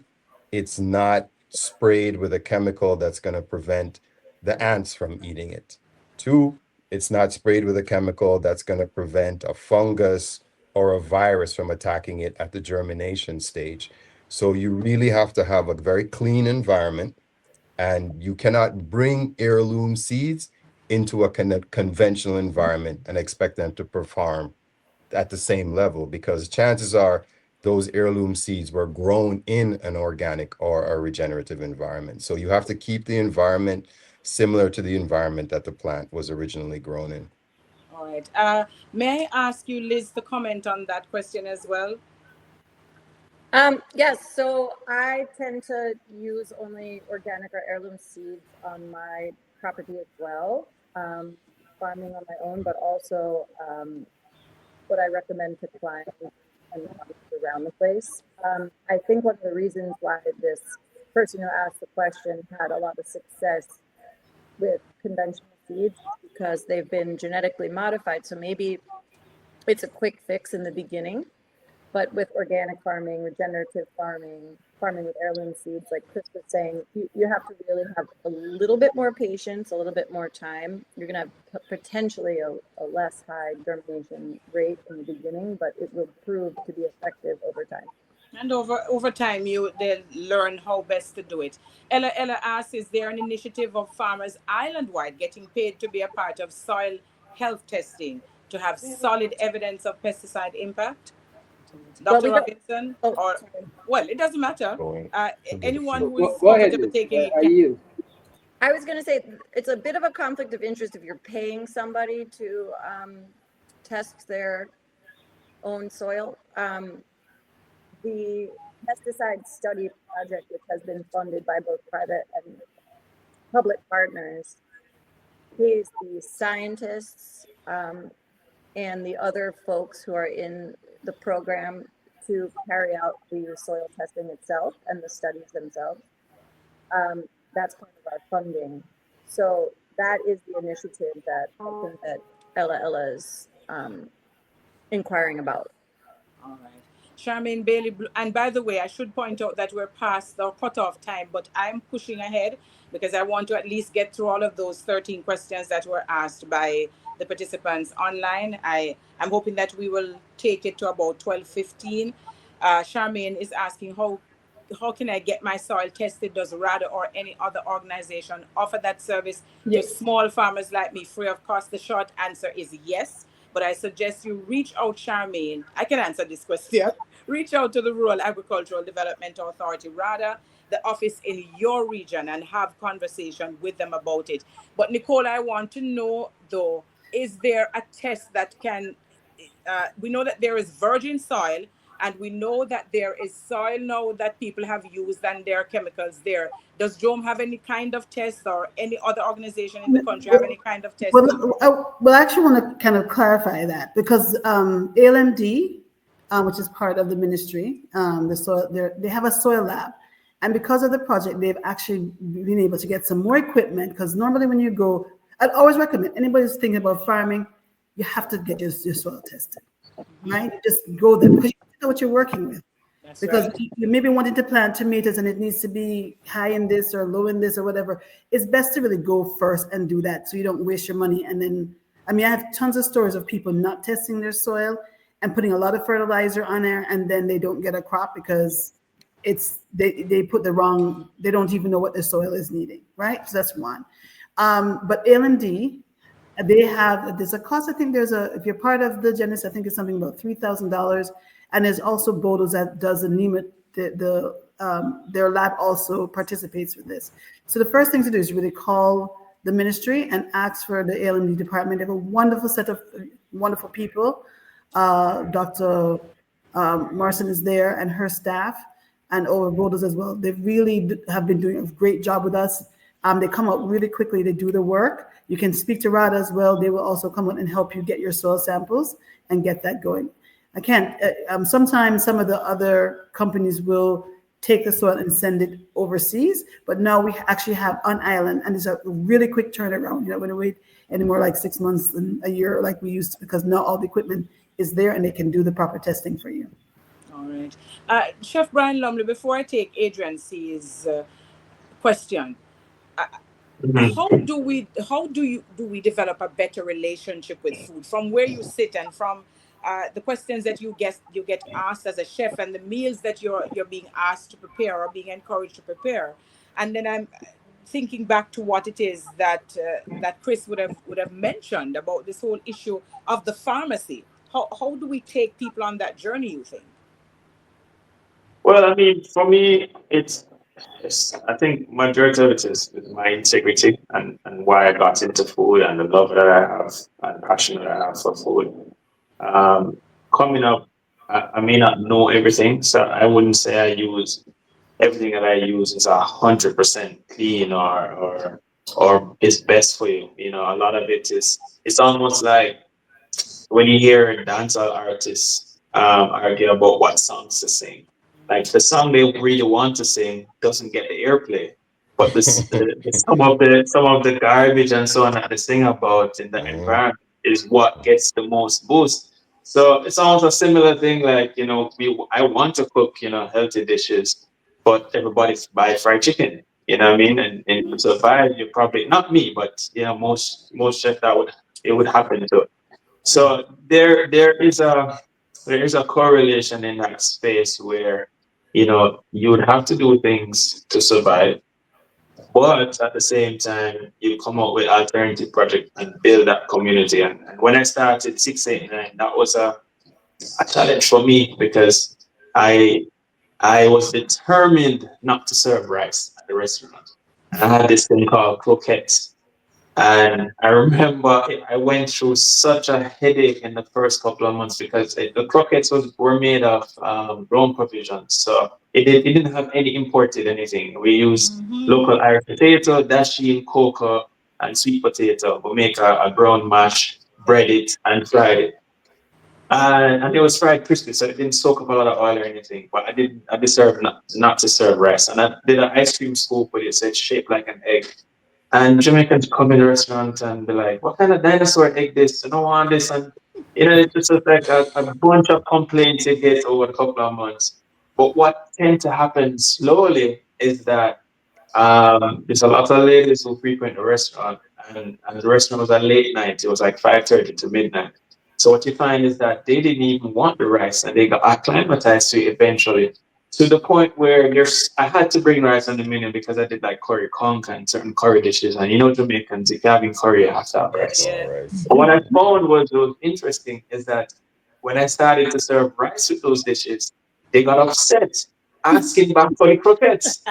it's not sprayed with a chemical that's going to prevent the ants from eating it. Two, it's not sprayed with a chemical that's going to prevent a fungus or a virus from attacking it at the germination stage. So you really have to have a very clean environment, and you cannot bring heirloom seeds into a conventional environment and expect them to perform at the same level, because chances are those heirloom seeds were grown in an organic or a regenerative environment. So you have to keep the environment similar to the environment that the plant was originally grown in. All right. May I ask you, Liz, to comment on that question as well? Yes, so I tend to use only organic or heirloom seeds on my property as well, farming on my own, but also what I recommend to clients and around the place. I think one of the reasons why this person who asked the question had a lot of success with conventional seeds is because they've been genetically modified. So maybe it's a quick fix in the beginning. But with organic farming, regenerative farming, farming with heirloom seeds, like Chris was saying, you have to really have a little bit more patience, a little bit more time. You're going to have potentially a less high germination rate in the beginning, but it will prove to be effective over time. And over time, they'll learn how best to do it. Ella asks, is there an initiative of farmers island-wide getting paid to be a part of soil health testing to have solid evidence of pesticide impact? Dr. Robinson, well, it doesn't matter. Anyone who is comfortable taking it. I was going to say it's a bit of a conflict of interest if you're paying somebody to test their own soil. The pesticide study project, which has been funded by both private and public partners, pays the scientists and the other folks who are in the program to carry out the soil testing itself and the studies themselves. That's part of our funding. So that is the initiative that I think that Ella is inquiring about. All right. Charmaine Bailey, and by the way, I should point out that we're past our cutoff time, but I'm pushing ahead because I want to at least get through all of those 13 questions that were asked by the participants online. I'm hoping that we will take it to about 12:15. Charmaine is asking how can I get my soil tested? Does RADA or any other organization offer that service to small farmers like me free of cost? The short answer is yes. But I suggest you reach out, Charmaine. I can answer this question. Reach out to the Rural Agricultural Development Authority, RADA, the office in your region, and have conversation with them about it. But Nicole, I want to know, though, is there a test that can, we know that there is virgin soil, and we know that there is soil now that people have used and there are chemicals there. Does Joam have any kind of test, or any other organization in the country have any kind of test? Well, I actually want to kind of clarify that, because ALMD, which is part of the ministry, they have a soil lab. And because of the project, they've actually been able to get some more equipment, because normally when you go, I'd always recommend anybody who's thinking about farming, you have to get your soil tested, right? Just go there, because you know what you're working with. That's because right. You maybe wanting to plant tomatoes and it needs to be high in this or low in this or whatever. It's best to really go first and do that so you don't waste your money. And then, I mean, I have tons of stories of people not testing their soil and putting a lot of fertilizer on there, and then they don't get a crop because they put the wrong, they don't even know what their soil is needing, right? So that's one. But LMD, there's a cost. I think if you're part of the Genesis, I think it's something about $3,000. And there's also Bodos that does the NEMA, their lab also participates with this. So the first thing to do is really call the ministry and ask for the ALMD department. They have a wonderful set of wonderful people. Dr. Marson is there and her staff, and over Bodos as well. They really have been doing a great job with us. They come out really quickly. They do the work. You can speak to RADA as well. They will also come out and help you get your soil samples and get that going. I can't, sometimes some of the other companies will take the soil and send it overseas, but now we actually have on island, and it's a really quick turnaround. You don't want to wait anymore like 6 months and a year like we used to, because now all the equipment is there and they can do the proper testing for you. All right. Chef Brian Lumley, before I take Adrian C's question, how do we develop a better relationship with food from where you sit, and from the questions that you get asked as a chef, and the meals that you're being asked to prepare or being encouraged to prepare? And then I'm thinking back to what it is that Chris would have mentioned about this whole issue of the pharmacy. How do we take people on that journey, you think? Well, I mean, for me, I think majority of it is my integrity and why I got into food and the love that I have and passion that I have for food. Coming up, I may not know everything, so I wouldn't say I use everything that I use is 100% clean or is best for you. You know, a lot of it is. It's almost like when you hear dancehall artists argue about what songs to sing. Like the song they really want to sing doesn't get the airplay, but some of the garbage and so on that they sing about in the environment is what gets the most boost. So it's almost a similar thing. Like I want to cook healthy dishes, but everybody buy fried chicken. You know what I mean? And to survive, you probably not me, but most chefs it would happen to. So there is a correlation in that space where you would have to do things to survive, but at the same time you come up with alternative project and build that community. And when I started 689, that was a challenge for me because I I was determined not to serve rice at the restaurant. I had this thing called croquettes. And I remember I went through such a headache in the first couple of months because the croquettes were made of grown provisions. So it didn't have any imported anything. We used local Irish potato, dashi, cocoa, and sweet potato. We make a brown mash, bread it, and fried it. And it was fried crispy, so it didn't soak up a lot of oil or anything. But I deserved not to serve rice. And I did an ice cream scoop with it, so it's shaped like an egg. And Jamaicans come in the restaurant and be like, "What kind of dinosaur egg this? I don't want this." And it's just like a bunch of complaints you get over a couple of months. But what tend to happen slowly is that there's a lot of ladies who frequent the restaurant, and the restaurant was at late night. It was like 5:30 to midnight. So what you find is that they didn't even want the rice, and they got acclimatized to it eventually, to the point where I had to bring rice on the menu because I did like curry conch and certain curry dishes. And Jamaicans, if you're having curry, you have to have rice. But what I found was interesting is that when I started to serve rice with those dishes, they got upset, asking back for the croquettes.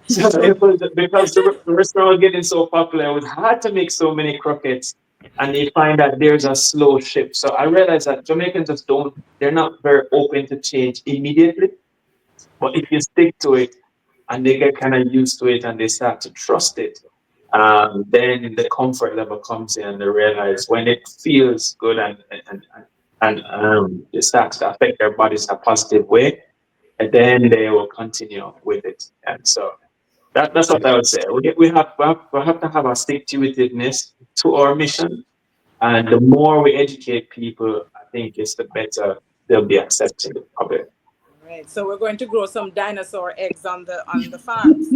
So it was because the restaurant was getting so popular, it was hard to make so many croquettes. And they find that there's a slow shift. So I realized that Jamaicans they're not very open to change immediately. But if you stick to it and they get kind of used to it and they start to trust it, then the comfort level comes in and they realize when it feels good and it starts to affect their bodies in a positive way, and then they will continue with it. And so that's what I would say. We have to have a stick to itiveness to our mission. And the more we educate people, I think it's the better they'll be accepting of it. Right. So we're going to grow some dinosaur eggs on the farms.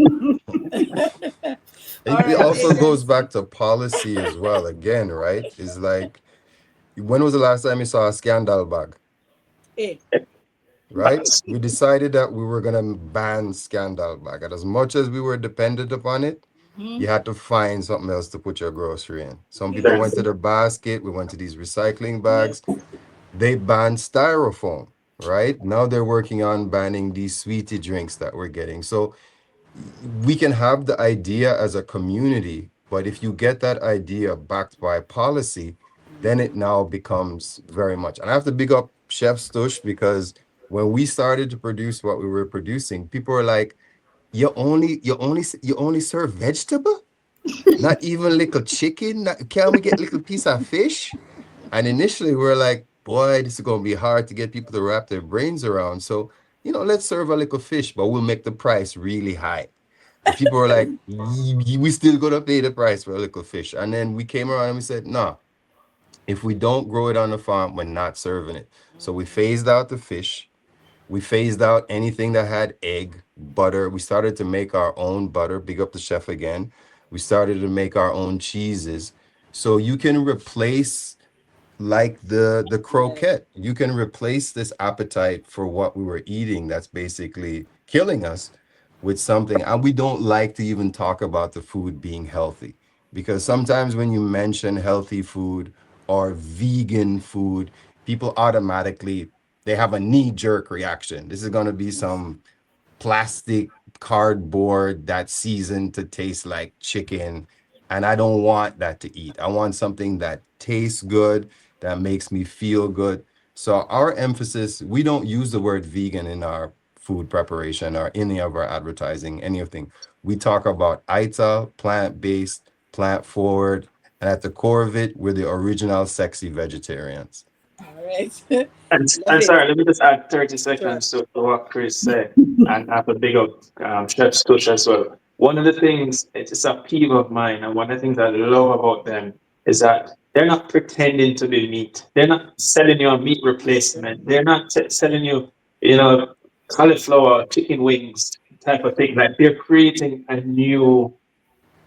It also goes back to policy as well. Again, right? It's like, when was the last time you saw a scandal bag? Right? We decided that we were gonna ban scandal bag, and as much as we were dependent upon it, you had to find something else to put your grocery in. Some people went to the basket. We went to these recycling bags. They banned styrofoam. Right now, they're working on banning these sweetie drinks that we're getting. So we can have the idea as a community, but if you get that idea backed by policy, then it now becomes very much. And I have to big up Chef Stush, because when we started to produce what we were producing, people were like, you only serve vegetable? Not even little chicken? Can we get little piece of fish? And initially we were like, boy, this is going to be hard to get people to wrap their brains around. So, let's serve a little fish, but we'll make the price really high. And people were like, we still going to pay the price for a little fish. And then we came around and we said, no, if we don't grow it on the farm, we're not serving it. So we phased out the fish. We phased out anything that had egg, butter. We started to make our own butter. Big up the chef again. We started to make our own cheeses. So you can replace, like the croquette, you can replace this appetite for what we were eating that's basically killing us with something. And we don't like to even talk about the food being healthy, because sometimes when you mention healthy food or vegan food, people automatically, they have a knee-jerk reaction. This is going to be some plastic cardboard that's seasoned to taste like chicken. And I don't want that to eat. I want something that tastes good, that makes me feel good. So our emphasis, we don't use the word vegan in our food preparation or any of our advertising, anything. We talk about ITA, plant-based, plant-forward, and at the core of it, we're the original sexy vegetarians. All right. And sorry, let me just add 30 seconds to what Chris said, and have a big up Chef's Touch as well. One of the things, it's a peeve of mine, and one of the things I love about them is that they're not pretending to be meat. They're not selling you a meat replacement. They're not selling you, cauliflower, chicken wings type of thing. Like they're creating a new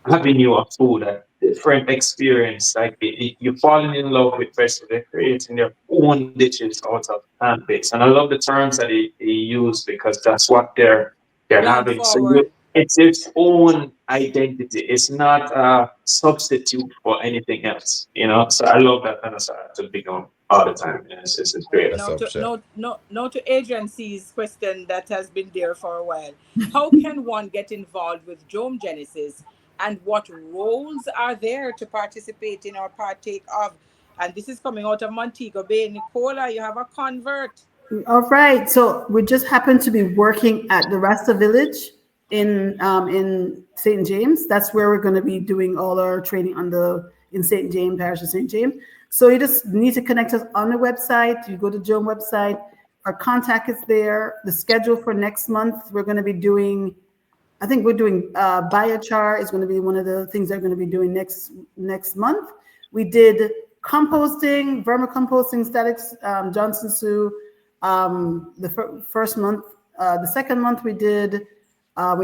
avenue of food, a different experience. Like you're falling in love with vegetables, they're creating their own dishes out of plant based. And I love the terms that he used because that's what they're Plant having. So forward. it's its own identity. It's not a substitute for anything else, So I love that kind of stuff to be on all the time. It's great. Now to Adrian C's question that has been there for a while. How can one get involved with Joam Genesis, and what roles are there to participate in or partake of? And this is coming out of Montego Bay. Nicola, you have a convert. All right. So we just happen to be working at the Rasta Village in St. James. That's where we're going to be doing all our training in St. James, Parish of St. James. So you just need to connect us on the website. You go to Joam website. Our contact is there. The schedule for next month, we're going to be doing, I think we're doing biochar is going to be one of the things they're going to be doing next month. We did composting, vermicomposting, statics, Johnson Sioux. The first month, the second month we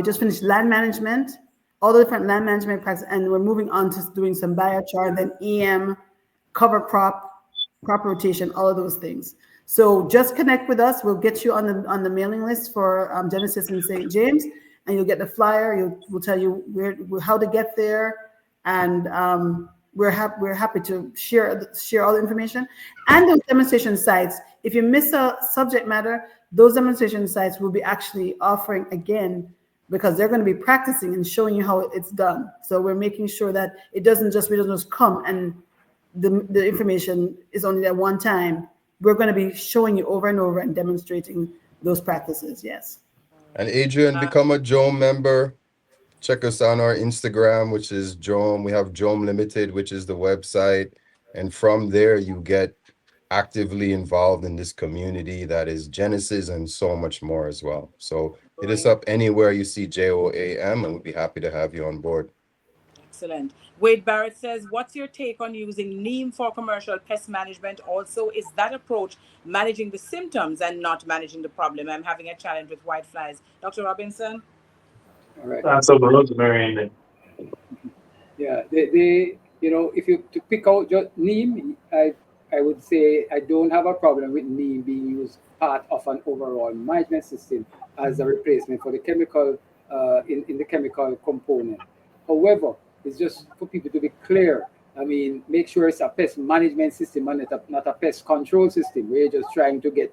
just finished land management, all the different land management practices, and we're moving on to doing some biochar, then EM, cover crop rotation, all of those things. So just connect with us. We'll get you on the mailing list for Genesis in St. James, and you'll get the flyer. We'll tell you how to get there, and we're happy to share all the information and those demonstration sites. If you miss a subject matter, those demonstration sites will be actually offering again, because they're going to be practicing and showing you how it's done. So we're making sure that we don't just come and the information is only that one time. We're going to be showing you over and over and demonstrating those practices. Yes. And Adrian, become a Joam member. Check us on our Instagram, which is Joam. We have Joam Limited, which is the website. And from there, you get actively involved in this community that is Genesis and so much more as well. So hit us up anywhere you see JOAM, and we'd be happy to have you on board. Excellent. Wade Barrett says, what's your take on using neem for commercial pest management? Also, is that approach managing the symptoms and not managing the problem? I'm having a challenge with whiteflies. Dr. Robinson? All right. So rosemary. Yeah, if you to pick out just neem, I would say I don't have a problem with neem being used part of an overall management system as a replacement for the chemical in the chemical component. However, it's just for people to be clear. I mean, make sure it's a pest management system and not a pest control system where you're just trying to get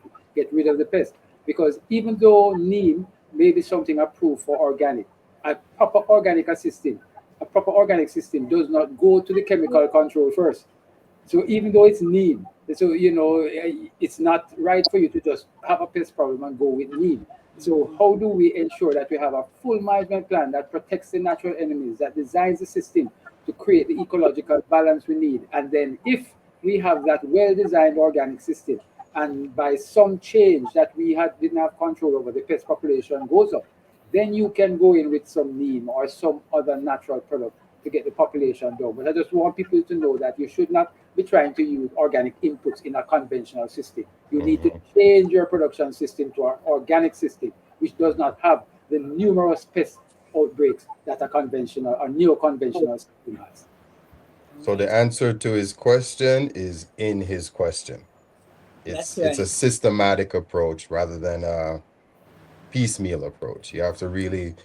rid of the pest. Because even though neem may be something approved for organic, a proper organic system does not go to the chemical control first. So even though it's neem, so it's not right for you to just have a pest problem and go with neem. So how do we ensure that we have a full management plan that protects the natural enemies, that designs the system to create the ecological balance we need? And then if we have that well-designed organic system, and by some change that we didn't have control over, the pest population goes up, then you can go in with some neem or some other natural product to get the population down. But I just want people to know that you should not be trying to use organic inputs in a conventional system. You need to change your production system to an organic system, which does not have the numerous pest outbreaks that a conventional or neo-conventional system has. So the answer to his question is in his question. It's a systematic approach rather than a piecemeal approach. You have to really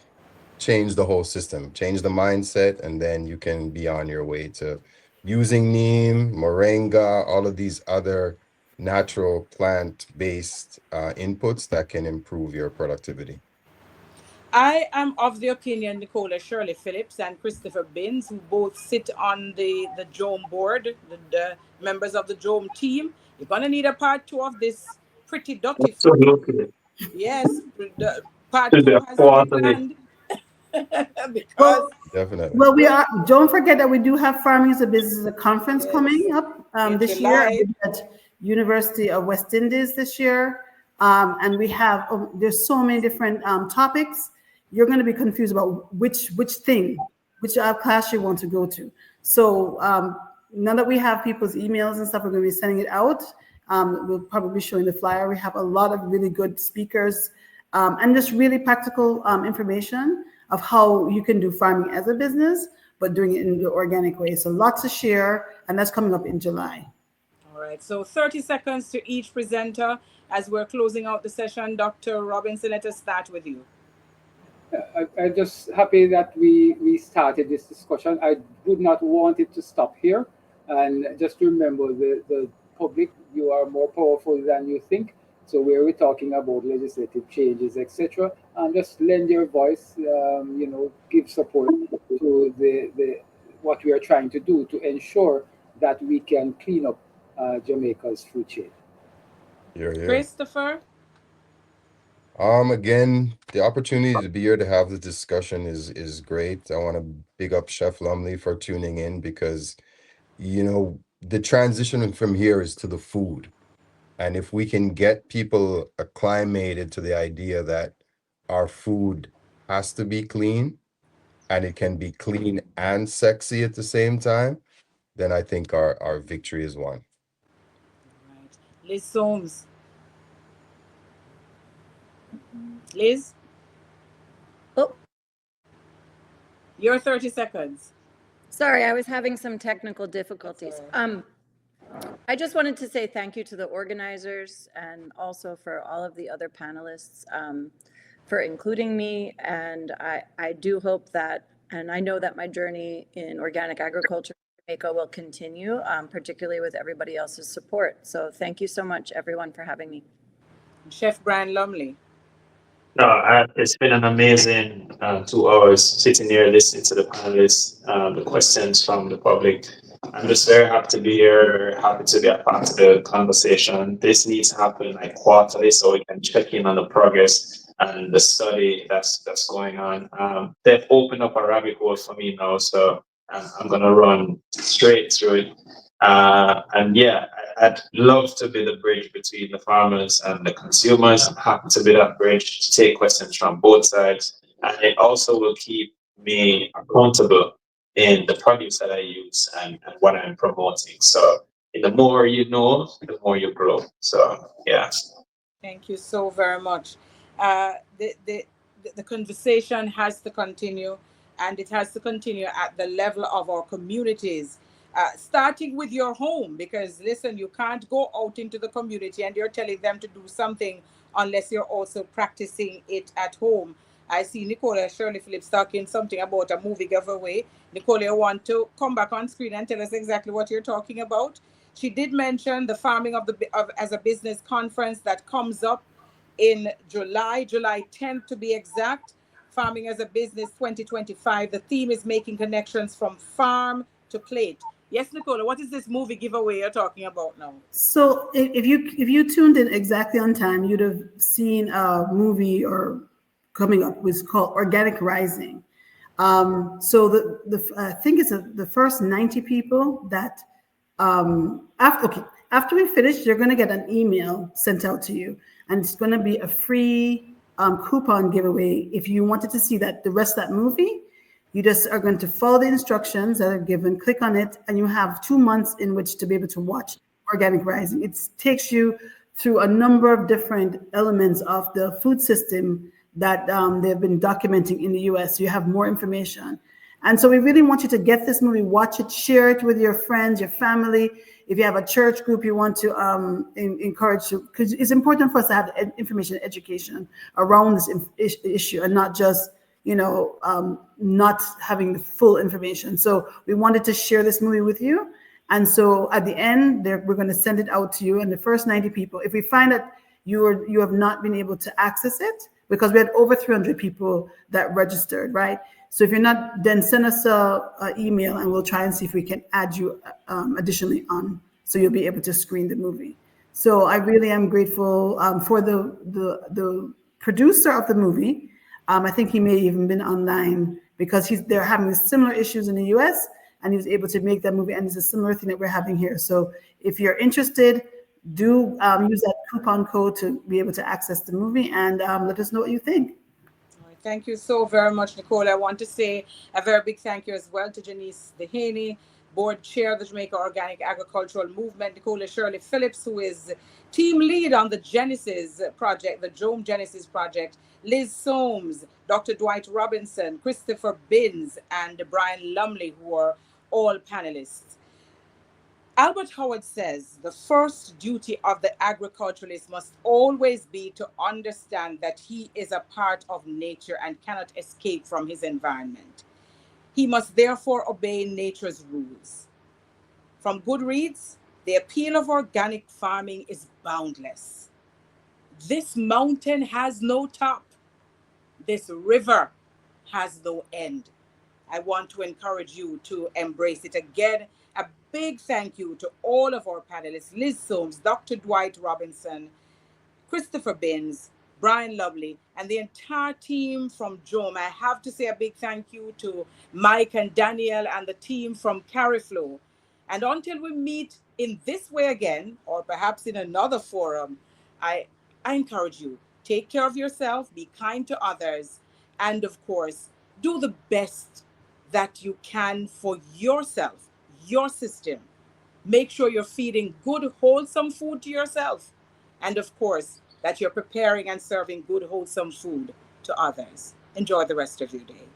change the whole system, change the mindset, and then you can be on your way to using neem, moringa, all of these other natural plant-based inputs that can improve your productivity. I am of the opinion, Nicola Shirley Phillips and Christopher Binns, who both sit on the Joam board, the members of the Joam team. You're going to need a part two of this pretty dirty food. Absolutely. Yes, the part To two the has to be quarterly. planned. Because Definitely. Well, we are. Don't forget that we do have Farming as a Business, a conference coming up in this July. year at University of West Indies this year, and we have. There's so many different topics. You're going to be confused about which class you want to go to. So now that we have people's emails and stuff, we're going to be sending it out. We'll probably be showing the flyer. We have a lot of really good speakers and just really practical information of how you can do farming as a business, but doing it in the organic way. So lots to share, and that's coming up in July. All right, so 30 seconds to each presenter as we're closing out the session. Dr. Robinson, let us start with you. I'm just happy that we started this discussion. I would not want it to stop here. And just remember, the public, you are more powerful than you think. So where we're talking about legislative changes, etc., and just lend your voice, give support to the what we are trying to do to ensure that we can clean up Jamaica's food chain. Yeah. Christopher? Again, the opportunity to be here to have the discussion is great. I want to big up Chef Lumley for tuning in because, the transition from here is to the food. And if we can get people acclimated to the idea that our food has to be clean and it can be clean and sexy at the same time, then I think our victory is won. Right. Liz Soames. Liz? Oh, Your 30 seconds. sorry, I was having some technical difficulties. I just wanted to say thank you to the organizers and also for all of the other panelists for including me. And I do hope that, and I know that my journey in organic agriculture in Jamaica will continue, particularly with everybody else's support. So thank you so much, everyone, for having me. Chef Brian Lumley. No, it's been an amazing 2 hours sitting here listening to the panelists, the questions from the public. I'm just very happy to be here, happy to be a part of the conversation. This needs to happen like quarterly so we can check in on the progress and the study that's going on. They've opened up a rabbit hole for me now, so I'm going to run straight through it. And yeah, I'd love to be the bridge between the farmers and the consumers. I'm happy to be that bridge to take questions from both sides. And it also will keep me accountable in the produce that I use and what I'm promoting. So the more you know, the more you grow. So yeah. Thank you so very much. The conversation has to continue, and it has to continue at the level of our communities, starting with your home, because listen, you can't go out into the community and you're telling them to do something unless you're also practicing it at home. I see Nicola Shirley Phillips talking something about a movie giveaway. Nicola, you want to come back on screen and tell us exactly what you're talking about? She did mention the Farming as a Business conference that comes up in July 10th to be exact. Farming as a Business 2025. The theme is making connections from farm to plate. Yes, Nicola, what is this movie giveaway you're talking about now? So if you tuned in exactly on time, you'd have seen a movie or coming up was called Organic Rising. So I think it's the first 90 people that after we finish, you're going to get an email sent out to you, and it's going to be a free coupon giveaway. If you wanted to see the rest of that movie, you just are going to follow the instructions that are given, click on it, and you have 2 months in which to be able to watch Organic Rising. It takes you through a number of different elements of the food system that they've been documenting in the US. So you have more information. And so we really want you to get this movie, watch it, share it with your friends, your family. If you have a church group you want to encourage, because it's important for us to have information and education around this issue and not just, not having the full information. So we wanted to share this movie with you. And so at the end, we're going to send it out to you. And the first 90 people, if we find that you have not been able to access it, because we had over 300 people that registered, right? So if you're not, then send us a email and we'll try and see if we can add you additionally on, so you'll be able to screen the movie. So I really am grateful for the producer of the movie. I think he may have even been online because they're having similar issues in the US, and he was able to make that movie, and it's a similar thing that we're having here. So if you're interested, do use that coupon code to be able to access the movie, and let us know what you think. Thank you so very much, Nicole. I want to say a very big thank you as well to Janice Dehaney, Board Chair of the Jamaica Organic Agricultural Movement, Nicola Shirley Phillips, who is team lead on the Genesis project, the Joam Genesis project, Liz Soames, Dr. Dwight Robinson, Christopher Binns, and Brian Lumley, who are all panelists. Albert Howard says the first duty of the agriculturalist must always be to understand that he is a part of nature and cannot escape from his environment. He must therefore obey nature's rules. From Goodreads, the appeal of organic farming is boundless. This mountain has no top. This river has no end. I want to encourage you to embrace it. Again, a big thank you to all of our panelists, Liz Soames, Dr. Dwight Robinson, Christopher Binns, Brian Lovely, and the entire team from Joam. I have to say a big thank you to Mike and Daniel and the team from Cariflow. And until we meet in this way again, or perhaps in another forum, I encourage you, take care of yourself, be kind to others, and of course, do the best that you can for yourself, your system. Make sure you're feeding good, wholesome food to yourself. And of course, that you're preparing and serving good, wholesome food to others. Enjoy the rest of your day.